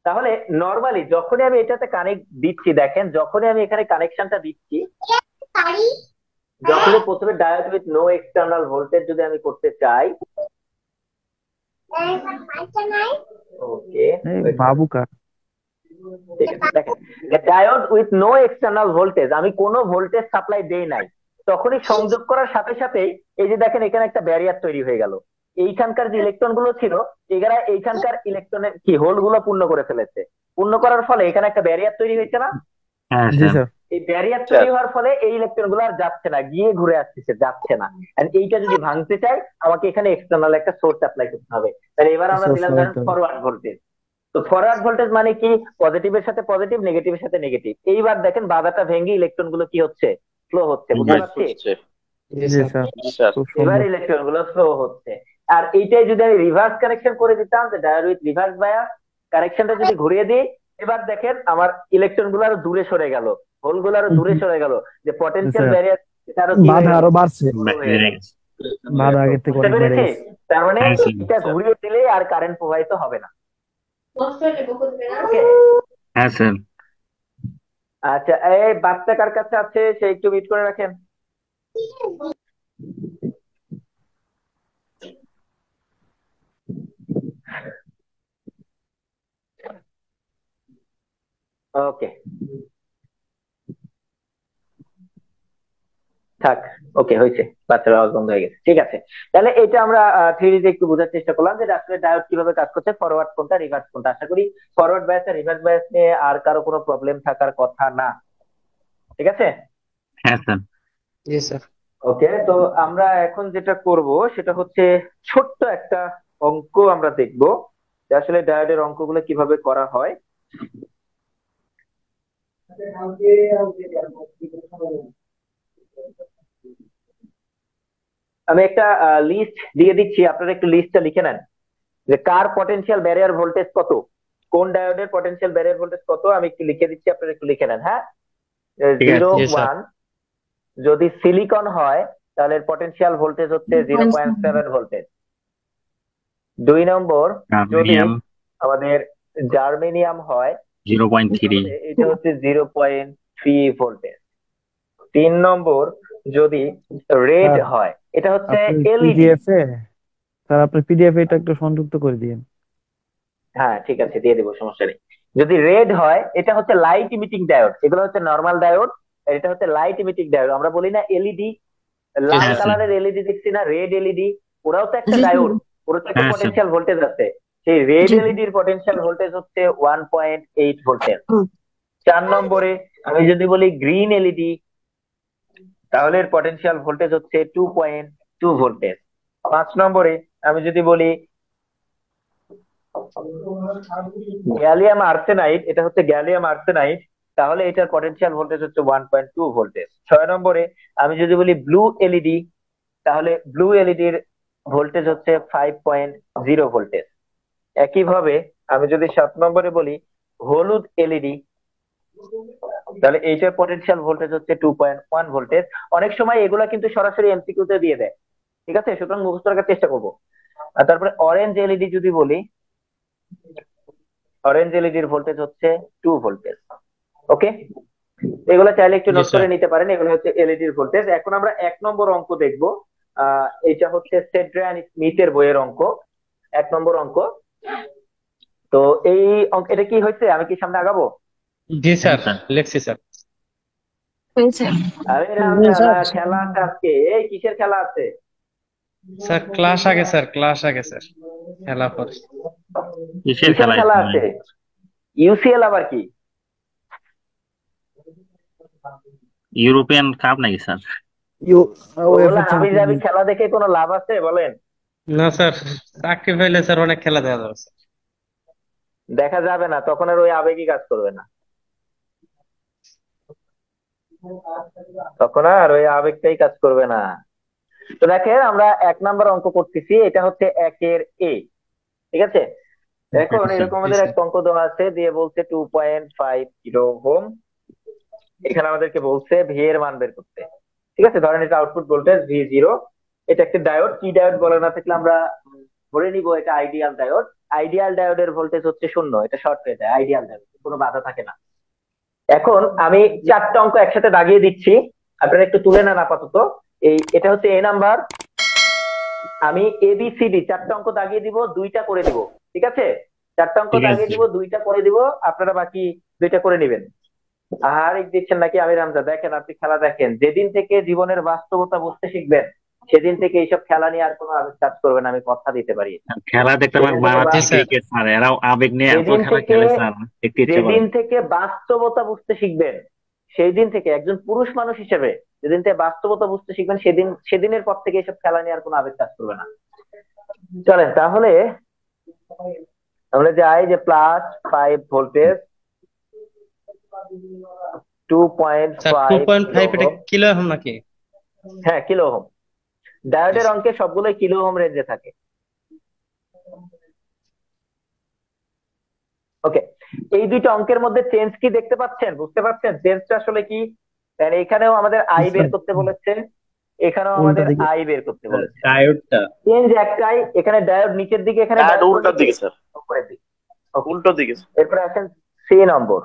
তাহলে নর্মালি যখনই আমি এটাতে কানেক্ট দিচ্ছি, দেখেন যখনই আমি এখানে কানেকশনটা দিচ্ছি, যখনই প্রথমে diode with no external voltage যদি আমি করতে চাই, ওকে এই বাবু কার? ঠিক আছে, দেখেন diode with no external voltage, আমি কোনো ভোল্টেজ সাপ্লাই দেই নাই, তখনই সংযোগ করার সাথে সাথেই এই যে দেখেন এখানে একটা ব্যারিয়ার তৈরি হয়ে গেল। এইখানকার যে ইলেকট্রন গুলো ছিল, এরা এইখানকার ইলেকট্রনের কি হোল গুলো পূর্ণ করে ফেলেছে। পূর্ণ করার ফলে এখানে একটা ব্যারিয়ার তৈরি হয়েছে না? হ্যাঁ জি স্যার। স্যার। এই ব্যারিয়ার তৈরি হওয়ার ফলে এই ইলেকট্রন গুলো আর যাচ্ছে না, গিয়ে ঘুরে আসতেছে, যাচ্ছে না। And এইটা যদি ভাঙতে চাই আমাকে এখানে এক্সটার্নাল একটা সোর্স অ্যাপ্লাই করতে হবে। তাহলে এবার আমরা দিলাম ধরেন ফরওয়ার্ড ভোল্টেজ। তো ফরওয়ার্ড ভোল্টেজ মানে কি, পজিটিভের সাথে পজিটিভ, নেগেটিভের সাথে নেগেটিভ। এইবার দেখেন বাধাটা ভেঙে ইলেকট্রন গুলো কি হচ্ছে, ফ্লো হচ্ছে, বুঝতে পারছি? জি স্যার। খুব এবার সুন্দর। ইলেকট্রন গুলো ফ্লো হচ্ছে। আর এইটাই যদি আমি রিভার্স কানেকশন করে দিতাম, যে ডায়োড উইথ রিভার্স বায়াস, কানেকশনটা যদি ঘুরিয়ে দিই, এবার দেখেন আমার ইলেকট্রন গুলো আরো দূরে সরে গেল, হোল গুলো আরো দূরে সরে গেল, যে পটেনশিয়াল স্যার। ব্যারিয়ার আরো কি হয়ে বাধা গেল, আরো বাড়ছে, হয়ে গেল। বাধা আগের থেকে বুঝতে অনেক বেড়ে পেরেছি? গেছে। তার মানে হ্যাঁ, স্যার। এটা ঘুরিয়ে দিলে আর কারেন্ট প্রবাহিত হবে না। ওকে, হ্যাঁ স্যার। আচ্ছা, এই বাচ্চা কার কাছে আছে সে একটু মিট করে রাখেন। ওকে, থাক, ওকে হয়েছে, বাচ্চার আওয়াজ বন্ধ হয়ে গেছে, ঠিক আছে। তাহলে এটা আমরা থিওরিতে একটু বোঝার চেষ্টা করলাম যে আসলে ডায়োড কিভাবে কাজ করছে, ফরওয়ার্ড কোনটা রিভার্স কোনটা। আশা করি ফরওয়ার্ড বায়াস আর রিভার্স বায়াস নিয়ে আর কারো কোনো প্রবলেম থাকার কথা না, ঠিক আছে? হ্যাঁ স্যার। জি স্যার। ওকে, তো আমরা এখন যেটা করব সেটা হচ্ছে ছোট্ট একটা অঙ্ক আমরা দেখব, যে আসলে ডায়োডের অঙ্কগুলো কিভাবে করা হয়। আমি একটা লিস্ট দিয়ে দিচ্ছি, আপনারা একটু লিস্টটা লিখে নেন, যে কার পটেনশিয়াল ব্যারিয়ার ভোল্টেজ কত, কোন ডায়োডের পটেনশিয়াল ব্যারিয়ার ভোল্টেজ কত, আমি একটু লিখে দিচ্ছি, আপনারা একটু লিখে নেন। হ্যাঁ, ঠিক আছে। 0 1 যদি সিলিকন হয় তাহলে পটেনশিয়াল ভোল্টেজ হচ্ছে 0.7 ভোল্টেজ। 2 নম্বর যদি জার্মেনিয়াম আমাদের জার্মেনিয়াম হয় 0.3। এটা হচ্ছে 0.3 ভোল্টেজ। 3 নম্বর যদি রেড স্যার, হয়, এটা হচ্ছে আপনি এলইডি। পিডিএফ এ, স্যার আপনি পিডিএফ এটা একটু সংযুক্ত করে দিন। হ্যাঁ ঠিক আছে, দিয়ে দেবো, সমস্যা নেই। যদি রেড হয় এটা হচ্ছে লাইট ইমিটিং ডায়োড, এগুলো হচ্ছে নর্মাল ডায়োড, এটা হচ্ছে লাইট ইমিটিং ডায়োড। আমরা বলি না এলইডি, লাল হ্যাঁ, কালারের এলইডি দেখছি না, রেড এলইডি, ওরাও তো একটা ডায়োড, ওর তো একটা হ্যাঁ, পটেনশিয়াল ভোল্টেজ আছে। সেই রেড এলইডির পটেনশিয়াল ভোল্টেজ হচ্ছে 1.8 ভোল্টেজ। 4 নম্বরে আমি যদি বলি গ্রিন এলইডি, তাহলে এর পটেনশিয়াল ভোল্টেজ হচ্ছে 2.2 ভোল্টেজ। 5 নম্বরে আমি যদি বলি গ্যালিয়াম আর্সেনাইড, এটা হচ্ছে গ্যালিয়াম আর্সেনাইড, তাহলে এটার পটেনশিয়াল ভোল্টেজ হচ্ছে 1.2 ভোল্টেজ। 6 নম্বরে আমি যদি বলি ব্লু এলইডি, তাহলে ব্লু এলইডির ভোল্টেজ হচ্ছে 5.0 ভোল্টেজ। একইভাবে আমি যদি 7 নম্বরে বলি হলুদ এলইডি, তাহলে এইটার পটেনশিয়াল ভোল্টেজ হচ্ছে 2.1 ভোল্টেজ। অনেক সময় এগুলা কিন্তু সরাসরি এমসিকিউ তে দিয়ে দেয়, ঠিক আছে, সুতরাং মুখস্থ রাখার চেষ্টা করবো। আর তারপরে অরেঞ্জ এলইডি যদি বলি, অরেঞ্জ এলইডির ভোল্টেজ হচ্ছে 2 ভোল্টেজ। ওকে, এগুলো চাইলে একটু নোট করে নিতে পারেন, এগুলো হচ্ছে এলইডির ভোল্টেজ। এখন আমরা 1 নম্বর অঙ্ক দেখবো। এটা হচ্ছে সেড্রান স্মিথের বইয়ের অঙ্ক, 1 নম্বর অঙ্ক। তো এই অঙ্ক, এটা কি হয়েছে, আমি কি সামনে আগাবো? জি স্যার, লিখছি স্যার। আরে খেলা আছে আজকে, এই কিসের খেলা আছে? স্যার ক্লাস আগে স্যার, ক্লাস আগে স্যার, খেলা পরে। কিসের কিসের খেলা আছে? ইউসিএল আবার কি? ইউরোপিয়ান কাপ নাকি স্যার? আমি যাবি খেলা দেখে কোনো লাভ আছে বলেন? না স্যার, চাকরি পাইলে স্যার অনেক খেলা দেখা যাবে স্যার। দেখা যাবে না, তখন আর ওই আবেগই কাজ করবে না, তখন আর ওই আবেগটাই কাজ করবে না। তো দেখেন আমরা 1 নম্বর অঙ্ক করতেছি, এটা হচ্ছে 1-এর এ, ঠিক আছে। এখন এরকম আমাদের একটা অঙ্ক দেওয়া আছে, দিয়ে বলছে 2.5 কিলো ওহম, এখানে আমাদেরকে বলছে ভি এর মান বের করতে, ঠিক আছে। ধরেন এটা আউটপুট ভোল্টেজ V0, এটা একটা ডায়োড, কি ডায়োড বলা না থাকলে আমরা ধরে নিব এটা আইডিয়াল ডায়োড। আইডিয়াল ডায়োডের ভোল্টেজ হচ্ছে 0, এটা শর্ট হয়ে যায়, আইডিয়াল ডায়োড কোনো বাধা থাকে না। এখন আমি 4টা অঙ্ক একসাথে দাগিয়ে দিচ্ছি, আপনারা একটু তুলে নেন আপাতত। এটা হচ্ছে এ নাম্বার, আমি ABCD 4টা অঙ্ক দাগিয়ে দিব, 2টা করে দিব, ঠিক আছে? 4টা অঙ্ক ঠিক দাগিয়ে আছে। দিব, 2টা করে দিব, আপনারা বাকি 2টা করে নেবেন। আর দিচ্ছেন নাকি আমির হামজা? দেখেন, আপনি খেলা দেখেন, যেদিন থেকে জীবনের বাস্তবতা বুঝতে শিখবেন সেদিন থেকে এইসব খেলা নিয়ে আর কোনো আবেগ কাজ করবে না, আমি কথা দিতে পারি। খেলা দেখতে আমার যেদিন থেকে বাংলাদেশ জি স্যার ক্রিকেট স্যার, এরাও আবেগ নিয়ে এত যেদিন খেলা থেকে খেলে স্যার, দেখতে ইচ্ছে করে। যেদিন থেকে বাস্তবতা বুঝতে শিখবেন সেই দিন থেকে, একজন পুরুষ মানুষ হিসেবে যেদিন থেকে বাস্তবতা বুঝতে শিখবেন সেদিনের পর থেকে এইসব খেলা নিয়ে আর কোনো আবেগ কাজ করবে না। চলেন তাহলে আমরা যাই যে +5 ভোল্টেজ, স্যার 2.5 এটা 2.5 কিলো ওহম নাকি? হ্যাঁ, কিলো ওহম। ডায়োডের অঙ্কে সবগুলোই কিলো ওহম রেঞ্জে থাকে। ওকে, এই দুইটা অঙ্কের মধ্যে চেঞ্জ কি দেখতে পাচ্ছেন, বুঝতে পারছেন চেঞ্জটা আসলে কি? কারণ এখানেও আমাদের আই বের করতে বলেছে, এখানেও আমাদের উল্টা দিকে। আই বের করতে বলেছে। ডায়োডটা চেঞ্জ একটাই, এখানে ডায়োড নিচের দিকে, এখানে ডায়োড ডায়োড উল্টোর দিকে স্যার, উপরের দিকে। উল্টো দিকে স্যার। এরপরে আসেন সি নম্বর।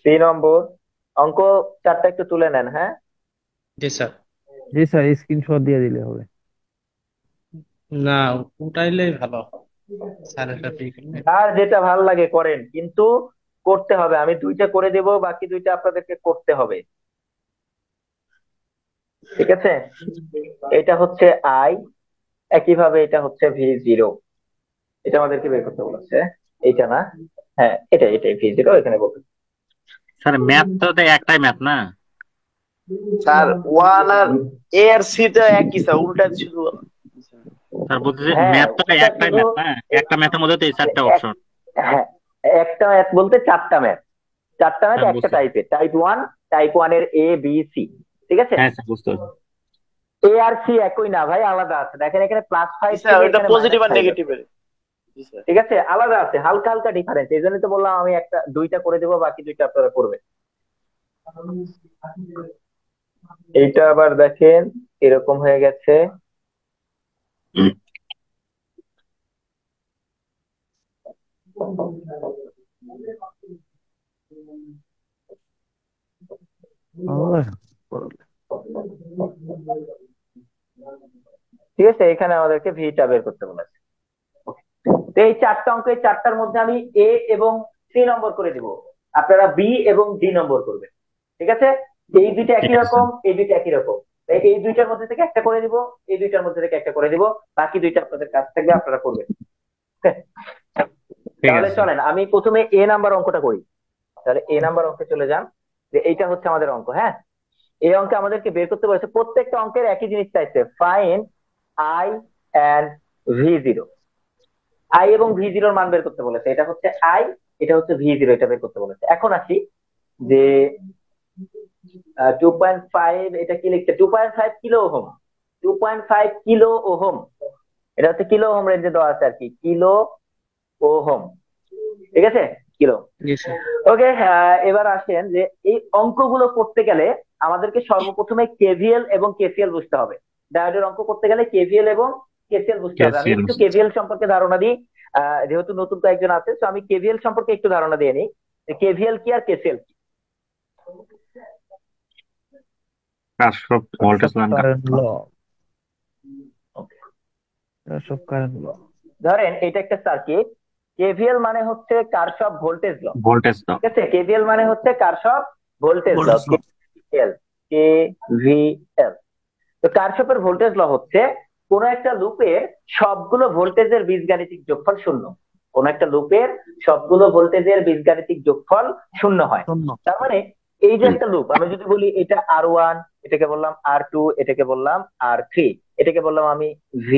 সি নম্বর অঙ্ক 4টা একটু তুলে নেন। হ্যাঁ, জি স্যার। জি স্যার, স্ক্রিনশট দিয়ে দিলে হবে। না, উঠাইলেই ভালো স্যারের সাথে ই করলে। আর যেটা ভালো লাগে করেন, কিন্তু করতে হবে। আমি 2টা করে দেব, বাকি 2টা আপনাদেরকে করতে হবে, ঠিক আছে? এটা হচ্ছে আই, একইভাবে এটা হচ্ছে V0, এটা আমাদেরকে বের করতে বলেছে। এইটা না, হ্যাঁ এটাই V0 এখানে বলতে। স্যার ম্যাথ তো একটাই ম্যাথ না স্যার 1 আর A আর C টা একই স্যার, উল্টা শুধু। স্যার, বলতেছি হ্যাঁ, ম্যাথ তো ওটা একটাই শুধু ম্যাথ না, একটা ম্যাথের মধ্যে তো এই 4টা অপশন। হ্যাঁ, একটা ম্যাথ বলতে 4টা ম্যাথ, 4টা ম্যাথ হ্যাঁ, একটা বুঝতে টাইপের, টাইপ 1 এর A B C, ঠিক আছে? হ্যাঁ স্যার, বুঝতে পারছি। A আর C একই না ভাই, আলাদা আছে। দেখেন এখানে +5 স্যার থেকে এটা এখানে পজিটিভ আর -5 নেগেটিভ এর। জি স্যার। ঠিক আছে, আলাদা আছে, হালকা হালকা ডিফারেন্স। এই জন্যই তো বললাম আমি 2টা করে দেবো, বাকি 2টা আপনারা করবেন। এইটা আবার দেখেন এরকম হয়ে গেছে। ঠিক আছে, এখানে আমাদেরকে ভিটা বের করতে বলেছে। তো এই 4টা অঙ্ক, এই 4টার মধ্যে আমি A এবং C নম্বর করে দিব, আপনারা B এবং D নম্বর করবেন, ঠিক আছে? এই দুইটা একই ঠিক আছে। রকম, এই দুইটা একই রকম, তাই এই দুইটার মধ্যে থেকে একটা করে দিব, এই দুইটার মধ্যে থেকে একটা করে দিব, বাকি 2টা আপনাদের কাছ থেকে আপনারা করবেন। ঠিক তাহলে আছে। চলেন আমি প্রথমে A নাম্বার অঙ্কটা করি। তাহলে A নাম্বার অঙ্কে চলে যান, যে এইটা হচ্ছে আমাদের অঙ্ক। হ্যাঁ, এই অঙ্কে আমাদেরকে বের করতে বলেছে, প্রত্যেকটা অঙ্কের একই জিনিস চাইছে, find I and V0। I এবং V0 এর মান বের করতে বলেছে। এটা হচ্ছে আই, এটা হচ্ছে V0, এটা বের করতে বলেছে। এখন আসি যে 2.5, এটা কি লিখছে? 2.5 কিলো ওহম, 2.5 কিলো ওহম, এটা হচ্ছে কিলো ওহম রেঞ্জে দেওয়া আছে আর কি, কিলো ওহম, ঠিক আছে? কিলো। জি স্যার। ওকে, এবার আসেন যে এই অঙ্কগুলো করতে গেলে আমাদেরকে সর্বপ্রথমে কেভিএল এবং কেসিএল বুঝতে হবে। ডায়োডের অঙ্ক করতে গেলে কেভিএল এবং কেসিএল বুঝতে হবে। আমি একটু কেভিএল সম্পর্কে ধারণা দিই, যেহেতু নতুন কয়েকজন আছে, তো আমি কেভিএল সম্পর্কে একটু ধারণা দিয়ে নিই, কেভিএল কি আর কেসিএল কি। Kirchhoff voltage law. Kirchhoff current law. ধরেন এটা একটা সার্কিট, কেভিএল মানে হচ্ছে কারশফ ভোল্টেজ ল, ভোল্টেজ ল। ঠিক আছে? কেভিএল মানে হচ্ছে কারশফ ভোল্টেজ ল, কেভিএল। তো কারশফের ভোল্টেজ ল হচ্ছে কোন একটা লুপের সবগুলো ভোল্টেজের বীজগাণিতিক যোগফল 0। কোন একটা লুপের সবগুলো ভোল্টেজের বীজগাণিতিক যোগফল 0 হয়। তার মানে এই যে একটা লুপ, আমি যদি বলি এটা R1, এটাকে বললাম R2, এটাকে বললাম R3, এটাকে বললাম আমি V,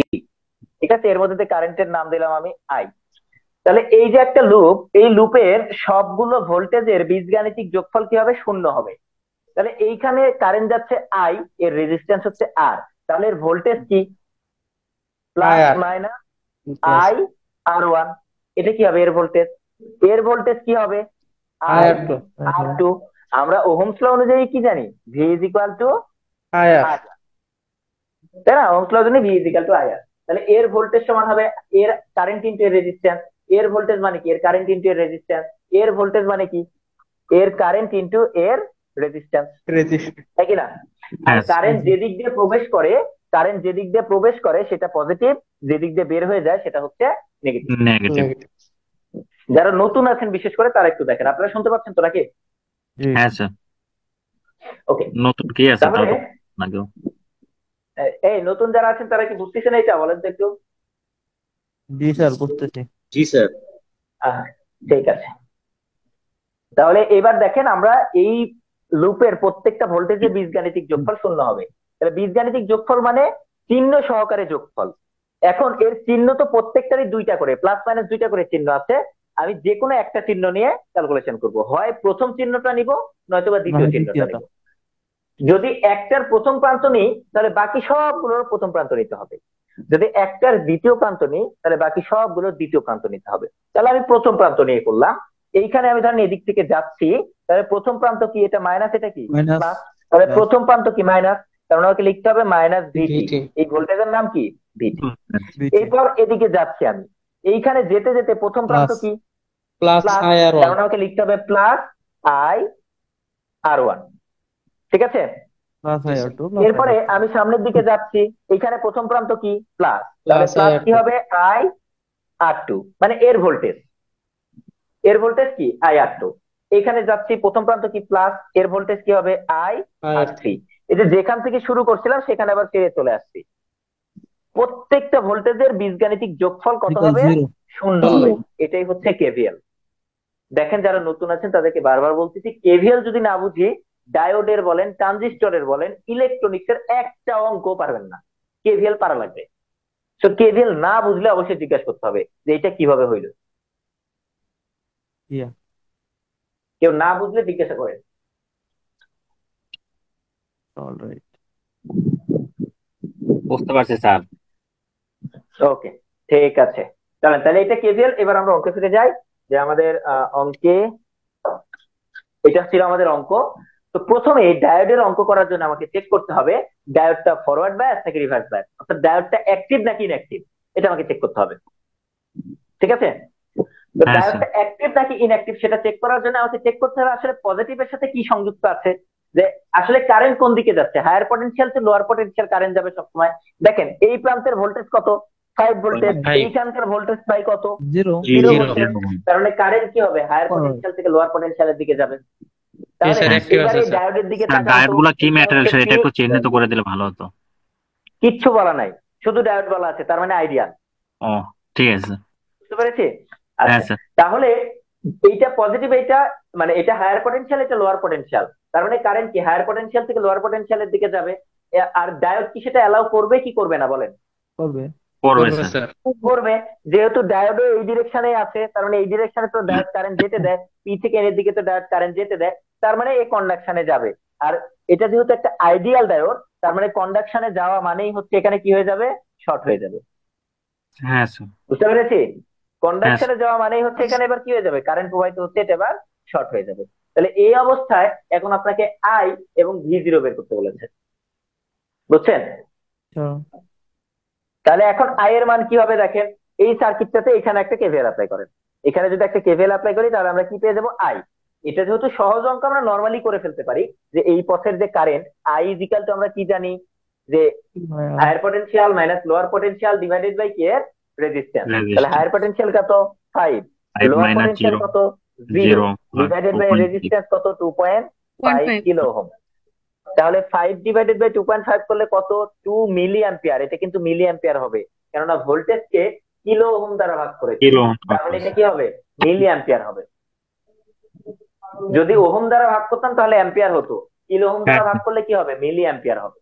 ঠিক আছে? এর মধ্যে কারেন্টের নাম দিলাম আমি I। তাহলে এই যে একটা লুপ, এই লুপের সবগুলো ভোল্টেজের বীজগাণিতিক যোগফল কি হবে? 0 হবে। তাহলে এইখানে কারেন্ট যাচ্ছে I, এর রেজিস্ট্যান্স হচ্ছে R, তাহলে এর ভোল্টেজ কি? প্লাস মাইনাস I R1, এটা কি হবে? এর ভোল্টেজ কি হবে? R2। আমরা ওহমস ল অনুযায়ী কি জানি? V is equal to আয়ার। তাই না? ওহমস ল জন্য ভি ইজিক্যাল টু আইআর। তাহলে এর ভোল্টেজ সমান হবে এর কারেন্ট ইনটু এর রেজিস্ট্যান্স। এর ভোল্টেজ মানে কি? এর কারেন্ট ইনটু এর রেজিস্ট্যান্স। এর ভোল্টেজ মানে কি? এর কারেন্ট ইনটু এর রেজিস্ট্যান্স। রেজিস্ট তাই কি না? আর হ্যাঁ কারেন্ট যে দিক দিয়ে প্রবেশ করে, কারেন্ট যে দিক দিয়ে প্রবেশ করে সেটা পজিটিভ, যে দিক দিয়ে বের হয়ে যায় সেটা হচ্ছে নেগেটিভ। নেগেটিভ। নেগেটিভ। যারা নতুন আছেন বিশেষ করে তারা একটু দেখেন। আপনারা শুনতে পাচ্ছেন তো নাকি? জি হ্যাঁ স্যার, ওকে। নতুন কি আছে তাহলে তাও নাকি? এই নতুন যারা আছেন তারা কি বুঝতেছেন এইটা? বলেন তো একটু। জি স্যার, বুঝতেছি। জি স্যার। ঠিক আছে। তাহলে এবার দেখেন, আমরা এই লুপের প্রত্যেকটা ভোল্টেজের বীজগাণিতিক যোগফল শূন্য হবে। তাহলে বীজগাণিতিক যোগফল মানে চিহ্ন সহকারে যোগফল। এখন এর চিহ্ন তো প্রত্যেকটারই দুইটা করে, প্লাস মাইনাস দুইটা করে চিহ্ন আছে। আমি যে কোনো একটা চিহ্ন নিয়ে ক্যালকুলেশন করব, হয় প্রথম চিহ্নটা নিব নয়তো বা দ্বিতীয় নয় চিহ্নটা দ্বিতীয়টা। নিব। যদি একটার প্রথম প্রান্ত নিই তাহলে বাকি সবগুলোর প্রথম প্রান্ত নিতে হবে। যদি একটার দ্বিতীয় প্রান্ত নিই তাহলে বাকি সবগুলোর দ্বিতীয় প্রান্ত নিতে হবে। তাহলে আমি প্রথম প্রান্ত নিয়ে করলাম। এইখানে আমি ধরেন এদিক থেকে যাচ্ছি, তাহলে প্রথম প্রান্ত কি? এটা মাইনাস, এটা কি মাইনাস প্লাস। তাহলে প্লাস প্রথম প্রান্ত কি? মাইনাস। কারণ আমাকে লিখতে হবে মাইনাস ভিটি। ভিটি এই ভোল্টেজের নাম কি? ভিটি। বিটি এরপর এদিকে যাচ্ছি আমি, এইখানে যেতে যেতে প্রথম প্রান্ত প্লাস কি? Plus plus. আই আর কারণ ওয়ান। আমাকে লিখতে হবে প্লাস আই আর ওয়ান। ঠিক আছে? প্লাস জি I R sir. Two plus এরপরে আমি সামনের দিকে যাচ্ছি, এখানে প্রথম প্রান্ত কি? প্লাস। তাহলে প্লাস আই প্লাস আর কি টু। হবে? আই আর টু, মানে এর ভোল্টেজ। এর ভোল্টেজ কি? I R two. এখানে যাচ্ছি, প্রথম প্রান্ত কি? প্লাস। এর ভোল্টেজ কি হবে? I I R R three. এই যে যেখান থেকে শুরু করছিলাম সেখানে আবার ফিরে চলে আসছি। প্রত্যেকটা ভোল্টেজের বীজগাণিতিক যোগফল কত ইকুয়াল হবে? জিরো। শূন্য হবে। এটাই হচ্ছে কেভিএল। দেখেন, যারা নতুন আছেন তাদেরকে বারবার বলতেছি, কেভিএল যদি না বুঝি, ডায়োডের বলেন, ট্রানজিস্টরের বলেন, ইলেকট্রনিক্সের একটা অঙ্ক পারবেন না। কেভিএল পারা লাগবে। তো কেভিএল না বুঝলে অবশ্যই জিজ্ঞাসা করতে হবে যে এটা কিভাবে হইলো। ইয়া কেউ না বুঝলে জিজ্ঞাসা করেন। অলরাইট। বুঝতে পারছি স্যার। ওকে, ঠিক আছে। তাহলে এটা কেভিএল। এবার আমরা অঙ্কে ফিরে যাই, যে আমাদের অঙ্কে এটা ছিল আমাদের অঙ্ক। তো প্রথমে ডায়োডের অঙ্ক করার জন্য আমাকে চেক করতে হবে ডায়োডটা ফরওয়ার্ড বায়াস নাকি রিভার্স বায়াস, অর্থাৎ ডায়োডটা অ্যাক্টিভ নাকি ইনঅ্যাক্টিভ, এটা আমাকে চেক করতে হবে। ঠিক আছে? তো হ্যাঁ স্যার। ডায়োডটা অ্যাক্টিভ নাকি ইনঅ্যাক্টিভ সেটা চেক করার জন্য আমাকে চেক করতে হবে আসলে পজিটিভের সাথে কি সংযুক্ত আছে, যে আসলে কারেন্ট কোন দিকে যাচ্ছে, higher potential to lower potential current যাবে সবসময়। দেখেন এই প্রান্তের ভোল্টেজ কত? 5 ভোল্টেজ। 5 এইখানকার ভোল্টেজ পাই কত? জিরো। 0 জিরো। ভোল্টেজ। কারণ কারেন্ট কি হবে? হায়ার পটেনশিয়াল থেকে লোয়ার পটেনশিয়ালের দিকে যাবে। জি তাহলে স্যার, অ্যাক্টিভ আছে এবারে স্যার। ডায়োডের দিকে স্যার তাকান ডায়োড তো। গুলা কি এটা ম্যাটেরিয়াল হচ্ছে স্যার, এটা কি? একটু চিহ্নিত করে দিলে ভালো হতো। কিচ্ছু বলা নাই, শুধু ডায়োড বলা আছে, তার মানে আইডিয়াল। ও ঠিক আছে স্যার। বুঝতে পেরেছি? হ্যাঁ আচ্ছা, স্যার। তাহলে এইটা পজিটিভ, এইটা মানে এটা হায়ার পটেনশিয়াল, এটা লোয়ার পটেনশিয়াল। তার মানে কারেন্ট কি হায়ার পটেনশিয়াল থেকে লোয়ার পটেনশিয়ালের দিকে যাবে। আর ডায়োড কি সেটা অ্যালাউ করবে কি করবে না বলেন? করবে। করবে করবে স্যার। স্যার। করবে। যেহেতু ডায়োডও এই ডিরেকশনে আছে, তার মানে এই ডিরেকশনে তো ডায়োড কারেন্ট যেতে দেয়, পি থেকে এর দিকে তো ডায়োড কারেন্ট যেতে দেয়, তার মানে এই কন্ডাকশনে যাবে। আর এটা যেহেতু একটা আইডিয়াল ডায়োড, তার মানে কন্ডাকশনে যাওয়া মানেই হচ্ছে এখানে কি হয়ে যাবে? শর্ট হয়ে যাবে। হ্যাঁ স্যার। বুঝতে পেরেছি? হ্যাঁ কন্ডাকশনে যাওয়া মানেই হচ্ছে এখানে এবার কি হয়ে যাবে? কারেন্ট প্রবাহিত হচ্ছে, এটা এবার শর্ট হয়ে যাবে। তাহলে এই অবস্থায় এখন আপনাকে আই এবং ভি জিরো বের করতে বলেছে। বুঝছেন? আচ্ছা, তাহলে এখন আই এর মান কি হবে দেখেন, এই সার্কিটটাতে এখানে একটা কেভিএল অ্যাপ্লাই করেন। এখানে যদি একটা কেভিএল অ্যাপ্লাই করি তাহলে আমরা কি পেয়ে যাবো? আই। এটা যেহেতু সহজ অঙ্ক আমরা নর্মালি করে ফেলতে পারি, যে এই পথের যে current I is equal to, আমরা কি জানি যে higher potential minus lower potential divided by কে এর রেজিস্ট্যান্স। তাহলে হায়ার পটেনশিয়াল কত? 5। 5 লোয়ার মাইনাস পটেনশিয়াল 0 কত? 0 0 ডিভাইডেড বাই 2.6। রেজিস্ট্যান্স কত? 2.5 কিলো ওহম। তাহলে 5 ডিভাইডেড বাই 2.5 করলে কত? 2 মিলি অ্যাম্পিয়ার। এটা কিন্তু মিলি অ্যাম্পিয়ার হবে, কেননা ভোল্টেজকে কিলো ওহম দ্বারা ভাগ করেছে, কিলো তার মানে এটা কি হবে? মিলি অ্যাম্পিয়ার হবে। যদি ওহম দ্বারা ভাগ করতাম তাহলে অ্যাম্পিয়ার হতো, কিলো ওহম দ্বারা ভাগ করলে কি হবে? মিলি অ্যাম্পিয়ার হবে।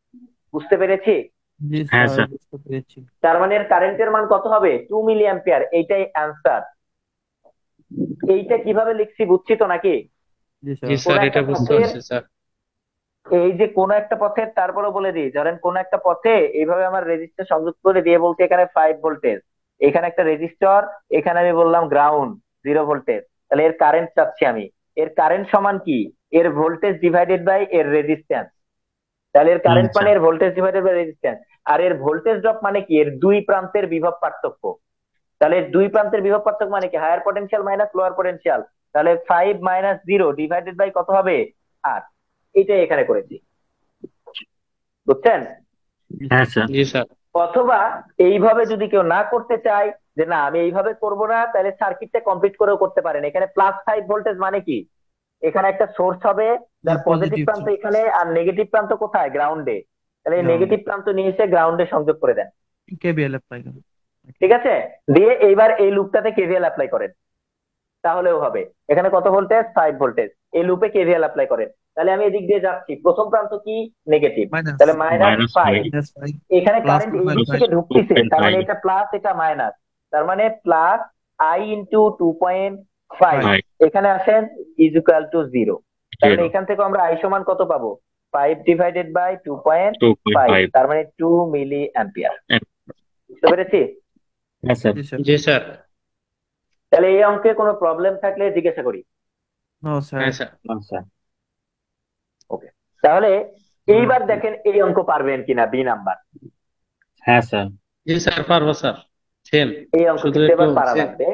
বুঝতে পেরেছি? জি হ্যাঁ স্যার, স্যার। বুঝতে পেরেছি। তার মানে এর কারেন্টের মান কত হবে? 2 মিলি অ্যাম্পিয়ার। এইটাই অ্যান্সার। এইটা কিভাবে লিখছি বুঝছি তো নাকি? জি জি স্যার। স্যার, এটা বুঝতে পারছি স্যার। এই যে কোন একটা পথের, তারপরে বলে দিই, ধরেন কোন একটা পথে এইভাবে আমার রেজিস্টার সংযুক্ত করে দিয়ে বলতে এখানে 5 ভোল্টেজ, এখানে একটা রেজিস্টর, এখানে আমি বললাম গ্রাউন্ড 0 ভোল্টেজ। তাহলে এর কারেন্ট চাচ্ছি আমি। এর কারেন্ট সমান কি? এর ভোল্টেজ ডিভাইডেড বাই এর রেজিস্ট্যান্স। তাহলে এর কারেন্ট আচ্ছা। মানে এর ভোল্টেজ ডিভাইডেড বাই রেজিস্ট্যান্স। আর এর ভোল্টেজ ড্রপ মানে কি, এর দুই প্রান্তের বিভব পার্থক্য। তাহলে এর দুই প্রান্তের বিভব পার্থক্য মানে কি, higher potential minus lower potential. তাহলে 5 মাইনাস 0 ডিভাইডেড বাই কত হবে, 8। এটাই এখানে করেছি, বুঝছেন? হ্যাঁ স্যার। জি স্যার। অথবা এইভাবে যদি কেউ না করতে চায় যে না আমি এইভাবে করব না, তাহলে সার্কিটটা কমপ্লিট করেও করতে পারেন। এখানে +5 ভোল্টেজ মানে কি, এখানে একটা সোর্স হবে যার পজিটিভ পজিটিভ প্রান্ত এখানে আর নেগেটিভ প্রান্ত কোথায়, গ্রাউন্ডে। তাহলে এই Ground. নেগেটিভ প্রান্ত নিয়ে এসে গ্রাউন্ডে সংযোগ করে দেন, কেবিএল অ্যাপ্লাই করুন। ঠিক আছে? দিয়ে এইবার এই লুপটাতে কেভিএল অ্যাপ্লাই করেন, তাহলেও হবে। এখানে কত ভোল্টেজ, 5 ভোল্টেজ, এই লুপে কেভিএল অ্যাপ্লাই করেন। তাহলে আমি এদিক দিয়ে যাচ্ছি, প্রথম প্রান্ত কি, নেগেটিভ, মাইনাস তাহলে -5। -5 এখানে প্লাস কারেন্ট এই দিক 2.5 থেকে ঢুকতেছে, তার মানে 2.5 এটা প্লাস এটা মাইনাস, তার মানে প্লাস I ইন্টু 2.5। 5 এখানে আসেন ইজ ইকুয়াল টু 0। তার মানে 0 এখান থেকে আমরা I সমান কত পাবো, 5 ডিভাইডেড বাই 2.5, 2.5। তার মানে 2 মিলি অ্যাম্পিয়ার। বুঝতে পেরেছি? হ্যাঁ স্যার। জি স্যার। জি স্যার। তাহলে এই অঙ্কে কোনো প্রবলেম থাকলে জিজ্ঞাসা করি। No sir. হ্যাঁ স্যার। স্যার ওকে, তাহলে এইবার দেখেন এই অঙ্ক পারবেন কিনা, বি নাম্বার। হ্যাঁ স্যার। জি স্যার, পারবো স্যার। সেম, এই অঙ্ক শুধু কিন্তু একটু এবার পারা লাগবে।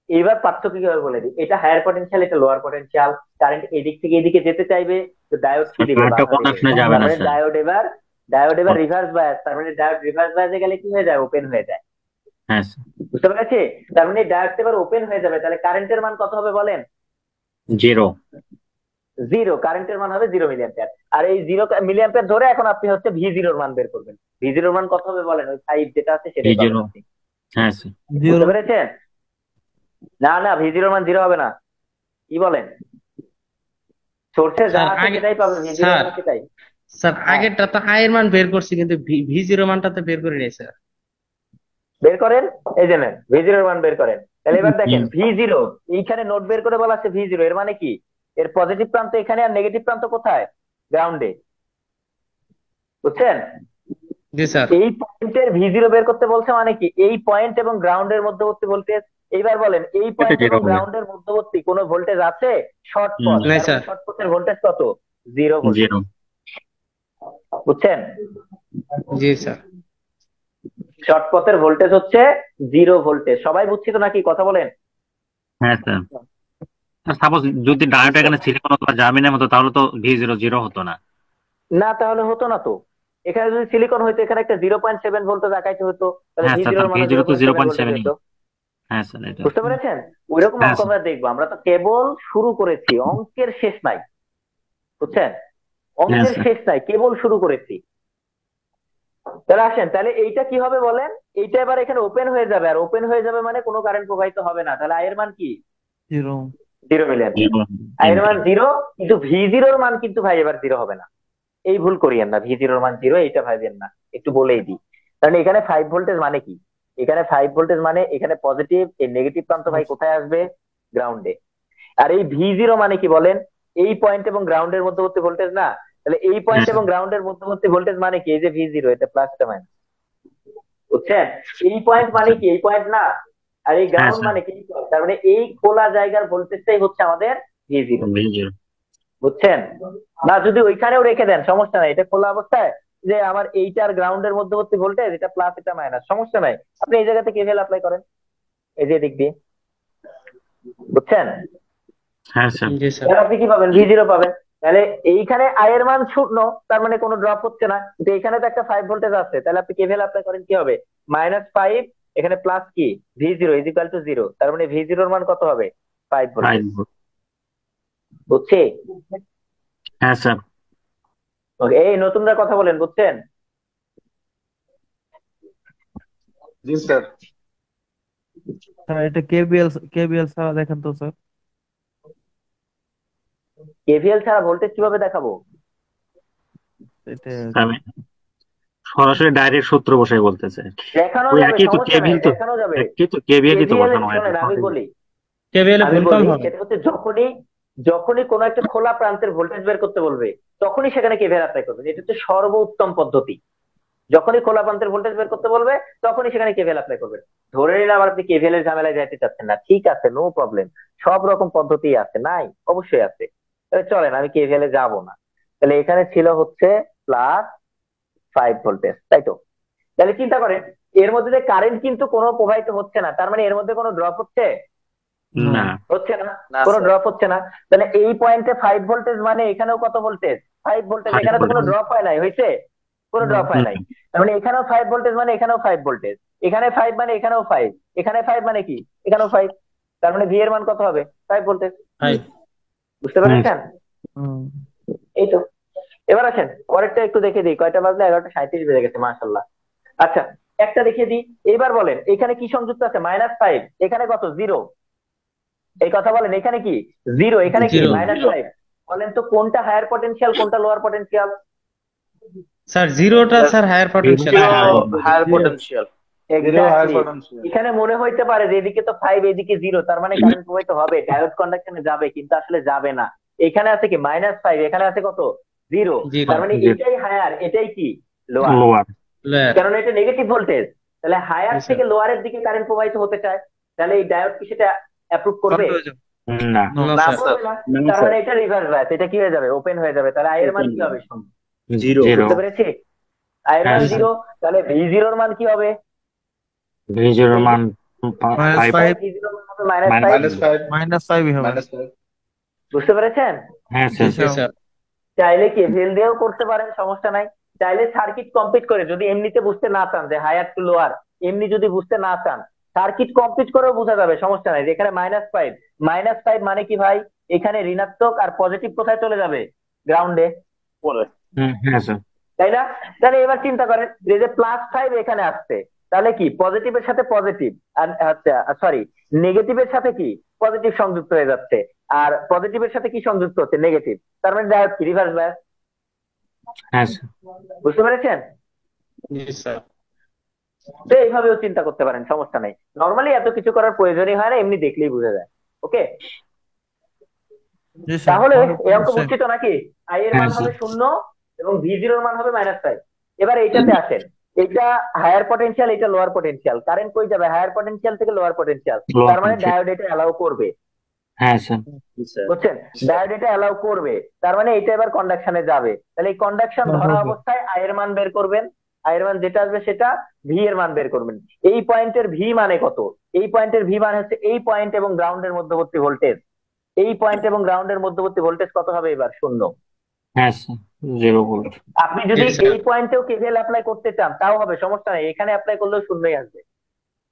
এইবার পার্থক্য কিভাবে বলে দিই, এটা হায়ার পটেনশিয়াল, এটা লোয়ার পটেনশিয়াল, কারেন্ট এদিক থেকে এদিকে যেতে চাইবে, তো ডায়োড কি দিবে, কারেন্টটা বাধা দিবে। কন্ডাকশনে যাবে তার না মানে স্যার। ডায়োড এবার রিভার্স বায়াস, তার মানে ডায়োড রিভার্স বায়াসে গেলে কি হয়ে যায়, ওপেন হয়ে যায়। হ্যাঁ স্যার। বুঝতে পেরেছি? তার মানে ডায়োড এবার ওপেন হয়ে যাবে, তাহলে কারেন্টের মান কত হবে বলেন, 0 0। কারেন্টের মান হবে 0 মিলি অ্যাম্পিয়ার। আর এই 0 মিলি অ্যাম্পিয়ার ধরে এখন আপনি হচ্ছে V0 এর মান বের করবেন। V0 এর মান কত হবে বলেন, ওই 5 যেটা আছে সেটাই পাবেন V0 আপনি। হ্যাঁ স্যার। বুঝতে পেরেছেন? না না, V0 এর মান 0 হবে না, কি বলেন? সোর্সে যা স্যার আছে আগে সেটাই পাবেন, V0 এর স্যার মান সেটাই। স্যার হ্যাঁ, আগেরটা তো আই এর মান বের করছি, কিন্তু ভি জিরো মানটা তো বের করি নাই স্যার। বের করেন, এই যে নেন V0 এর মান বের করেন। তাহলে এবার দেখেন V0, এইখানে নোট বের করে বলা আছে V0, এর মানে কি, এর পজিটিভ প্রান্ত এখানে আর নেগেটিভ প্রান্ত কোথায়, গ্রাউন্ডে। বুঝছেন? জি স্যার। এই পয়েন্টের V0 বের করতে বলছে মানে কি, এই পয়েন্ট এবং গ্রাউন্ডের মধ্যবর্তী ভোল্টেজ। এইবার বলেন এই পয়েন্ট এবং গ্রাউন্ডের মধ্যবর্তী কোনো ভোল্টেজ আছে, শর্ট পথ, নাই স্যার। শর্ট পথের ভোল্টেজ কত, 0 ভোল্ট। 0 বুঝছেন? জি স্যার। শর্ট পথের ভোল্টেজ হচ্ছে 0 ভোল্টেজ। সবাই বুঝছি তো নাকি, কথা বলেন? হ্যাঁ স্যার। সাপোজ যদি ডায়োড এখানে সিলিকন অথবা জার্মিনের মতো, তাহলে তো V0 0 হতো না। না, তাহলে হতো না তো। এখানে যদি সিলিকন হইতো, এখানে একটা 0.7 ভোল্টেজ আঁকাইতে হতো, তাহলে হ্যাঁ স্যার, V0 এর মান V0 তো 0.7 ভোল্টেজ 0.7 হতো। হ্যাঁ স্যার। এটা বুঝতে পেরেছেন? ওইরকম হ্যাঁ, অঙ্ক আমরা দেখবো, আমরা তো কেবল শুরু করেছি, অঙ্কের শেষ নাই। বুঝছেন? অঙ্কের স্যার। শেষ নাই, কেবল শুরু করেছি। তাহলে আসেন, তাহলে এইটা কি হবে বলেন, এইটা এবার এখানে ওপেন হয়ে যাবে, আর ওপেন হয়ে যাবে মানে কোনো কারেন্ট প্রবাহিত হবে না। তাহলে আই এর মান কি, 0 মিলি অ্যাম্পিয়ার। 0 আই এর মান 0, কিন্তু V0 এর মান কিন্তু ভাই এবার 0 হবে না। এই ভুল করিয়েন না, V0 এর মান 0 এইটা ভাবেন না, একটু বলেই দিই। কারণ এখানে 5 ভোল্টেজ মানে কি, এখানে 5 ভোল্টেজ মানে এখানে পজিটিভ, এই নেগেটিভ প্রান্ত ভাই কোথায় আসবে, গ্রাউন্ডে। আর এই V0 মানে কি বলেন, এই পয়েন্ট এবং গ্রাউন্ডের মধ্যবর্তী ভোল্টেজ না। তাহলে এই পয়েন্ট এবং গ্রাউন্ডের মধ্যবর্তী ভোল্টেজ মানে কি, এই যে V0, এটা প্লাসটা মাইনাস। বুঝছেন? এই পয়েন্ট মানে কি, এই পয়েন্ট না, আর এই গ্রাউন্ড স্যার। মানে কি, তার মানে এই খোলা জায়গার ভোল্টেজটাই হচ্ছে আমাদের V0। V0 বুঝছেন? না যদি ওইখানেও রেখে দেন সমস্যা নাই, এটা খোলা অবস্থায় যে আমার এইটার গ্রাউন্ডের মধ্যবর্তী ভোল্টেজ, এটা প্লাস এটা মাইনাস, সমস্যা নাই। আপনি এই জায়গাতে কেভিএল অ্যাপ্লাই করেন, এই যে দিক দিয়ে। বুঝছেন? হ্যাঁ স্যার। জি স্যার। তাহলে আপনি কি পাবেন, V0 পাবেন। তাহলে এইখানে আই এর মান 0, তার মানে কোনো ড্রপ হচ্ছে না, কিন্তু এখানে তো একটা 5 ভোল্টেজ আছে। তাহলে আপনি কেভিএল অ্যাপ্লাই করেন, কি হবে, -5, এখানে প্লাস কি, V0 ইজ ইকুয়াল টু 0, তার মানে V0 এর মান কত হবে, 5 ভোল্ট। 5 বুঝছি? হ্যাঁ স্যার। ওকে, এই নতুনরা কথা বলেন, বুঝছেন? জি স্যার। স্যার এটা কেবিএল ছাড়া দেখেন তো স্যার। কেভিএল ছাড়া ভোল্টেজ কিভাবে দেখাবো? এটা আমি সরাসরি ডাইরেক্ট সূত্র বসাই বলতেছে। দেখানো ওই যাবে, একই তো সমস্যা নাই, কেবিল তো, দেখানো যাবে। একই তো কেবিলই তো কেভিএল বসানো হয়। শোনেন, আমি বলি কেবিএল আমি ভুল কম বলি হবে। সেটা হচ্ছে যখনই কোনো একটা খোলা প্রান্তের ভোল্টেজ বের করতে বলবে, তখনই সেখানে কেভিএল অ্যাপ্লাই করবেন। এটা হচ্ছে সর্বোত্তম পদ্ধতি। যখনই খোলা প্রান্তের ভোল্টেজ বের করতে বলবে, তখনই সেখানে কেভিএল অ্যাপ্লাই করবেন। ধরে নিলাম আবার আপনি কেভিএল এর ঝামেলায় যাইতে চাচ্ছেন না, ঠিক আছে, নো প্রবলেম, সব রকম পদ্ধতি আছে, নাই অবশ্যই আছে। তাহলে চলেন, আমি কেভিএল এ যাবো না। তাহলে এখানে ছিল হচ্ছে +5 ভোল্টেজ, তাই তো? তাহলে চিন্তা করেন এর মধ্যে কারেন্ট কিন্তু কোনো প্রবাহিত হচ্ছে না, তার মানে এর মধ্যে কোনো ড্রপ হচ্ছে না হচ্ছে না, না কোনো স্যার। ড্রপ হচ্ছে না। তাহলে এই পয়েন্টে 5 ভোল্টেজ মানে এখানেও কত ভোল্টেজ? 5 ভোল্টেজ। 5 এখানে তো কোনো ভোল্টেজ। ড্রপ হয় নাই, হয়েছে? কোনো ড্রপ হয় নাই। তার মানে এখানেও 5 ভোল্টেজ মানে এখানেও 5 ভোল্টেজ, এখানে 5 মানে এখানেও 5, এখানে 5 মানে কি এখানেও 5। তার মানে ভি এর মান কত হবে? 5 ভোল্টেজ। ভাই বুঝতে পেরেছেন? হুম। এই তো। এবার আসেন পরেরটা একটু দেখে দিই, কয়টা বাজলে? 11:37 বেজে গেছে, মাশাআল্লাহ। আচ্ছা একটা দেখিয়ে দিই। এইবার বলেন এখানে কি সংযুক্ত আছে? -5। এখানে কত? 0। এই কথা বলেন, এখানে কি 0, এখানে কি 0 -5। বলেন তো কোনটা হায়ার পটেনশিয়াল, কোনটা লোয়ার পটেনশিয়াল? স্যার জিরোটা sir higher potential. Higher potential. Exactly. এখানে মনে হইতে পারে যে এদিকে তো 5 এদিকে 0, তার মানে কারেন্ট প্রবাহিত হবে, ডায়োড কন্ডাকশনে যাবে, কিন্তু আসলে যাবে না। এখানে আছে কি -5, এখানে আছে কত? 0। Zero. তার মানে এটাই হায়ার, এটাই কি লোয়ার, লোয়ার। কারণ এটা নেগেটিভ ভোল্টেজ। তাহলে হায়ার জি, স্যার। থেকে লোয়ারের দিকে কারেন্ট প্রবাহিত হতে চায়, তাহলে এই ডায়োড কি সেটা অ্যাপ্রুভ করবে? Short হয়ে যাবে। না না না স্যার। স্যার। করবে না। তার মানে এটা রিভার্স বায়াস, এটা কি হয়ে যাবে? ওপেন হয়ে যাবে। তাহলে আই এর মান কি হবে? শূন্য। জিরো। বুঝতে পেরেছি? আই এর মান হ্যাঁ, 0, তাহলে V0 এর মান কি হবে? V0 এর মান -5 V0 এর মান হবে -5। -5 হবে। বুঝতে পেরেছেন? হ্যাঁ জি স্যার। জি স্যার। চাইলে কেভিএল দিয়েও করতে পারেন, সমস্যা নাই। চাইলে সার্কিট কমপ্লিট করে, যদি এমনিতে বুঝতে না চান যে হায়ার টু লোয়ার, এমনি যদি বুঝতে না চান সার্কিট কমপ্লিট করেও বোঝা যাবে, সমস্যা নাই। যেখানে -5 মানে কি ভাই? এখানে ঋণাত্মক আর পজিটিভ কোথায় চলে যাবে? গ্রাউন্ডে, পরে হ্যাঁ স্যার। তাই না? তাহলে এবার চিন্তা করেন যে +5 এখানে আসছে, তাহলে কি পজিটিভের সাথে পজিটিভ, আর সরি নেগেটিভের সাথে কি পজিটিভ সংযুক্ত হয়ে যাচ্ছে, আর পজিটিভের সাথে কি সংযুক্ত হচ্ছে? নেগেটিভ। তার মানে ডায়োড কি রিভার্স বায়াস। হ্যাঁ স্যার। বুঝতে পেরেছেন? জি স্যার। তো এইভাবেও চিন্তা করতে পারেন, সমস্যা নাই। নরমালি এত কিছু করার প্রয়োজনই হয় না, এমনি দেখলেই বোঝা যায়। ওকে, জি স্যার। তাহলে আমারও এই অঙ্ক same। বুঝছি তো নাকি? আই এর হ্যাঁ, মান হবে স্যার। 0 এবং V0 এর মান হবে -5। এবার এইটাতে আসেন, এটা হায়ার পটেনশিয়াল, এটা লোয়ার পটেনশিয়াল, কারেন্ট কই যাবে? হায়ার পটেনশিয়াল থেকে লোয়ার পটেনশিয়াল। Lower তার মানে potential। ডায়োড এটা অ্যালাউ করবে, হ্যাঁ স্যার। বুঝছেন? ডায়োড এটা অ্যালাউ করবে, তার মানে এটা এবার কন্ডাকশনে যাবে। তাহলে এই কন্ডাকশন ধরা অবস্থায় আই এর মান বের করবেন, আই এর মান যেটা আসবে সেটা ভি এর মান বের করবেন। এই পয়েন্টের ভি মানে কত? এই পয়েন্টের ভি মানে হচ্ছে এই পয়েন্ট এবং গ্রাউন্ডের মধ্যবর্তী ভোল্টেজ। এই পয়েন্ট এবং গ্রাউন্ডের মধ্যবর্তী ভোল্টেজ কত হবে এবার? 0। হ্যাঁ স্যার। 0 ভোল্ট। আপনি যদি Yes, sir. এই পয়েন্টেও কেভিএল অ্যাপ্লাই করতে চান তাও হবে, সমস্যা নেই। এখানে অ্যাপ্লাই করলেও শূন্যই আসবে,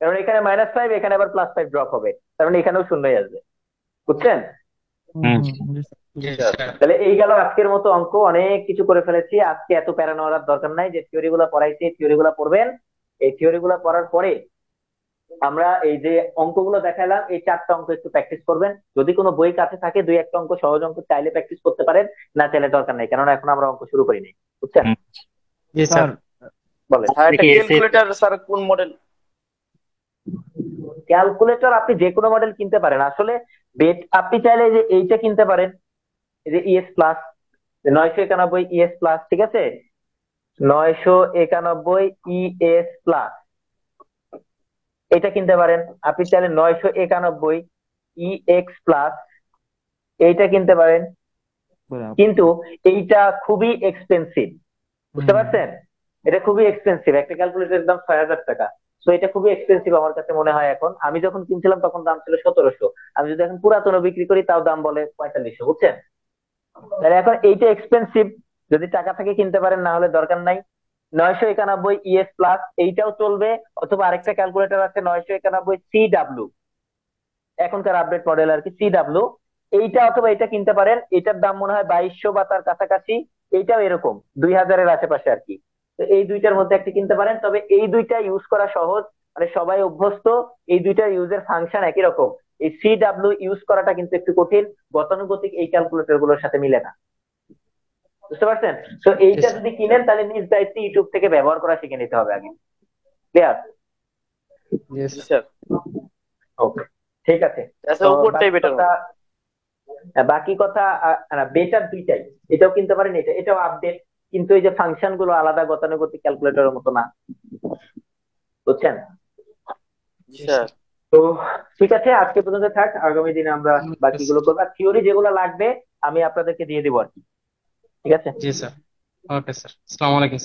কারণ এখানে -5, এখানে আবার +5 ড্রপ হবে, তার মানে এখানেও শূন্যই আসবে। বুঝছেন? জি স্যার। জি স্যার। তাহলে এই গেল আজকের মতো অঙ্ক। অনেক কিছু করে ফেলেছি আজকে, এত প্যারা নেওয়ার দরকার নাই। যে থিওরি গুলা পড়াইছি থিওরি গুলা পড়বেন। এই থিওরি গুলা পড়ার পরে আমরা এই যে অঙ্কগুলো দেখালাম, এই 4টা অঙ্ক একটু প্র্যাকটিস করবেন। যদি কোনো বই কাছে থাকে 2-1টা অঙ্ক, সহজ অঙ্ক চাইলে প্র্যাকটিস করতে পারেন, না চাইলে দরকার নেই, কেননা এখন আমরা অঙ্ক শুরু করিনি। বুঝছেন? জি স্যার। বলেন। স্যার একটা দেখি ক্যালকুলেটর স্যার কোন মডেল? ক্যালকুলেটর আপনি যে কোনো মডেল কিনতে পারেন। আসলে আপনি চাইলে যে এইটা কিনতে পারেন, এই যে ES প্লাস 991 ES প্লাস, ঠিক আছে? 991 ES প্লাস এটা কিনতে পারেন। আপনি চাইলে 991 EX প্লাস এইটা কিনতে পারেন, কিন্তু এইটা খুবই এক্সপেন্সিভ। বুঝতে পারছেন? এটা খুবই এক্সপেন্সিভ, একটা ক্যালকুলেটরের দাম 6000 টাকা। তো এটা খুবই এক্সপেন্সিভ আমার কাছে মনে হয়। এখন আমি যখন কিনছিলাম তখন দাম ছিল 1700, আমি যদি এখন পুরাতন বিক্রি করি তাও দাম বলে 4500। বুঝছেন? তাহলে এখন এইটা এক্সপেন্সিভ, যদি টাকা থাকে কিনতে পারেন, না হলে দরকার নাই। 991 ES প্লাস এইটাও চলবে, অথবা আরেকটা ক্যালকুলেটর আছে 991 CW, এখনকার আপডেট মডেল আর কি, CW। এইটা অথবা এটা কিনতে পারেন, এটার দাম মনে হয় 2200 বা তার কাছাকাছি, এইটাও এরকম 2000 এর আশেপাশে আর কি। তো এই দুইটার মধ্যে একটা কিনতে পারেন, তবে এই দুইটা ইউজ করা সহজ, মানে সবাই অভ্যস্ত। এই দুইটার ইউজের ফাংশন একই রকম। এই CW ইউজ করাটা কিন্তু একটু কঠিন, গতানুগতিক এই ক্যালকুলেটর গুলোর সাথে মিলে না। বুঝতে পারছেন? তো এইটা যদি কিনেন তাহলে নিজ দায়িত্বে ইউটিউব থেকে ব্যবহার করা শিখে নিতে হবে আগে। ক্লিয়ার? জি স্যার। ওকে, ঠিক আছে। আচ্ছা তো উপরটাই বেটার হবে। বাকি কথা বেটার দুইটাই, এটাও কিনতে পারেন, এটাও আপডেট, কিন্তু এই যে ফাংশন গুলো আলাদা, গতানুগতিক ক্যালকুলেটরের মতো না। বুঝছেন? জি স্যার। তো ঠিক আছে, আজকে পর্যন্ত থাক, আগামী দিনে আমরা বাকিগুলো করবো। আর থিওরি যেগুলো লাগবে আমি আপনাদেরকে দিয়ে দিব আর কি। ঠিক আছে? জি স্যার। Okay sir. আসসালামু আলাইকুম।